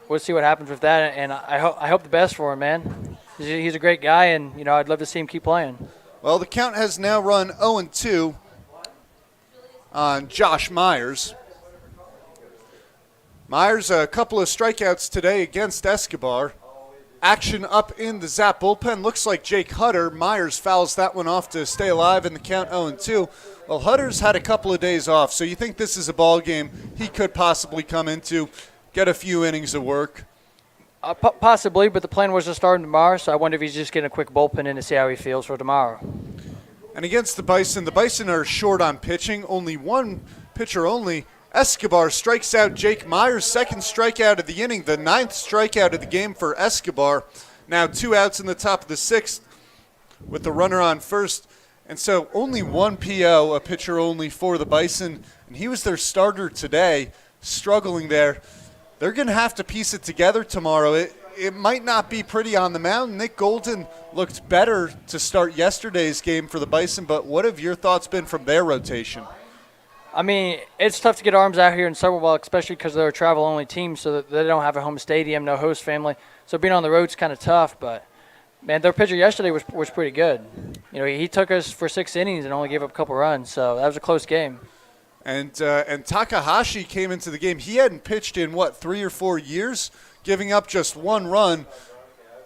we'll see what happens with that. And I hope the best for him, man. He's a great guy, and you know I'd love to see him keep playing. Well, the count has now run 0-2 on Josh Myers. Myers, a couple of strikeouts today against Escobar. action up in the Zap bullpen. Looks like Jake Hutter. Myers fouls that one off to stay alive in the count 0-2. Well, Hutter's had a couple of days off, so you think this is a ball game he could possibly come into, get a few innings of work. Possibly, but the plan was to start him tomorrow, so I wonder if he's just getting a quick bullpen in to see how he feels for tomorrow. And against the Bison are short on pitching, only one pitcher only. Escobar strikes out Jake Myers, second strikeout of the inning, the 9th strikeout of the game for Escobar. Now 2 outs in the top of the 6th with the runner on first. And so only one PO, a pitcher only for the Bison, and he was their starter today, struggling there. They're going to have to piece it together tomorrow. It might not be pretty on the mound. Nick Golden looked better to start yesterday's game for the Bison, but what have your thoughts been from their rotation? I mean, it's tough to get arms out here in summer ball, especially because they're a travel-only team, so that they don't have a home stadium, no host family. So being on the road's kind of tough, but, man, their pitcher yesterday was pretty good. You know, he took us for 6 innings and only gave up a couple runs, so that was a close game. And Takahashi came into the game. He hadn't pitched in, 3 or 4 years, giving up just 1 run.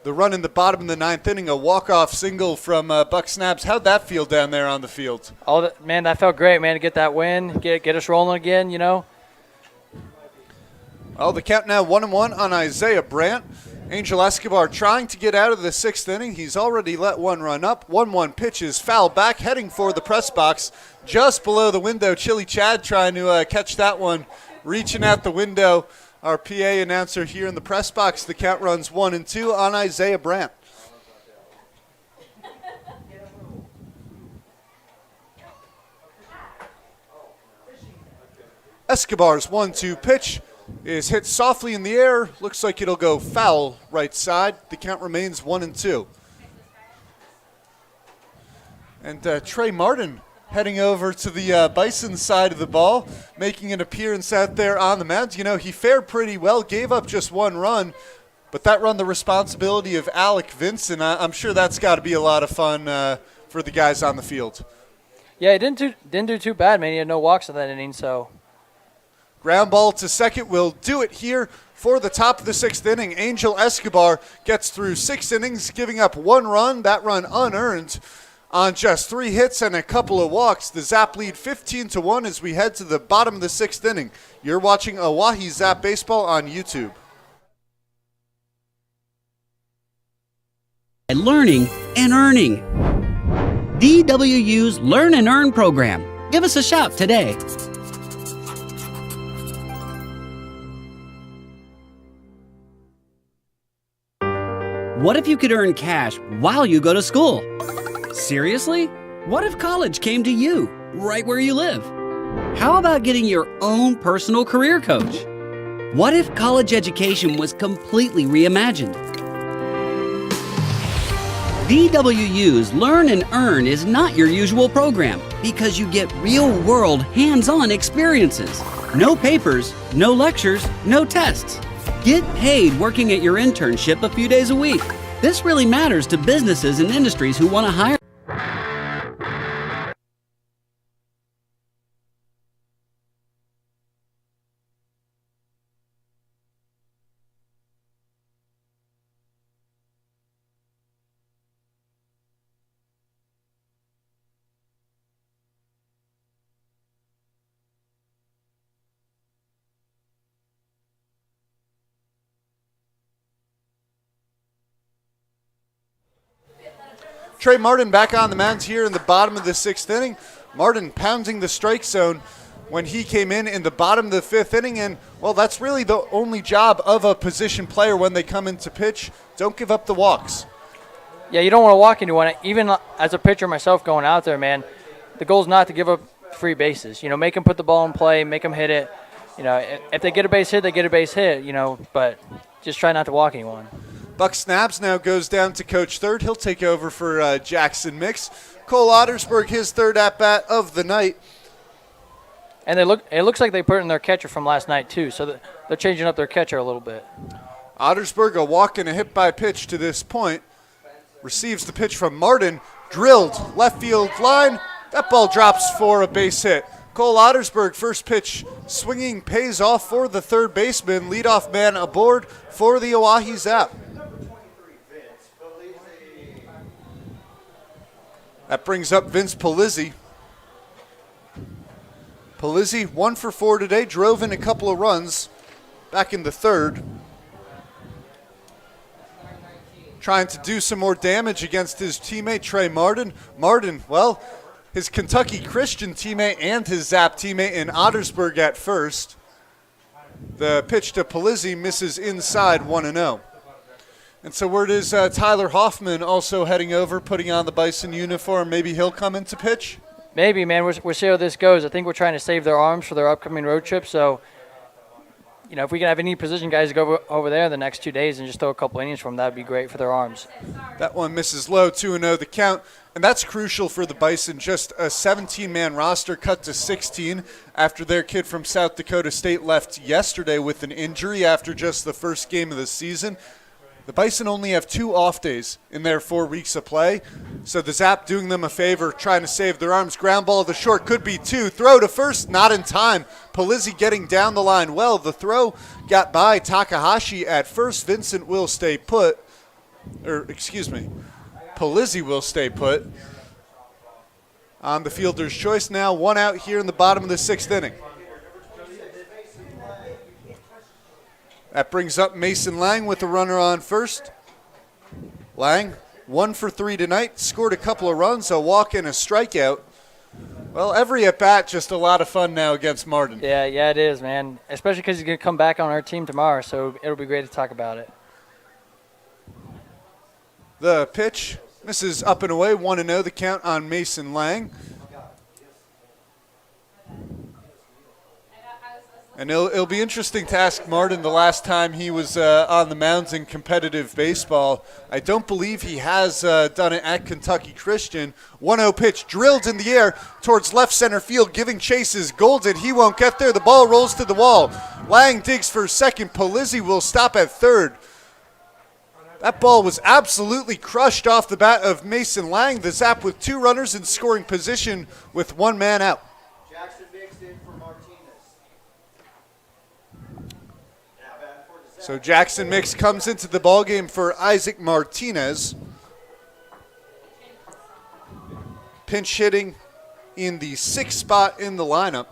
The run in the bottom of the 9th inning, a walk-off single from Buck Snaps. How'd that feel down there on the field? Oh, man, that felt great, man, to get that win, get us rolling again, you know. Well, the count now 1-1 on Isaiah Brandt. Angel Escobar trying to get out of the 6th inning. He's already let 1 run up. 1-1 pitch is foul back, heading for the press box. Just below the window, Chili Chad trying to catch that one, reaching out the window. Our PA announcer here in the press box. The count runs 1-2 on Isaiah Brandt. Escobar's 1-2 pitch is hit softly in the air. Looks like it'll go foul right side. The count remains 1-2. And Trey Martin heading over to the Bison side of the ball, making an appearance out there on the mound. You know, he fared pretty well, gave up just 1 run, but that run the responsibility of Alec Vinson. I'm sure that's got to be a lot of fun for the guys on the field. Yeah, he didn't do too bad, man. He had no walks in that inning, so. Ground ball to second will do it here for the top of the 6th inning. Angel Escobar gets through 6 innings, giving up 1 run, that run unearned on just 3 hits and a couple of walks. The Zap lead 15-1 as we head to the bottom of the 6th inning. You're watching Oahe Zap Baseball on YouTube. Learning and earning. DWU's Learn and Earn program. Give us a shout today. What if you could earn cash while you go to school? Seriously? What if college came to you, right where you live? How about getting your own personal career coach? What if college education was completely reimagined? DWU's Learn and Earn is not your usual program because you get real-world, hands-on experiences. No papers, no lectures, no tests. Get paid working at your internship a few days a week. This really matters to businesses and industries who want to hire. Trey Martin back on the mound here in the bottom of the 6th inning. Martin pounding the strike zone when he came in the bottom of the 5th inning. And, well, that's really the only job of a position player when they come in to pitch. Don't give up the walks. Yeah, you don't want to walk anyone. Even as a pitcher myself going out there, man, the goal is not to give up free bases. You know, make them put the ball in play, make them hit it. You know, if they get a base hit, they get a base hit, you know, but just try not to walk anyone. Buck Snaps now goes down to coach third. He'll take over for Jackson Mix. Cole Ottersberg, his 3rd at-bat of the night. And it looks like they put in their catcher from last night, too, so they're changing up their catcher a little bit. Ottersberg, a walk and a hit by pitch to this point. Receives the pitch from Martin. Drilled left field line. That ball drops for a base hit. Cole Ottersberg, first pitch swinging, pays off for the 3rd baseman. Leadoff man aboard for the Oahe Zap. That brings up Vince Polizzi. Polizzi, 1 for 4 today, drove in a couple of runs back in the third. Trying to do some more damage against his teammate, Trey Martin. Martin, well, his Kentucky Christian teammate and his Zap teammate in Ottersburg at first. The pitch to Polizzi misses inside 1-0. And so word is Tyler Hoffman also heading over, putting on the Bison uniform. Maybe he'll come into pitch? Maybe, man. We'll see how this goes. I think we're trying to save their arms for their upcoming road trip. So, if we can have any position guys to go over there the next 2 days and just throw a couple innings from them, that would be great for their arms. That one misses low, 2-0 the count. And that's crucial for the Bison. Just a 17-man roster cut to 16 after their kid from South Dakota State left yesterday with an injury after just the first game of the season. The Bison only have 2 off days in their 4 weeks of play. So the Zap doing them a favor, trying to save their arms. Ground ball to short, could be 2. Throw to first, not in time. Polizzi getting down the line well. The throw got by Takahashi at first. Vincent will stay put. Polizzi will stay put. On the fielder's choice now. 1 out here in the bottom of the 6th inning. That brings up Mason Lang with a runner on first. Lang, 1 for 3 tonight, scored a couple of runs, a walk and a strikeout. Well, every at-bat just a lot of fun now against Martin. Yeah, it is, man. Especially because he's going to come back on our team tomorrow, so it'll be great to talk about it. The pitch misses up and away, 1-0 the count on Mason Lang. And it'll be interesting to ask Martin the last time he was on the mounds in competitive baseball. I don't believe he has done it at Kentucky Christian. 1-0 pitch drilled in the air towards left center field, giving chases. Golden, he won't get there. The ball rolls to the wall. Lang digs for second. Polizzi will stop at third. That ball was absolutely crushed off the bat of Mason Lang. The Zap with 2 runners in scoring position with 1 man out. So Jackson Mix comes into the ballgame for Isaac Martinez. Pinch hitting in the 6th spot in the lineup.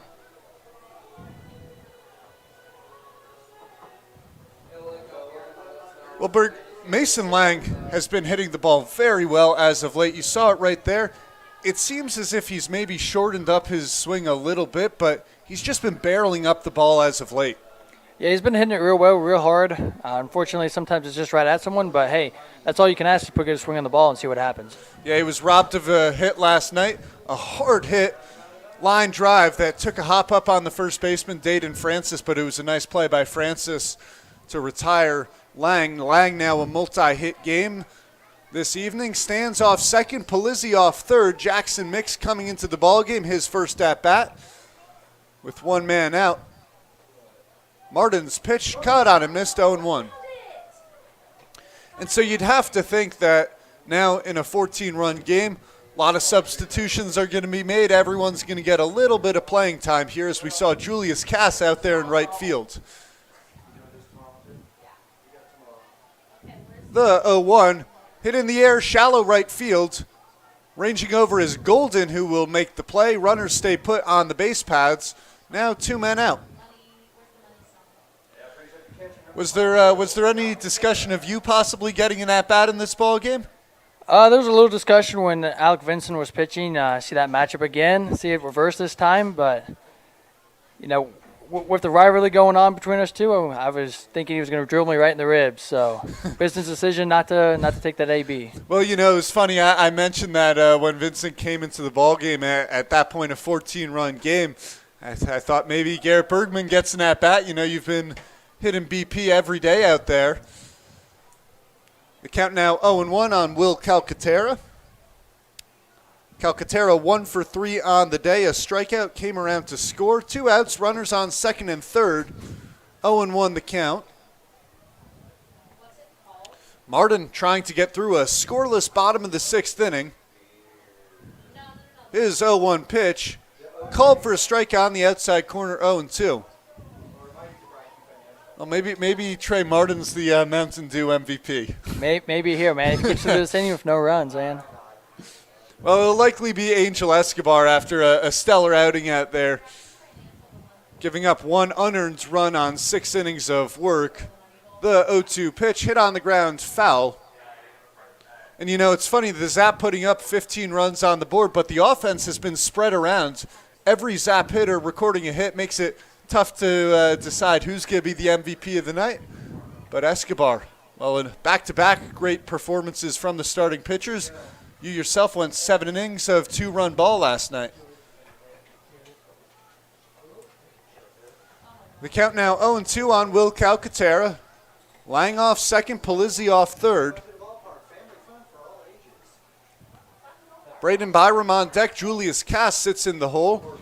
Well, Bert, Mason Lang has been hitting the ball very well as of late. You saw it right there. It seems as if he's maybe shortened up his swing a little bit, but he's just been barreling up the ball as of late. Yeah, he's been hitting it real well, real hard. Unfortunately, sometimes it's just right at someone, but hey, that's all you can ask is put a good swing on the ball and see what happens. Yeah, he was robbed of a hit last night, a hard hit line drive that took a hop up on the first baseman, Dayton Francis, but it was a nice play by Francis to retire Lang. Lang now a multi-hit game this evening. Stands off second, Polizzi off third. Jackson Mix coming into the ballgame, his first at-bat with 1 man out. Martin's pitch caught on him, missed 0-1. And so you'd have to think that now in a 14-run game, a lot of substitutions are going to be made. Everyone's going to get a little bit of playing time here as we saw Julius Cass out there in right field. The 0-1 hit in the air, shallow right field. Ranging over is Golden, who will make the play. Runners stay put on the base paths. Now 2 men out. Was there any discussion of you possibly getting an at-bat in this ball game? There was a little discussion when Alec Vincent was pitching. See that matchup again, see it reverse this time. But, with the rivalry going on between us two, I was thinking he was going to drill me right in the ribs. So, business decision not to take that AB. Well, it was funny. I mentioned that when Vincent came into the ball game at that point, a 14-run game. I thought maybe Garrett Bergman gets an at-bat. You've been hitting BP every day out there. The count now 0-1 on Will Calcaterra. Calcaterra 1 for 3 on the day. A strikeout, came around to score. 2 outs, runners on second and third. 0-1 the count. Martin trying to get through a scoreless bottom of the 6th inning. His 0-1 pitch. Called for a strike on the outside corner, 0-2. Well, maybe Trey Martin's the Mountain Dew MVP. Maybe here, man. He gets to this inning with no runs, man. Well, it'll likely be Angel Escobar after a stellar outing out there, giving up one unearned run on 6 innings of work. The 0-2 pitch hit on the ground, foul. And, it's funny, the Zap putting up 15 runs on the board, but the offense has been spread around. Every Zap hitter recording a hit makes it tough to decide who's going to be the MVP of the night. But Escobar, well, in back-to-back great performances from the starting pitchers. You yourself went 7 innings of 2-run ball last night. The count now 0-2 on Will Calcaterra. Lang off second, Polizzi off third. Braden Byram on deck. Julius Cass sits in the hole.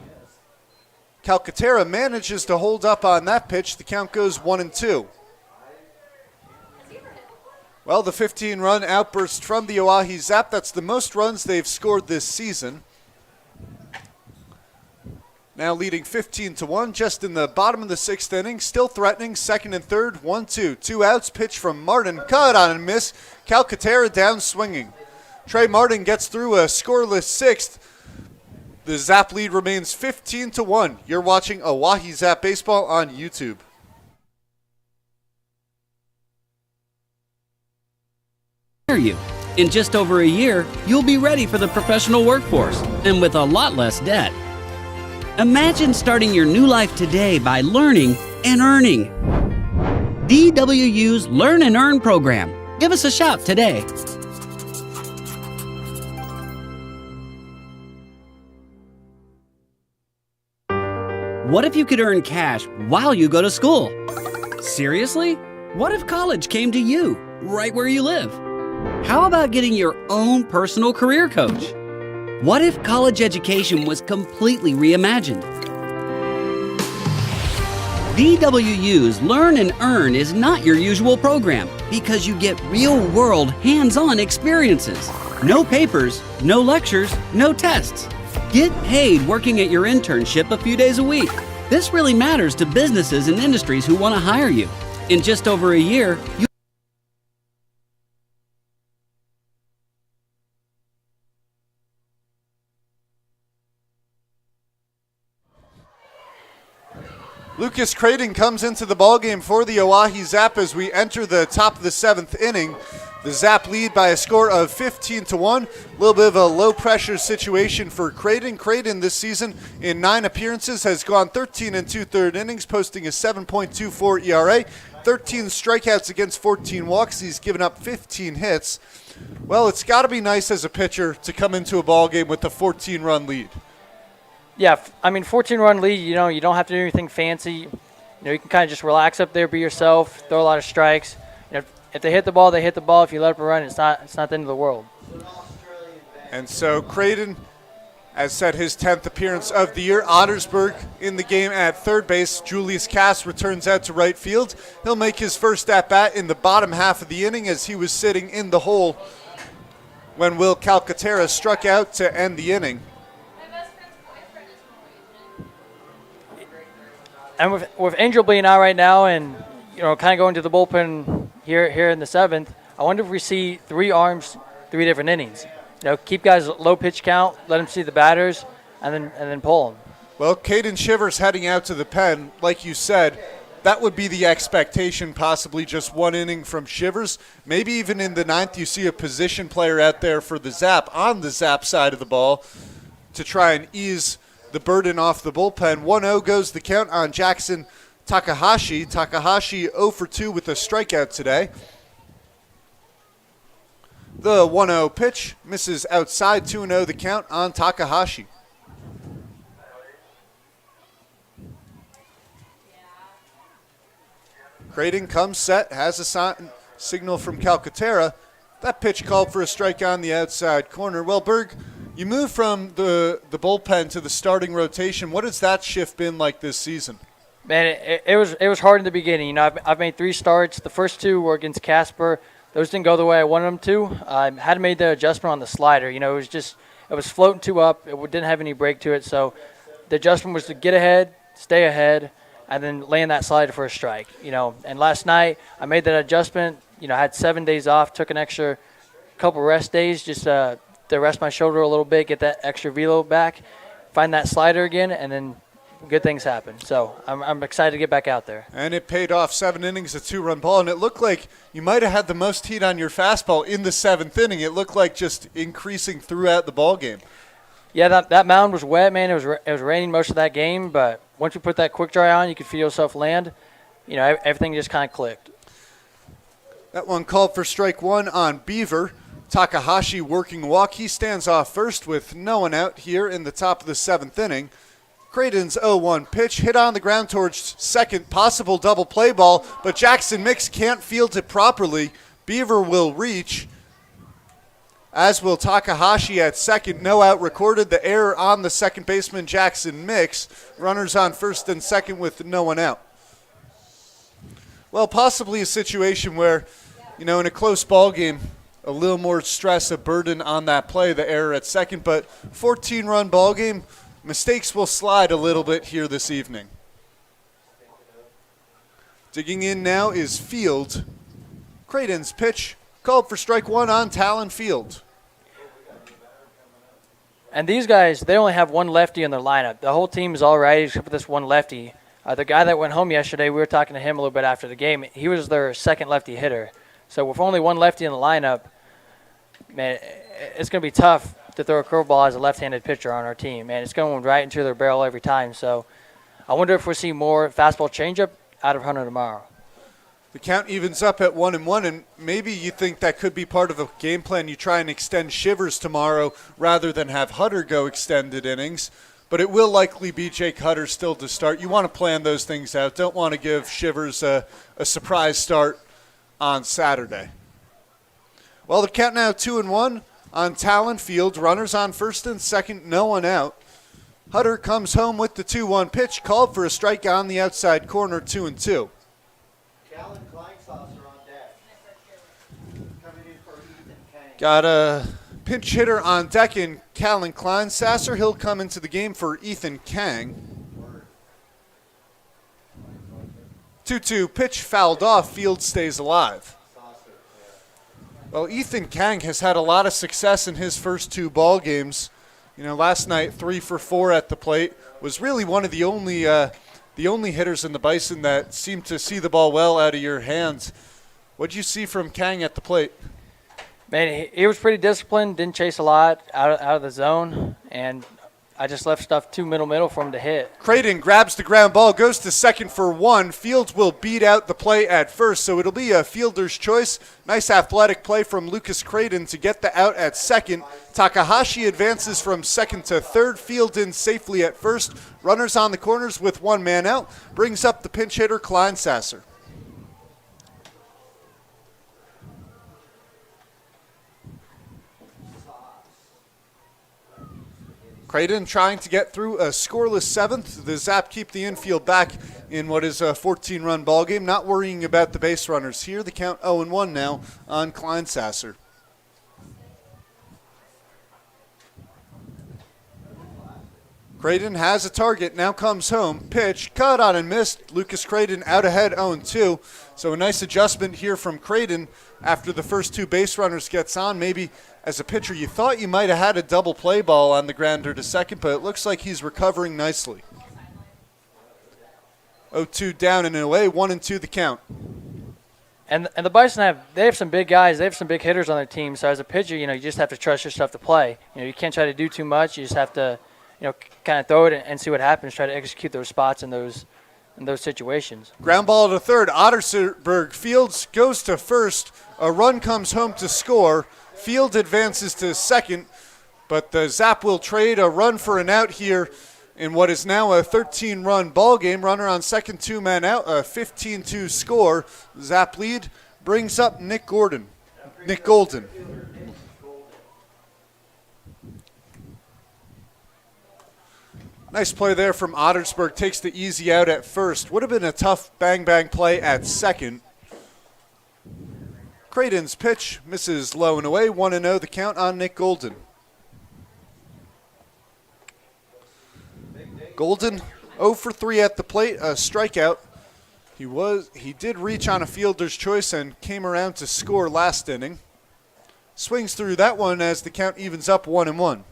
Calcaterra manages to hold up on that pitch. The count goes 1-2. Well, the 15-run outburst from the Oahe Zap, that's the most runs they've scored this season. Now leading 15-1, just in the bottom of the 6th inning, still threatening, second and third, 1-2. 2 outs, pitch from Martin, cut on and miss. Calcaterra down swinging. Trey Martin gets through a scoreless 6th. The Zap lead remains 15-1. You're watching Oahe Zap Baseball on YouTube. You. In just over a year, you'll be ready for the professional workforce and with a lot less debt. Imagine starting your new life today by learning and earning. DWU's Learn and Earn program. Give us a shout today. What if you could earn cash while you go to school? Seriously? What if college came to you, right where you live? How about getting your own personal career coach? What if college education was completely reimagined? DWU's Learn and Earn is not your usual program because you get real-world, hands-on experiences. No papers, no lectures, no tests. Get paid working at your internship a few days a week. This really matters to businesses and industries who want to hire you. In just over a year, Lucas Creighton comes into the ballgame for the Oahe Zap as we enter the top of the 7th inning. The Zap lead by a score of 15-1. A little bit of a low-pressure situation for Creighton. Creighton this season in 9 appearances has gone 13 2/3 innings, posting a 7.24 ERA, 13 strikeouts against 14 walks. He's given up 15 hits. Well, it's got to be nice as a pitcher to come into a ballgame with a 14-run lead. Yeah, 14-run lead, you don't have to do anything fancy. You can kind of just relax up there, be yourself, throw a lot of strikes. If they hit the ball, they hit the ball. If you let up a run, it's not the end of the world. And so Creighton has set his 10th appearance of the year. Ottersberg in the game at third base. Julius Cass returns out to right field. He'll make his first at-bat in the bottom half of the inning as he was sitting in the hole when Will Calcaterra struck out to end the inning. And with Angel being out right now and, kind of going to the bullpen here in the 7th, I wonder if we see 3 arms, 3 different innings. Keep guys low pitch count, let them see the batters, and then pull them. Well, Caden Shivers heading out to the pen, like you said, that would be the expectation, possibly just 1 inning from Shivers. Maybe even in the 9th you see a position player out there for the Zap, on the Zap side of the ball, to try and ease the burden off the bullpen. 1-0 goes the count on Jackson Takahashi. Takahashi 0 for 2 with a strikeout today. The 1-0 pitch misses outside. 2-0 the count on Takahashi. Creighton comes set, has a signal from Calcaterra. That pitch called for a strike on the outside corner. Well, Berg, you move from the bullpen to the starting rotation. What has that shift been like this season? Man, it was hard in the beginning. I've made 3 starts. The first 2 were against Casper. Those didn't go the way I wanted them to. I hadn't made the adjustment on the slider. It was floating too up. It didn't have any break to it. So the adjustment was to get ahead, stay ahead, and then land that slider for a strike. And last night I made that adjustment. I had 7 days off, took an extra couple rest days just to to rest my shoulder a little bit, get that extra velo back, find that slider again, and then good things happen. So I'm excited to get back out there. And it paid off. 7 innings, a 2-run ball, and it looked like you might have had the most heat on your fastball in the 7th inning. It looked like just increasing throughout the ball game. Yeah, that mound was wet, man. It was raining most of that game, but once you put that quick dry on, you could feel yourself land. You know, everything just kind of clicked. That one called for strike 1 on Beaver. Takahashi working walk. He stands off first with no one out here in the top of the 7th inning. Creighton's 0-1 pitch hit on the ground towards second, possible double play ball, but Jackson Mix can't field it properly. Beaver will reach, as will Takahashi at second. No out recorded. The error on the second baseman, Jackson Mix. Runners on first and second with no one out. Well, possibly a situation where, you know, in a close ball game, a little more stress, a burden on that play, the error at second, but 14-run ball game, mistakes will slide a little bit here this evening. Digging in now is Field. Creighton's pitch called for strike 1 on Talon Field. And these guys, they only have one lefty in their lineup. The whole team is all right except for this one lefty. The guy that went home yesterday, we were talking to him a little bit after the game. He was their second lefty hitter. So with only one lefty in the lineup, man, it's going to be tough to throw a curveball as a left-handed pitcher on our team. Man, it's going right into their barrel every time. So I wonder if we'll see more fastball changeup out of Hunter tomorrow. The count evens up at 1-1, and maybe you think that could be part of a game plan. You try and extend Shivers tomorrow rather than have Hutter go extended innings. But it will likely be Jake Hutter still to start. You want to plan those things out. Don't want to give Shivers a surprise start on Saturday. Well, the count now 2-1 on Talon Field. Runners on first and second, no one out. Hutter comes home with the 2-1 pitch, called for a strike on the outside corner, 2-2. Callan Kleinsaucer on deck. Coming in for Ethan Kang. Got a pinch hitter on deck in Callan Kleinsasser. He'll come into the game for Ethan Kang. 2-2 pitch fouled off. Field stays alive. Well, Ethan Kang has had a lot of success in his first 2 ball games. You know, last night 3 for 4 at the plate. Was really one of the only hitters in the Bison that seemed to see the ball well out of your hands. What'd you see from Kang at the plate? Man, he was pretty disciplined, didn't chase a lot out of the zone, and I just left stuff too middle for him to hit. Creighton grabs the ground ball, goes to second for 1. Fields will beat out the play at first, so it'll be a fielder's choice. Nice athletic play from Lucas Creighton to get the out at second. Takahashi advances from second to third. Field in safely at first. Runners on the corners with 1 man out. Brings up the pinch hitter, Kleinsasser. Creighton trying to get through a scoreless 7th. The Zap keep the infield back in what is a 14-run ball game. Not worrying about the base runners here. The count 0-1 now on Kleinsasser. Creighton has a target, now comes home. Pitch, cut on and missed. Lucas Creighton out ahead 0-2. So a nice adjustment here from Creighton after the first 2 base runners gets on. Maybe as a pitcher you thought you might have had a double play ball on the grounder to second, but it looks like he's recovering nicely. 0-2 down and away, 1-2 the count. And the Bison they have some big guys, they have some big hitters on their team. So as a pitcher, you know, you just have to trust your stuff to play. You know, you can't try to do too much. You just have to, you know, kind of throw it and see what happens. Try to execute those spots in those situations. Ground ball to third. Ottersberg Fields goes to first. A run comes home to score. Field advances to second, but the Zap will trade a run for an out here in what is now a 13-run ball game. Runner on second, 2 men out, a 15-2 score. Zap lead brings up Nick Golden. Nice play there from Ottersberg. Takes the easy out at first. Would have been a tough bang-bang play at second. Creighton's pitch misses low and away. 1-0 the count on Nick Golden. Golden 0 for 3 at the plate, a strikeout. He did reach on a fielder's choice and came around to score last inning. swings through that one as the count evens up 1-1.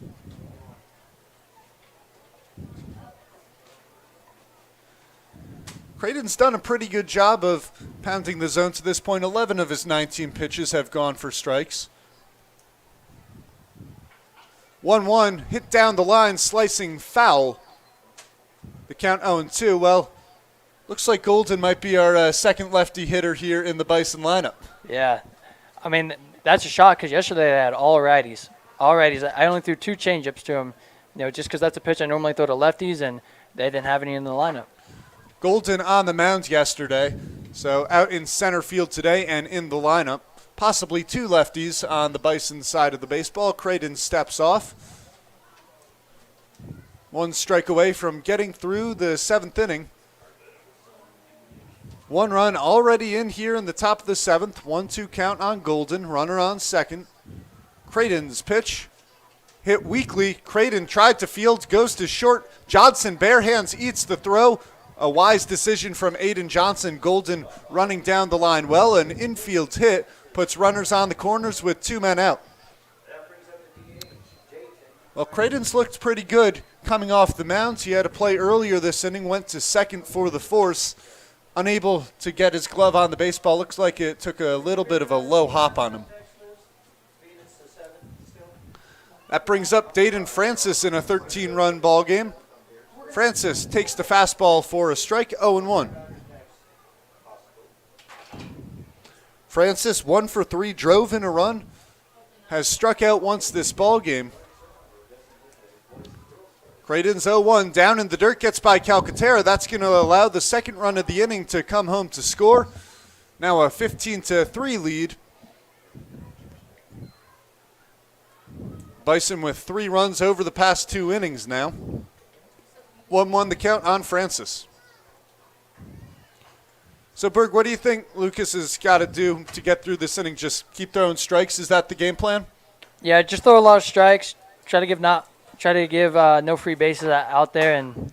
Creighton's done a pretty good job of pounding the zone to this point. 11 of his 19 pitches have gone for strikes. 1-1, hit down the line, slicing foul. The count 0-2. Well, looks like Golden might be our second lefty hitter here in the Bison lineup. Yeah. I mean, that's a shock because yesterday they had all righties. All righties. I only threw 2 changeups to him, just because that's a pitch I normally throw to lefties, and they didn't have any in the lineup. Golden on the mound yesterday, so out in center field today and in the lineup. Possibly 2 lefties on the Bison side of the baseball. Creighton steps off. 1 strike away from getting through the 7th inning. 1 run already in here in the top of the 7th. 1-2 count on Golden. Runner on second. Creighton's pitch hit weakly. Creighton tried to field, goes to short. Johnson bare hands eats the throw. A wise decision from Aiden Johnson. Golden running down the line well. An infield hit puts runners on the corners with 2 men out. Well, Creighton's looked pretty good coming off the mound. He had a play earlier this inning, went to second for the force. Unable to get his glove on the baseball. Looks like it took a little bit of a low hop on him. That brings up Dayton Francis in a 13-run ball game. Francis takes the fastball for a strike, 0-1. Francis 1 for 3, drove in a run, has struck out once this ball game. Creighton's 0-1, down in the dirt, gets by Calcaterra. That's going to allow the second run of the inning to come home to score. Now a 15-3 lead. Bison with 3 runs over the past 2 innings now. 1-1 the count on Francis. So, Berg, what do you think Lucas has got to do to get through this inning? Just keep throwing strikes? Is that the game plan? Yeah, just throw a lot of strikes. Try to give no free bases out there, and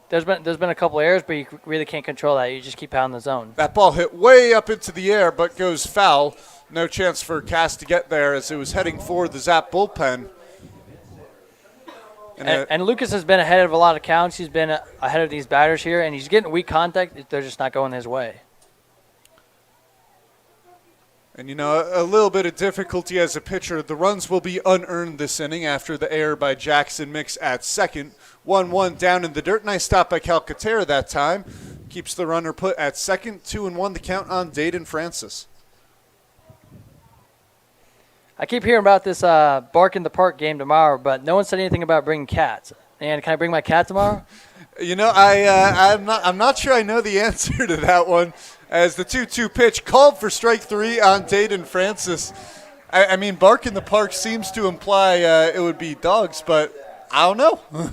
there's been a couple errors, but you really can't control that. You just keep pounding the zone. That ball hit way up into the air, but goes foul. No chance for Cass to get there as it was heading for the Zap bullpen. And Lucas has been ahead of a lot of counts. He's been ahead of these batters here, and he's getting weak contact. They're just not going his way. And, a little bit of difficulty as a pitcher. The runs will be unearned this inning after the error by Jackson Mix at second. 1-1 down in the dirt. Nice stop by Calcaterra that time. Keeps the runner put at second. 2-1 the count on Dayton Francis. I keep hearing about this Bark in the Park game tomorrow, but no one said anything about bringing cats. And can I bring my cat tomorrow? I'm not sure I know the answer to that one. As the 2-2 pitch called for strike 3 on Dayton Francis. I mean, Bark in the Park seems to imply it would be dogs, but I don't know.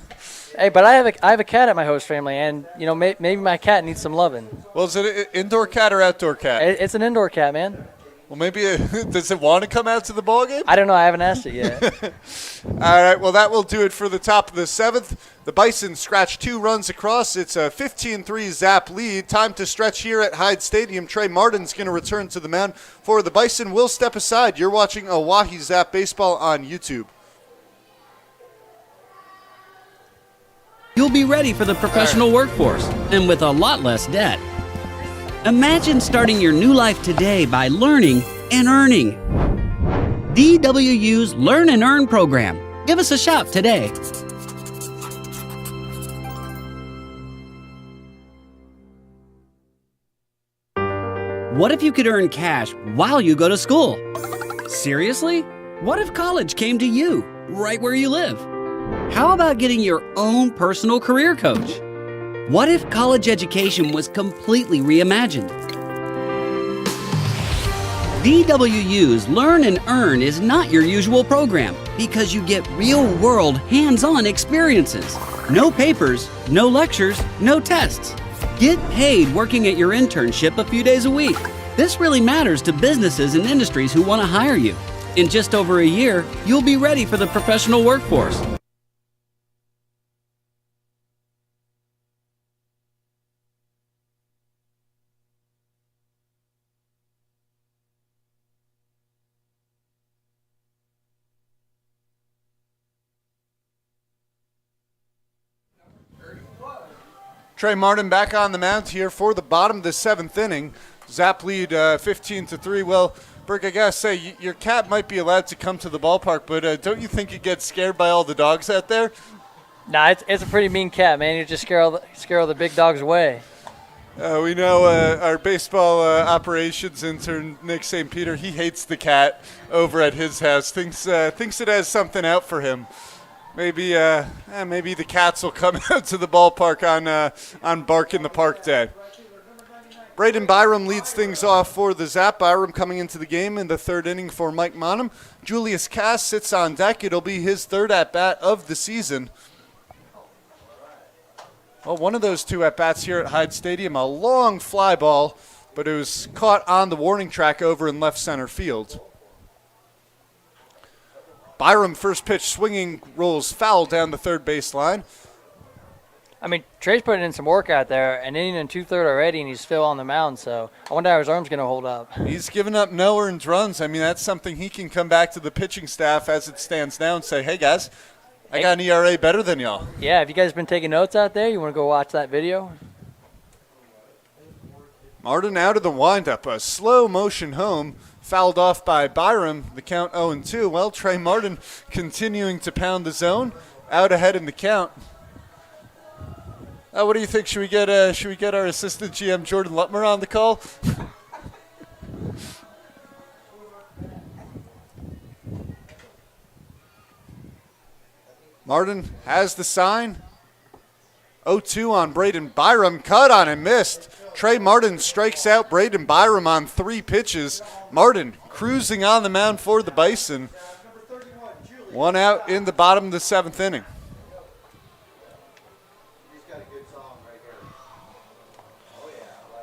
Hey, but I have a cat at my host family, and maybe my cat needs some loving. Well, is it an indoor cat or outdoor cat? It's an indoor cat, man. Well, maybe does it want to come out to the ball game? I don't know. I haven't asked it yet. All right. Well, that will do it for the top of the 7th. The Bison scratch 2 runs across. It's a 15-3 Zap lead. Time to stretch here at Hyde Stadium. Trey Martin's going to return to the mound for the Bison. We'll step aside. You're watching Oahe Zap Baseball on YouTube. You'll be ready for the professional workforce and with a lot less debt. Imagine starting your new life today by learning and earning. DWU's Learn and Earn program. Give us a shout today. What if you could earn cash while you go to school? Seriously? What if college came to you, right where you live? How about getting your own personal career coach? What if college education was completely reimagined? DWU's Learn and Earn is not your usual program because you get real-world, hands-on experiences. No papers, no lectures, no tests. Get paid working at your internship a few days a week. This really matters to businesses and industries who want to hire you. In just over a year, you'll be ready for the professional workforce. Trey Martin back on the mound here for the bottom of the 7th inning. Zap lead 15-3. Well, Berg, I gotta say, your cat might be allowed to come to the ballpark, but don't you think you get scared by all the dogs out there? Nah, it's a pretty mean cat, man. You just scare all the big dogs away. We know our baseball operations intern, Nick St. Peter, he hates the cat over at his house. Thinks it has something out for him. Maybe the cats will come out to the ballpark on Bark in the Park Day. Braden Byram leads things off for the Zap. Byram coming into the game in the 3rd inning for Mike Monham. Julius Cass sits on deck. It'll be his 3rd at-bat of the season. Well, one of those 2 at-bats here at Hyde Stadium, a long fly ball, but it was caught on the warning track over in left center field. Byram, first pitch swinging, rolls foul down the 3rd baseline. I mean, Trey's putting in some work out there, an inning and 2/3 already, and he's still on the mound. So I wonder how his arm's going to hold up. He's given up no earned runs. I mean, that's something he can come back to the pitching staff as it stands now and say, hey, guys, I got an ERA better than y'all. Yeah, have you guys been taking notes out there? You want to go watch that video? Martin out of the windup. A slow motion home, fouled off by Byram. The count 0-2. Well, Trey Martin continuing to pound the zone. Out ahead in the count. What do you think? Should we get our assistant GM Jordan Lutmer on the call? Martin has the sign. 0-2 on Braden Byram. Cut on and missed. Trey Martin strikes out Braden Byram on 3 pitches. Martin cruising on the mound for the Bison. 1 out in the bottom of the 7th inning.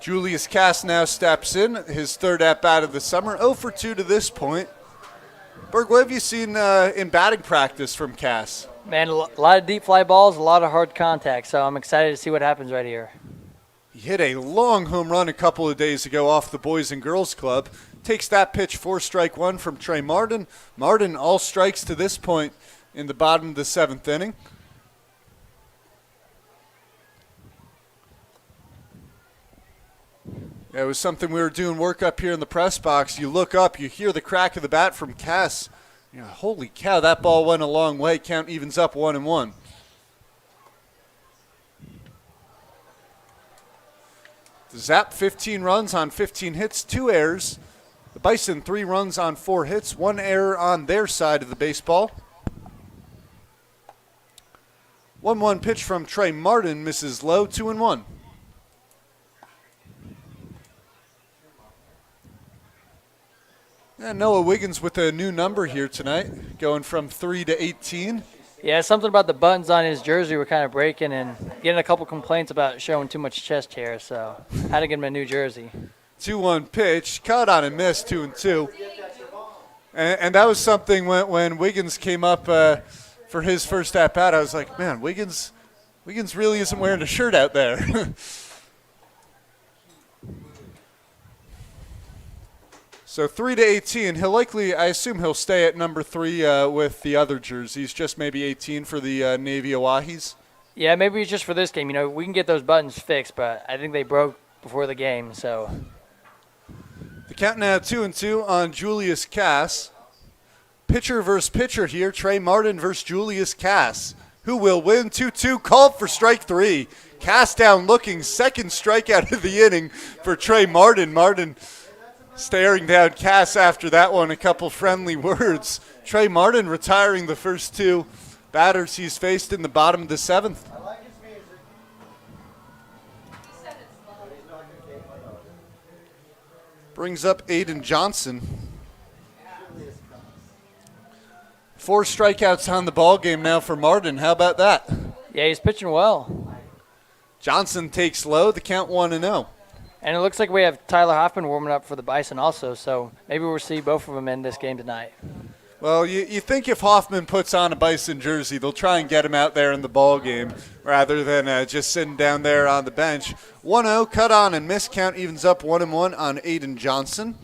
Julius Cass now steps in, his 3rd at-bat of the summer, 0-for-2 to this point. Berg, what have you seen in batting practice from Cass? Man, a lot of deep fly balls, a lot of hard contact, so I'm excited to see what happens right here. He hit a long home run a couple of days ago off the Boys and Girls Club. Takes that pitch for strike 1 from Trey Martin. Martin all strikes to this point in the bottom of the 7th inning. It was something we were doing work up here in the press box. You look up, you hear the crack of the bat from Cass. You know, holy cow, that ball went a long way. Count evens up 1-1. The Zap 15 runs on 15 hits, 2 errors. The Bison 3 runs on 4 hits, 1 error on their side of the baseball. 1-1 pitch from Trey Martin, misses low, 2-1. And Noah Wiggins with a new number here tonight, going from 3 to 18. Yeah, something about the buttons on his jersey were kind of breaking and getting a couple complaints about showing too much chest hair, so had to get him a new jersey. 2-1 pitch, caught on and missed, 2-2. And that was something when Wiggins came up for his first at-bat, I was like, man, Wiggins really isn't wearing a shirt out there. So 3 to 18. He'll likely, I assume he'll stay at number 3 with the other jerseys, just maybe 18 for the Navy Oahes. Yeah, maybe just for this game. You know, we can get those buttons fixed, but I think they broke before the game, so. The count now 2-2 on Julius Cass. Pitcher versus pitcher here, Trey Martin versus Julius Cass. Who will win? 2-2, called for strike 3. Cass down looking, second strikeout of the inning for Trey Martin. Martin staring down Cass after that one, a couple friendly words. Trey Martin retiring the first 2 batters he's faced in the bottom of the 7th. Brings up Aiden Johnson. 4 strikeouts on the ball game now for Martin. How about that? Yeah, he's pitching well. Johnson takes low, the count 1-0. And it looks like we have Tyler Hoffman warming up for the Bison also, so maybe we'll see both of them in this game tonight. Well, you think if Hoffman puts on a Bison jersey, they'll try and get him out there in the ball game rather than just sitting down there on the bench. 1-0, cut on and miss, count evens up 1-1 on Aiden Johnson.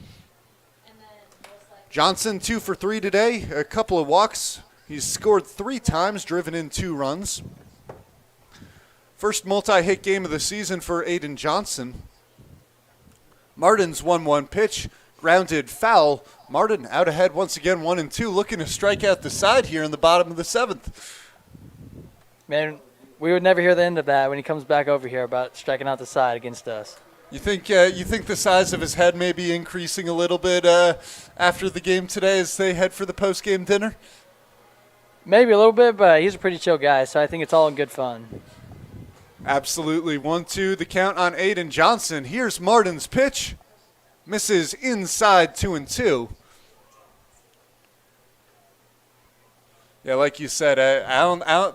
Johnson 2 for 3 today, a couple of walks. He's scored 3 times, driven in 2 runs. First multi-hit game of the season for Aiden Johnson. Martin's 1-1 pitch, grounded foul. Martin out ahead once again, 1-2, looking to strike out the side here in the bottom of the 7th. Man, we would never hear the end of that when he comes back over here about striking out the side against us. You think the size of his head may be increasing a little bit after the game today as they head for the post-game dinner? Maybe a little bit, but he's a pretty chill guy, so I think it's all in good fun. Absolutely. 1-2, the count on Aiden Johnson. Here's Martin's pitch. Misses inside 2-2. Yeah, like you said,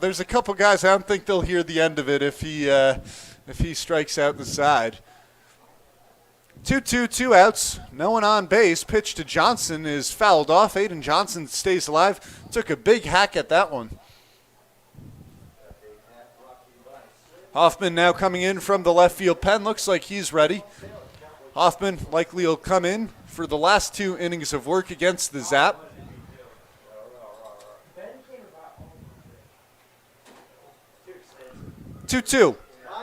there's a couple guys I don't think they'll hear the end of it if he strikes out the side. 2-2, 2 outs. No one on base. Pitch to Johnson is fouled off. Aiden Johnson stays alive. Took a big hack at that one. Hoffman now coming in from the left field pen. Looks like he's ready. Hoffman likely will come in for the last 2 innings of work against the Zap. 2-2.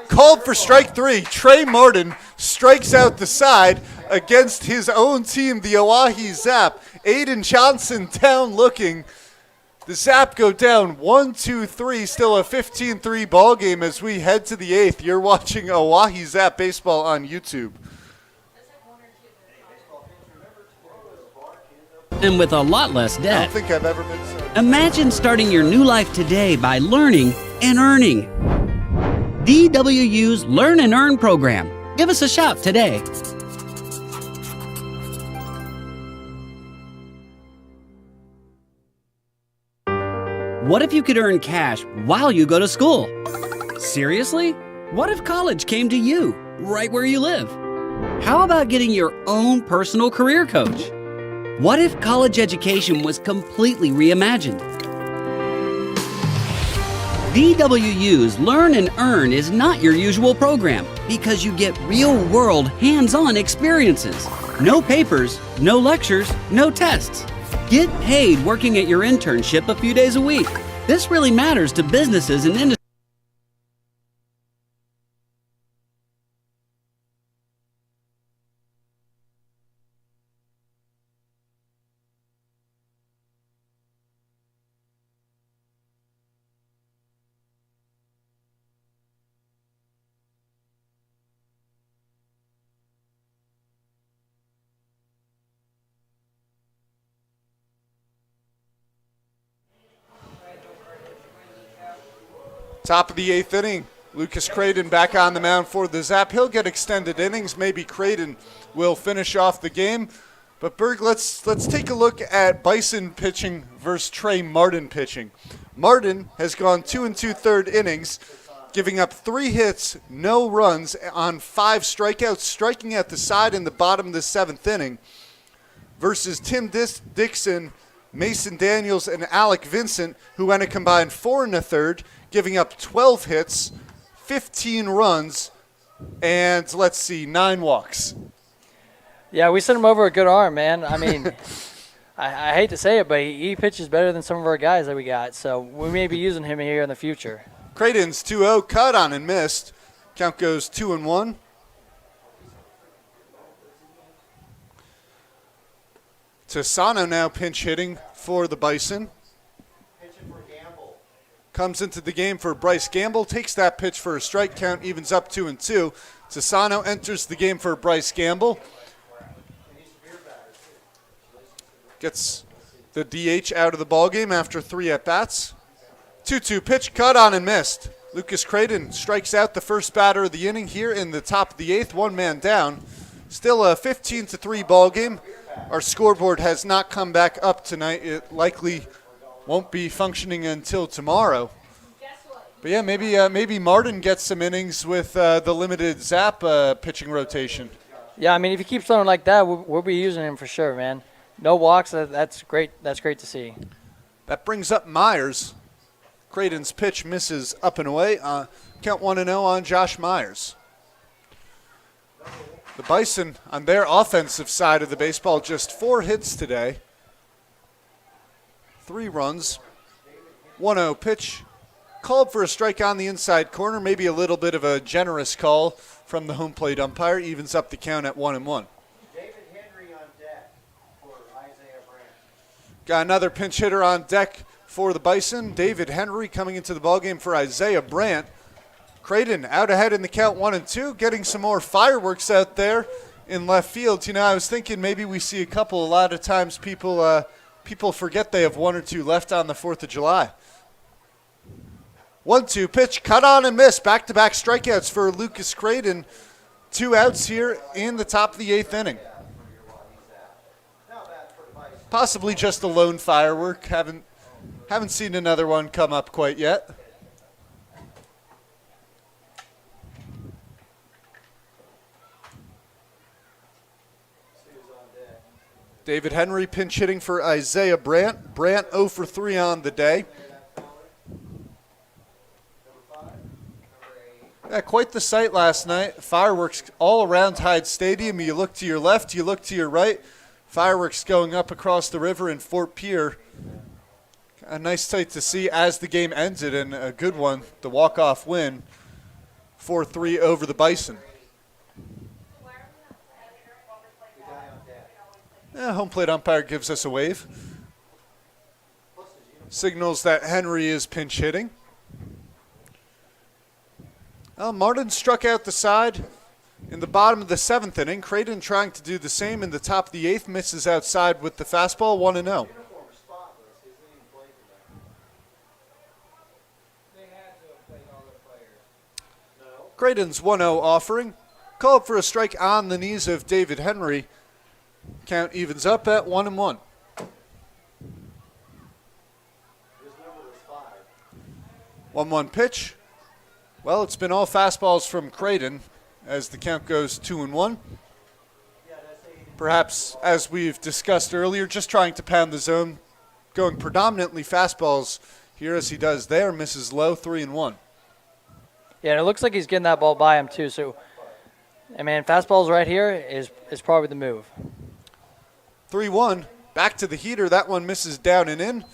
Called for strike 3. Trey Martin strikes out the side against his own team, the Oahe Zap. Aiden Johnson down looking. The Zap go down 1-2-3, still a 15-3 ball game as we head to the 8th. You're watching Oahe Zap Baseball on YouTube. And with a lot less I debt. don't think I've ever been so. Imagine starting your new life today by learning and earning. DWU's Learn and Earn program. Give us a shout today. What if you could earn cash while you go to school? Seriously? What if college came to you, right where you live? How about getting your own personal career coach? What if college education was completely reimagined? DWU's Learn and Earn is not your usual program because you get real-world, hands-on experiences. No papers, no lectures, no tests. Get paid working at your internship a few days a week. This really matters to businesses and industries. Top of the 8th inning. Lucas Creighton back on the mound for the Zap. He'll get extended innings. Maybe Creighton will finish off the game. But Berg, let's take a look at Bison pitching versus Trey Martin pitching. Martin has gone 2 2/3 innings, giving up 3 hits, no runs on 5 strikeouts, striking at the side in the bottom of the 7th inning. Versus Tim Dixon, Mason Daniels, and Alec Vincent, who went a combined 4 1/3, giving up 12 hits, 15 runs, and 9 walks. Yeah, we sent him over a good arm, man. I mean, I hate to say it, but he pitches better than some of our guys that we got, so we may be using him here in the future. Creighton's 2-0, cut on and missed. Count goes 2-1. Tosano now pinch hitting for the Bison. Comes into the game for Bryce Gamble, takes that pitch for a strike, count evens up 2-2. Tosano enters the game for Bryce Gamble. Gets the DH out of the ballgame after 3 at-bats. 2-2 pitch, cut on and missed. Lucas Creighton strikes out the first batter of the inning here in the top of the 8th, 1 man down. Still a 15-3 ballgame. Our scoreboard has not come back up tonight. It likely won't be functioning until tomorrow. But yeah, maybe Martin gets some innings with the limited Zap pitching rotation. Yeah, I mean, if he keeps throwing like that, we'll be using him for sure, man. No walks, that's great. That's great to see. That brings up Myers. Creighton's pitch misses up and away. Count 1-0 on Josh Myers. The Bison, on their offensive side of the baseball, just 4 hits today. 3 runs. 1-0 pitch Called for a strike on the inside corner, maybe a little bit of a generous call from the home plate umpire. Evens up the count at 1-1. David Henry on deck for Isaiah Brandt. Got another pinch hitter on deck for the Bison. David Henry coming into the ballgame for Isaiah Brandt. Creighton out ahead in the count 1-2, getting some more fireworks out there in left field. You know, I was thinking maybe we see a lot of times people forget they have 1 or 2 left on the 4th of July. 1-2 pitch, cut on and miss. Back-to-back strikeouts for Lucas Creighton. 2 outs here in the top of the 8th inning. Possibly just a lone firework. Haven't seen another one come up quite yet. David Henry pinch hitting for Isaiah Brandt. Brandt 0 for 3 on the day. Yeah, quite the sight last night. Fireworks all around Hyde Stadium. You look to your left, you look to your right. Fireworks going up across the river in Fort Pierre. A nice sight to see as the game ended, and a good one, the walk-off win, 4-3 over the Bison. Home plate umpire gives us a wave. Signals that Henry is pinch hitting. Martin struck out the side in the bottom of the 7th inning. Creighton trying to do the same in the top of the 8th. Misses outside with the fastball, 1-0. Creighton's 1-0 offering. Called for a strike on the knees of David Henry. Count evens up at 1-1. 1-1 pitch. Well, it's been all fastballs from Creighton as the count goes 2-1. Perhaps, as we've discussed earlier, just trying to pound the zone, going predominantly fastballs here as he does there. Misses low, 3-1. Yeah, and it looks like he's getting that ball by him too. So, I mean, fastballs right here is probably the move. 3-1. Back to the heater. That one misses down and in.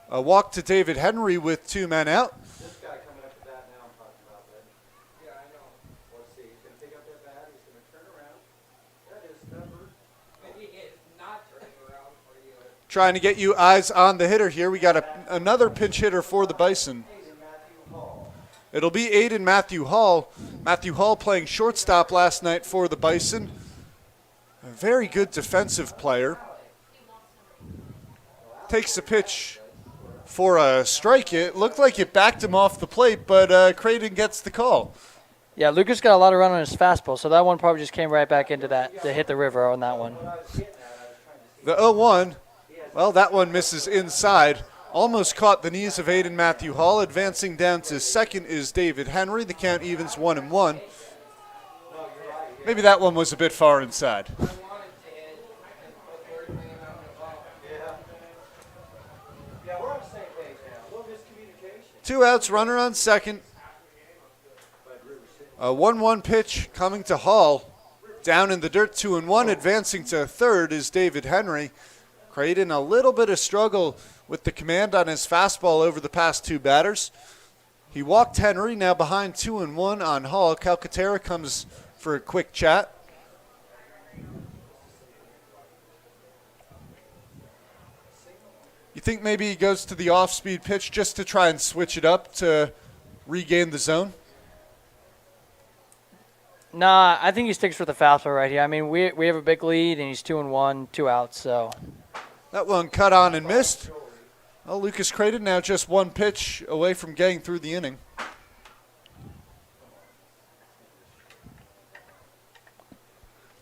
A walk to David Henry with 2 men out. This guy coming up to bat now, I'm talking about, but yeah, I know. Let's see. He's going to pick up that bat. He's going to turn around. That is number. He is not turning around for you. Trying to get you eyes on the hitter here. We got another pinch hitter for the Bison. It'll be Aiden Matthew Hall. Matthew Hall playing shortstop last night for the Bison. A very good defensive player. Takes the pitch for a strike. It looked like it backed him off the plate, but Creighton gets the call. Yeah, Lucas got a lot of run on his fastball, so that one probably just came right back into that to hit the river on that one. The 0-1, well, that one misses inside. Almost caught the knees of Aiden Matthew Hall. Advancing down to second is David Henry. The count evens 1-1. Maybe that one was a bit far inside. Yeah, we're on the same page now. A little miscommunication. 2 outs, runner on second. A 1-1 pitch coming to Hall. Down in the dirt, 2-1. Advancing to third is David Henry. Creighton a little bit of struggle with the command on his fastball over the past 2 batters. He walked Henry, now behind 2-1 on Hall. Calcaterra comes for a quick chat. You think maybe he goes to the off-speed pitch just to try and switch it up to regain the zone? Nah, I think he sticks with the fastball right here. I mean, we have a big lead, and he's 2-1, 2 outs, so. That one cut on and missed. Well, Lucas Creighton now just 1 pitch away from getting through the inning.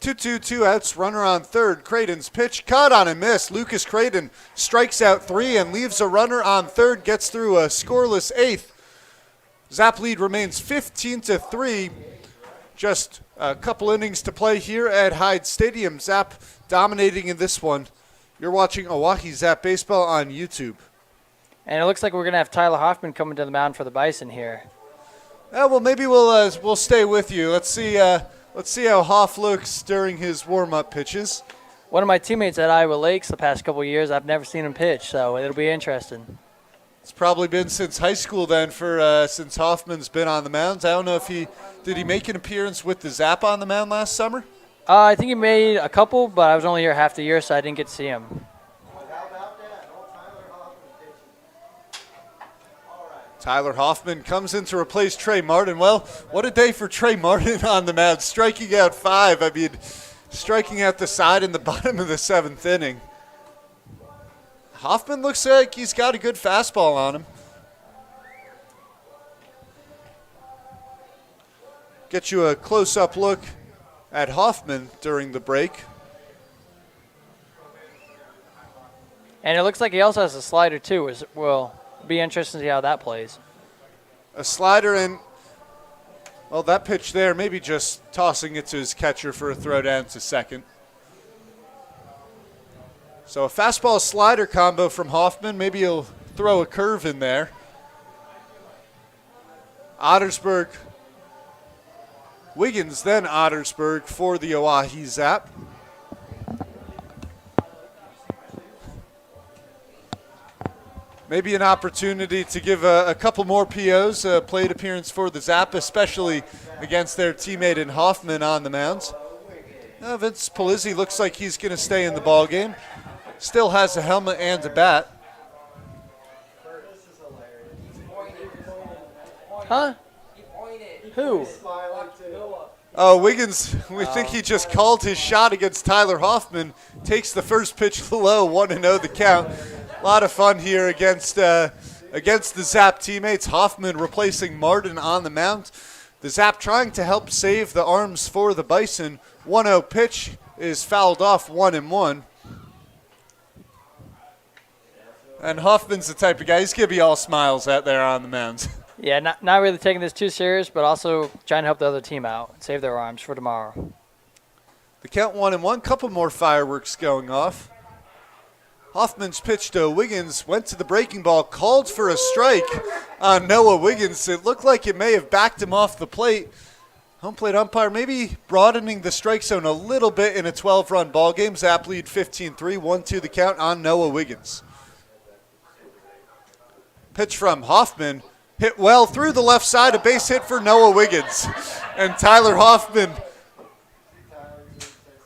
2-2, 2 outs, runner on third. Creighton's pitch, cut on and miss. Lucas Creighton strikes out 3 and leaves a runner on third, gets through a scoreless 8th. Zap lead remains 15-3. Just a couple innings to play here at Hyde Stadium. Zap dominating in this one. You're watching Oahe Zap Baseball on YouTube. And it looks like we're going to have Tyler Hoffman coming to the mound for the Bison here. Well, maybe we'll stay with you. Let's see how Hoff looks during his warm-up pitches. One of my teammates at Iowa Lakes the past couple of years, I've never seen him pitch, so it'll be interesting. It's probably been since high school then since Hoffman's been on the mound. I don't know if did he make an appearance with the Zap on the mound last summer? I think he made a couple, but I was only here half the year, so I didn't get to see him. Tyler Hoffman comes in to replace Trey Martin. Well, what a day for Trey Martin on the mound, striking out 5. I mean, striking out the side in the bottom of the 7th inning. Hoffman looks like he's got a good fastball on him. Get you a close-up look at Hoffman during the break. And it looks like he also has a slider, too. Will be interesting to see how that plays. A slider and, well, that pitch there, maybe just tossing it to his catcher for a throw down to second. So a fastball slider combo from Hoffman. Maybe he'll throw a curve in there. Ottersberg, Wiggins, then Ottersberg for the Oahe Zap. Maybe an opportunity to give a couple more POs, a plate appearance for the Zap, especially against their teammate in Hoffman on the mound. Vince Polizzi looks like he's going to stay in the ball game. Still has a helmet and a bat. Huh? Who? Oh, Wiggins, we think he just called his shot against Tyler Hoffman. Takes the first pitch low, 1-0 the count. A lot of fun here against the Zap teammates. Hoffman replacing Martin on the mound. The Zap trying to help save the arms for the Bison. 1-0 pitch is fouled off, 1-1. And Hoffman's the type of guy, he's going to be all smiles out there on the mound. Yeah, not really taking this too serious, but also trying to help the other team out and save their arms for tomorrow. The count 1-1, couple more fireworks going off. Hoffman's pitch to Wiggins, went to the breaking ball, called for a strike on Noah Wiggins. It looked like it may have backed him off the plate. Home plate umpire maybe broadening the strike zone a little bit in a 12-run ball game. Zap lead 15-3, 1-2 the count on Noah Wiggins. Pitch from Hoffman, hit well through the left side, a base hit for Noah Wiggins. And Tyler Hoffman,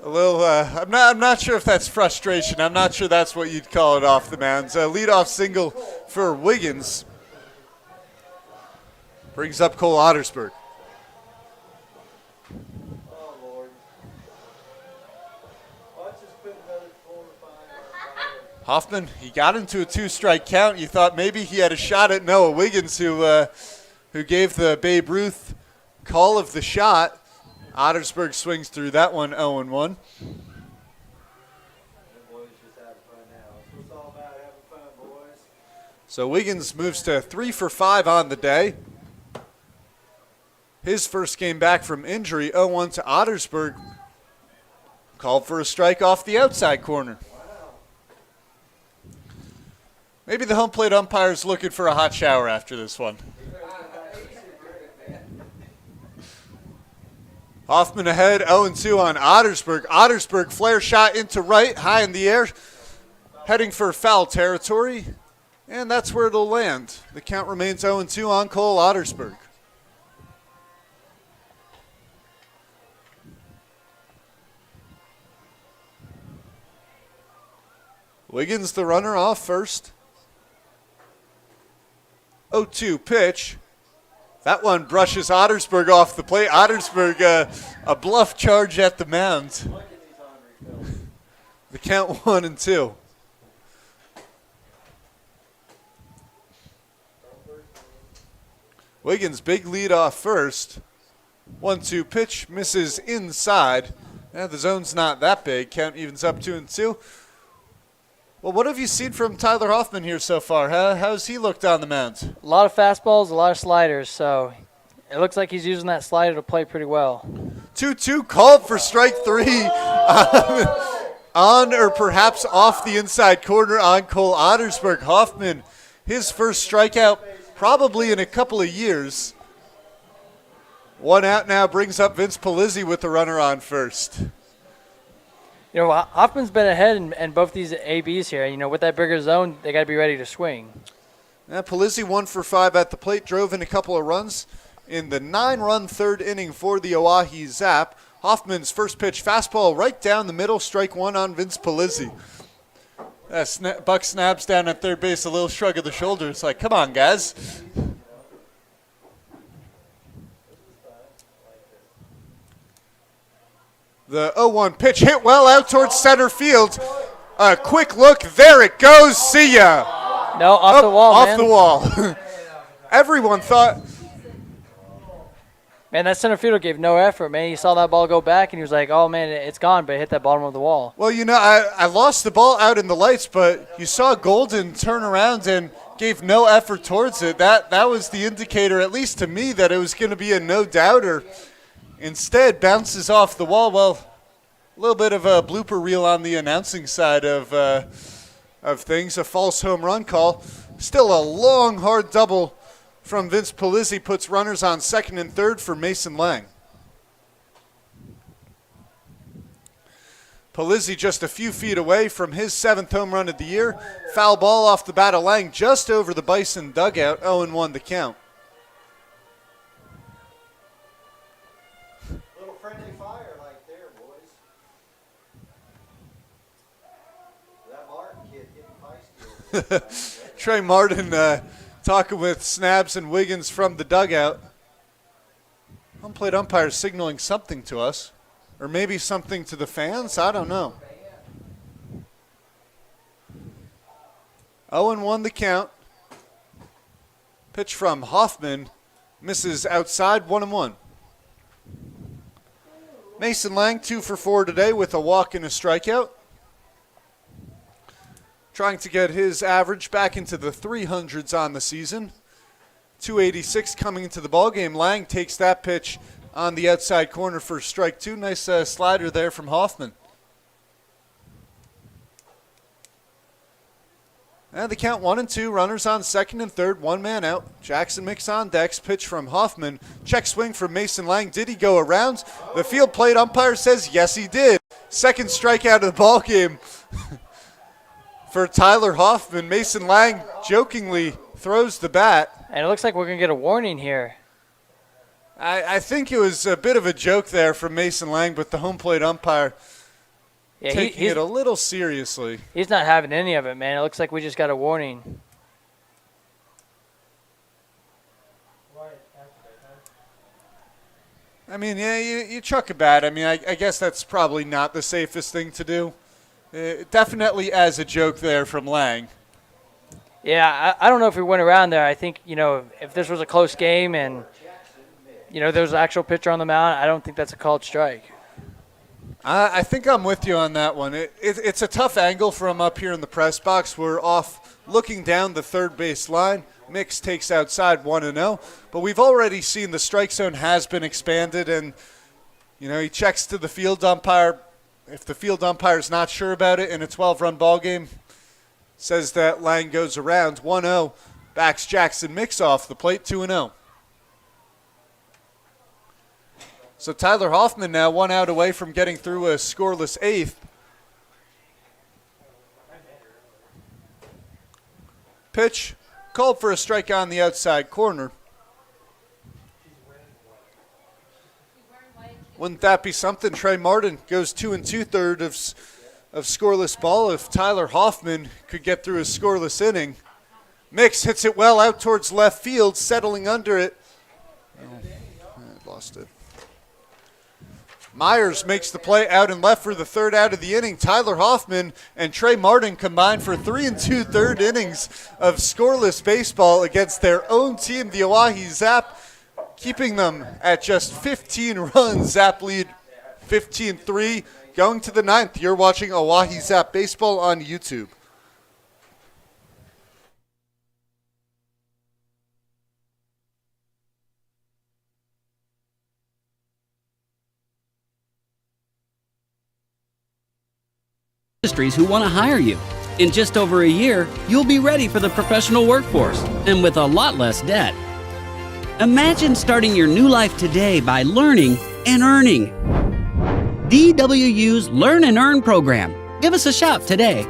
a little, I'm not sure if that's frustration. I'm not sure that's what you'd call it off the mound. Leadoff single for Wiggins. Brings up Cole Ottersberg. Hoffman, he got into a 2-strike count. You thought maybe he had a shot at Noah Wiggins, who gave the Babe Ruth call of the shot. Ottersberg swings through that one, 0-1. So Wiggins moves to 3 for 5 on the day. His first game back from injury, 0-1 to Ottersberg. Called for a strike off the outside corner. Maybe the home plate umpire's looking for a hot shower after this one. Hoffman ahead, 0-2 on Ottersberg. Ottersberg flare shot into right, high in the air, heading for foul territory, and that's where it'll land. The count remains 0-2 on Cole Ottersberg. Wiggins the runner off first. 0-2 pitch. That one brushes Ottersberg off the plate. Ottersberg, a bluff charge at the mound. The count 1-2. Wiggins, big lead off first. 1-2 pitch, misses inside. Yeah, the zone's not that big. Count evens up 2-2. Well, what have you seen from Tyler Hoffman here so far? How's he looked on the mound? A lot of fastballs, a lot of sliders, so it looks like he's using that slider to play pretty well. 2-2 called for strike 3 on or perhaps off the inside corner on Cole Ottersberg. Hoffman, his first strikeout probably in a couple of years. One out now brings up Vince Polizzi with the runner on first. You know, Hoffman's been ahead in both these ABs here. You know, with that bigger zone, they got to be ready to swing. Polizzi 1 for 5 at the plate, drove in a couple of runs in the 9-run third inning for the Oahe Zap. Hoffman's first pitch, fastball right down the middle, strike one on Vince Polizzi. Buck snaps down at third base, a little shrug of the shoulders, like, come on, guys. The 0-1 pitch hit well out towards center field. A quick look, there it goes, see ya. No, off the wall, off man. the wall. Everyone thought. Man, that center fielder gave no effort, man. He saw that ball go back, and he was like, oh, man, it's gone, but it hit that bottom of the wall. Well, you know, I lost the ball out in the lights, but you saw Golden turn around and gave no effort towards it. That was the indicator, at least to me, that it was going to be a no-doubter. Instead, bounces off the wall. Well, a little bit of a blooper reel on the announcing side of things. A false home run call. Still a long, hard double from Vince Polizzi, puts runners on second and third for Mason Lang. Polizzi just a few feet away from his 7th home run of the year. Foul ball off the bat of Lang just over the Bison dugout. 0-1 the count. Little friendly fire like there, boys. That Martin kid getting feisty. Trey Martin talking with Snabs and Wiggins from the dugout. Home plate umpire signaling something to us. Or maybe something to the fans? I don't know. 0-1 the count. Pitch from Hoffman. Misses outside, 1-1. Mason Lang, 2 for 4 today with a walk and a strikeout. Trying to get his average back into the 300s on the season. 286 coming into the ballgame. Lang takes that pitch on the outside corner for strike 2. Nice slider there from Hoffman. And the count 1-2. Runners on second and third. 1 man out. Jackson Mix on decks. Pitch from Hoffman. Check swing from Mason Lang. Did he go around? The field plate umpire says yes, he did. Second strikeout of the ballgame. For Tyler Hoffman, Mason Lang jokingly throws the bat. And it looks like we're going to get a warning here. I think it was a bit of a joke there from Mason Lang, but the home plate umpire taking it a little seriously. He's not having any of it, man. It looks like we just got a warning. I mean, yeah, you chuck a bat. I mean, I guess that's probably not the safest thing to do. Definitely as a joke there from Lang. Yeah, I don't know if we went around there. I think, you know, if this was a close game and, you know, there was an actual pitcher on the mound, I don't think that's a called strike. I think I'm with you on that one. It's a tough angle from up here in the press box. We're off looking down the third base line. Mix takes outside 1-0. But we've already seen the strike zone has been expanded, and, you know, he checks to the field umpire. If the field umpire's not sure about it in a 12-run ball game, says that Lang goes around. 1-0, backs Jackson Mix off the plate, 2-0. So Tyler Hoffman now 1 out away from getting through a scoreless 8th. Pitch called for a strike on the outside corner. Wouldn't that be something? Trey Martin goes 2 2/3 of scoreless ball. If Tyler Hoffman could get through a scoreless inning. Mix hits it well out towards left field, settling under it. Oh, I lost it. Myers makes the play out and left for the 3rd out of the inning. Tyler Hoffman and Trey Martin combined for 3 2/3 innings of scoreless baseball against their own team, the Oahe Zap, keeping them at just 15 runs. Zap lead 15-3 going to the 9th. You're watching Oahe Zap Baseball on YouTube. Industries who want to hire you. In just over a year, you'll be ready for the professional workforce and with a lot less debt. Imagine starting your new life today by learning and earning. DWU's Learn and Earn program. Give us a shout today.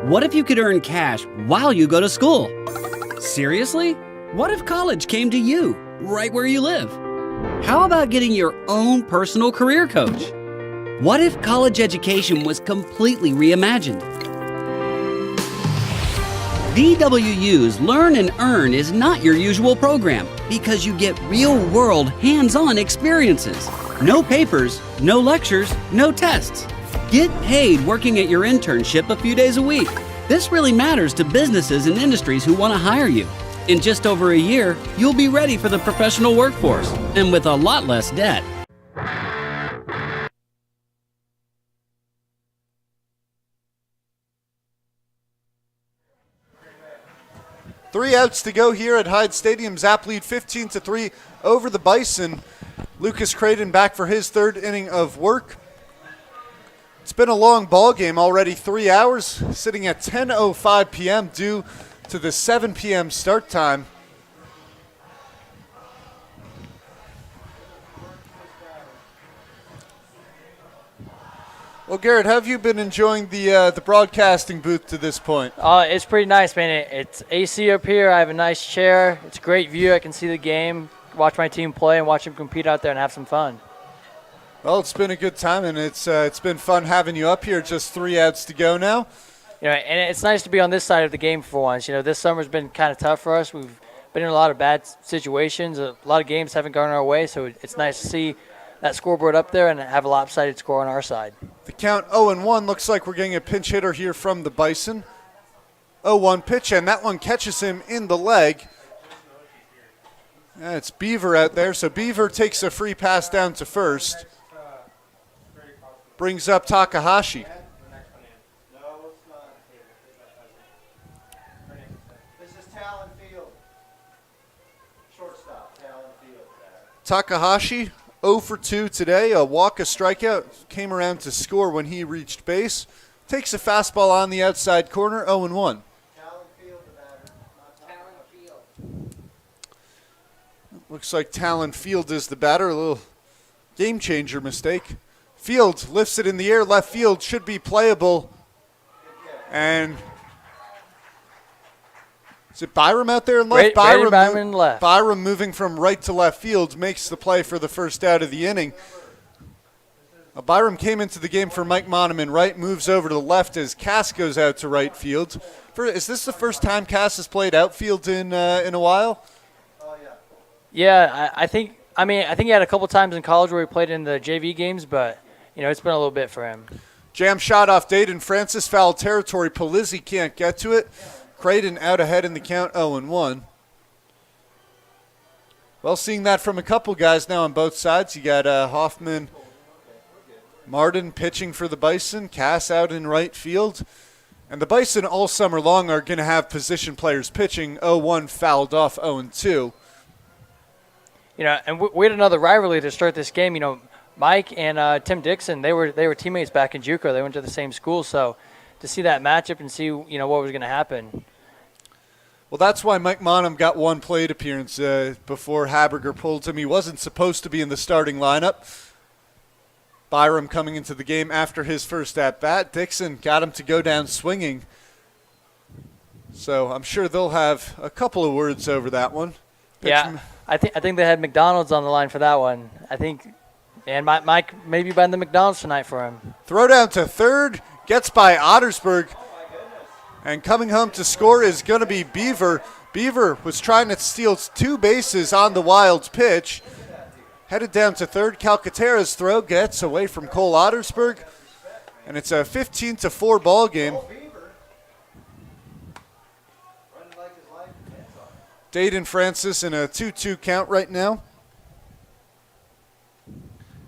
What if you could earn cash while you go to school? Seriously? What if college came to you, right where you live? How about getting your own personal career coach? What if college education was completely reimagined? DWU's Learn and Earn is not your usual program because you get real-world, hands-on experiences. No papers, no lectures, no tests. Get paid working at your internship a few days a week. This really matters to businesses and industries who want to hire you. In just over a year, you'll be ready for the professional workforce and with a lot less debt. Three outs to go here at Hyde Stadium. Zap lead 15-3 over the Bison. Lucas Creighton back for his third inning of work. It's been a long ball game already, 3 hours, sitting at 10:05 p.m. due to the 7 p.m. start time. Well, Garrett, how have you been enjoying the broadcasting booth to this point? It's pretty nice, man. It's AC up here. I have a nice chair. It's a great view. I can see the game, watch my team play, and watch them compete out there and have some fun. Well, it's been a good time, and it's been fun having you up here. Just 3 outs to go now. And it's nice to be on this side of the game for once. This summer's been kind of tough for us. We've been in a lot of bad situations. A lot of games haven't gone our way, so it's nice to see that scoreboard up there and have a lopsided score on our side. The count 0-1. Looks like we're getting a pinch hitter here from the Bison. 0-1 pitch, and that one catches him in the leg. It's Beaver out there, so Beaver takes a free pass down to first. Brings up Takahashi. This is Talon Field. Shortstop, Talon Field. Takahashi 0 for 2 today. A walk, a strikeout. Came around to score when he reached base. Takes a fastball on the outside corner, 0-1. Talon Field, the batter. Talon Field. Looks like Talon Field is the batter. A little game changer mistake. Field lifts it in the air. Left field should be playable. And is it Byram out there in left? Byram in left. Byram moving from right to left field makes the play for the first out of the inning. Byram came into the game for Mike Monoman right, moves over to the left as Cass goes out to right field. Is this the first time Cass has played outfield in a while? Yeah, I think he had a couple times in college where he played in the JV games, but it's been a little bit for him. Jam shot off Dayton Francis, foul territory. Polizzi can't get to it. Creighton out ahead in the count, 0-1. Well, seeing that from a couple guys now on both sides. You got Hoffman, Martin pitching for the Bison, Cass out in right field. And the Bison all summer long are going to have position players pitching. 0-1 fouled off, 0-2. And we had another rivalry to start this game. Mike and Tim Dixon, they were teammates back in JUCO. They went to the same school, so to see that matchup and see what was going to happen. Well, that's why Mike Monham got one plate appearance before Haberger pulled him. He wasn't supposed to be in the starting lineup. Byram coming into the game after his first at-bat. Dixon got him to go down swinging. So I'm sure they'll have a couple of words over that one. I think they had McDonald's on the line for that one. And Mike maybe buying the McDonald's tonight for him. Throw down to third, gets by Ottersberg, and coming home to score is going to be Beaver. Beaver was trying to steal 2 bases on the wild pitch. Headed down to third. Calcaterra's throw gets away from Cole Ottersberg, and it's a 15-4 ball game. Dayton Francis in a 2-2 count right now.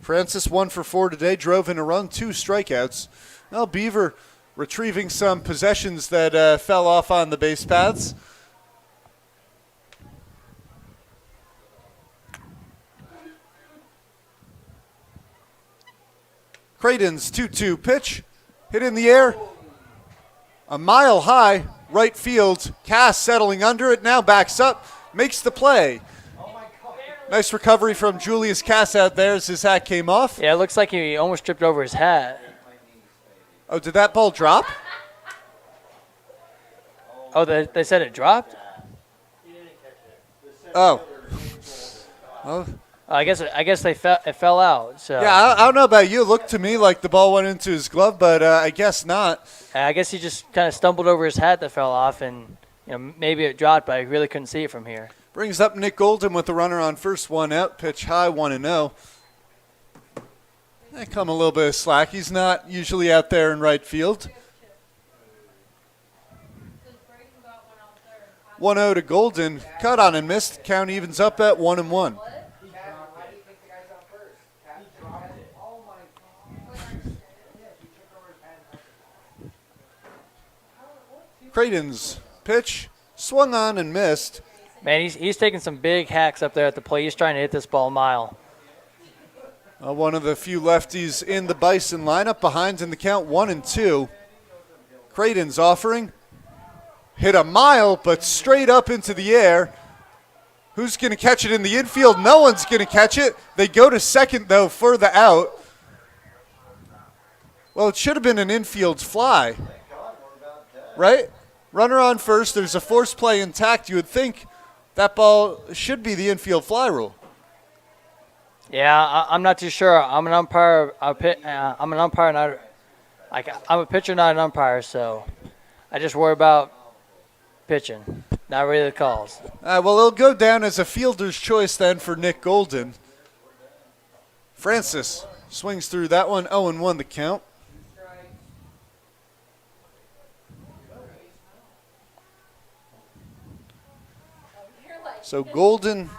Francis 1 for 4 today, drove in a run, 2 strikeouts. Well, Beaver retrieving some possessions that fell off on the base paths. Creighton's 2-2 pitch, hit in the air, a mile high, right field. Cass settling under it, now backs up, makes the play. Nice recovery from Julius Cass out there as his hat came off. Yeah, it looks like he almost tripped over his hat. Oh, did that ball drop? Oh, they said it dropped? Oh. Oh. I guess it fell out. So Yeah, I don't know about you. It looked to me like the ball went into his glove, but I guess not. I guess he just kind of stumbled over his hat that fell off, and maybe it dropped, but I really couldn't see it from here. Brings up Nick Golden with the runner on first, 1 out. Pitch high, 1-0. They come a little bit of slack. He's not usually out there in right field. 1-0 to Golden. Cut on and missed. Count evens up at 1-1. Creighton's pitch swung on and missed. Man, he's taking some big hacks up there at the plate. He's trying to hit this ball a mile. One of the few lefties in the Bison lineup, behind in the count 1-2. Creighton's offering. Hit a mile, but straight up into the air. Who's going to catch it in the infield? No one's going to catch it. They go to second, though, for the out. Well, it should have been an infield fly, right? Runner on first. There's a force play intact. You would think that ball should be the infield fly rule. Yeah, I'm not too sure. I'm an umpire. I'm an umpire, not I'm a pitcher, not an umpire. So I just worry about pitching, not really the calls. Well, it'll go down as a fielder's choice then for Nick Golden. Francis swings through that one. 0-1 the count. So Golden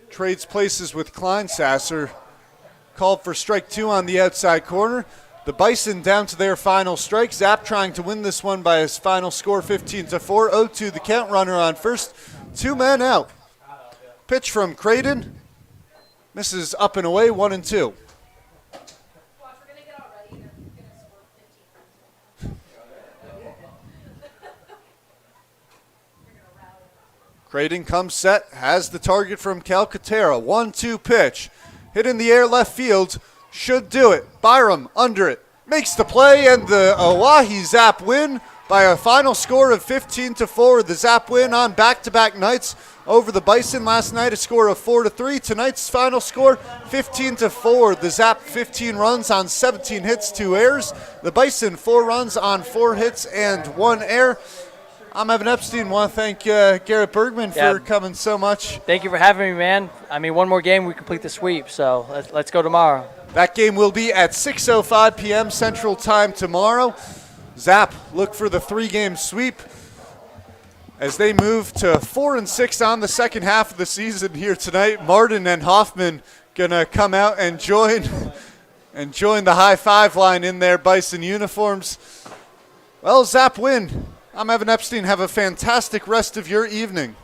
trades places with Kleinsasser. Called for strike 2 on the outside corner. The Bison down to their final strike. Zap trying to win this one by his final score 15-4. 0-2 the count, runner on first. 2 men out. Pitch from Creighton. Misses up and away, 1-2. Creighton comes set, has the target from Calcaterra. 1-2 pitch. Hit in the air left field. Should do it. Byram under it. Makes the play, and the Oahe Zap win by a final score of 15-4. The Zap win on back-to-back nights over the Bison. Last night a score of 4-3. Tonight's final score 15-4. The Zap 15 runs on 17 hits, 2 errors. The Bison 4 runs on 4 hits and 1 error. I'm Evan Epstein. Want to thank Garrett Bergman for coming so much. Thank you for having me, man. I mean, one more game, we complete the sweep, so let's go tomorrow. That game will be at 6:05 p.m. Central Time tomorrow. Zap look for the 3-game sweep as they move to 4-6 on the second half of the season here tonight. Martin and Hoffman gonna come out and join the high five line in their Bison uniforms. Well, Zap win. I'm Evan Epstein. Have a fantastic rest of your evening.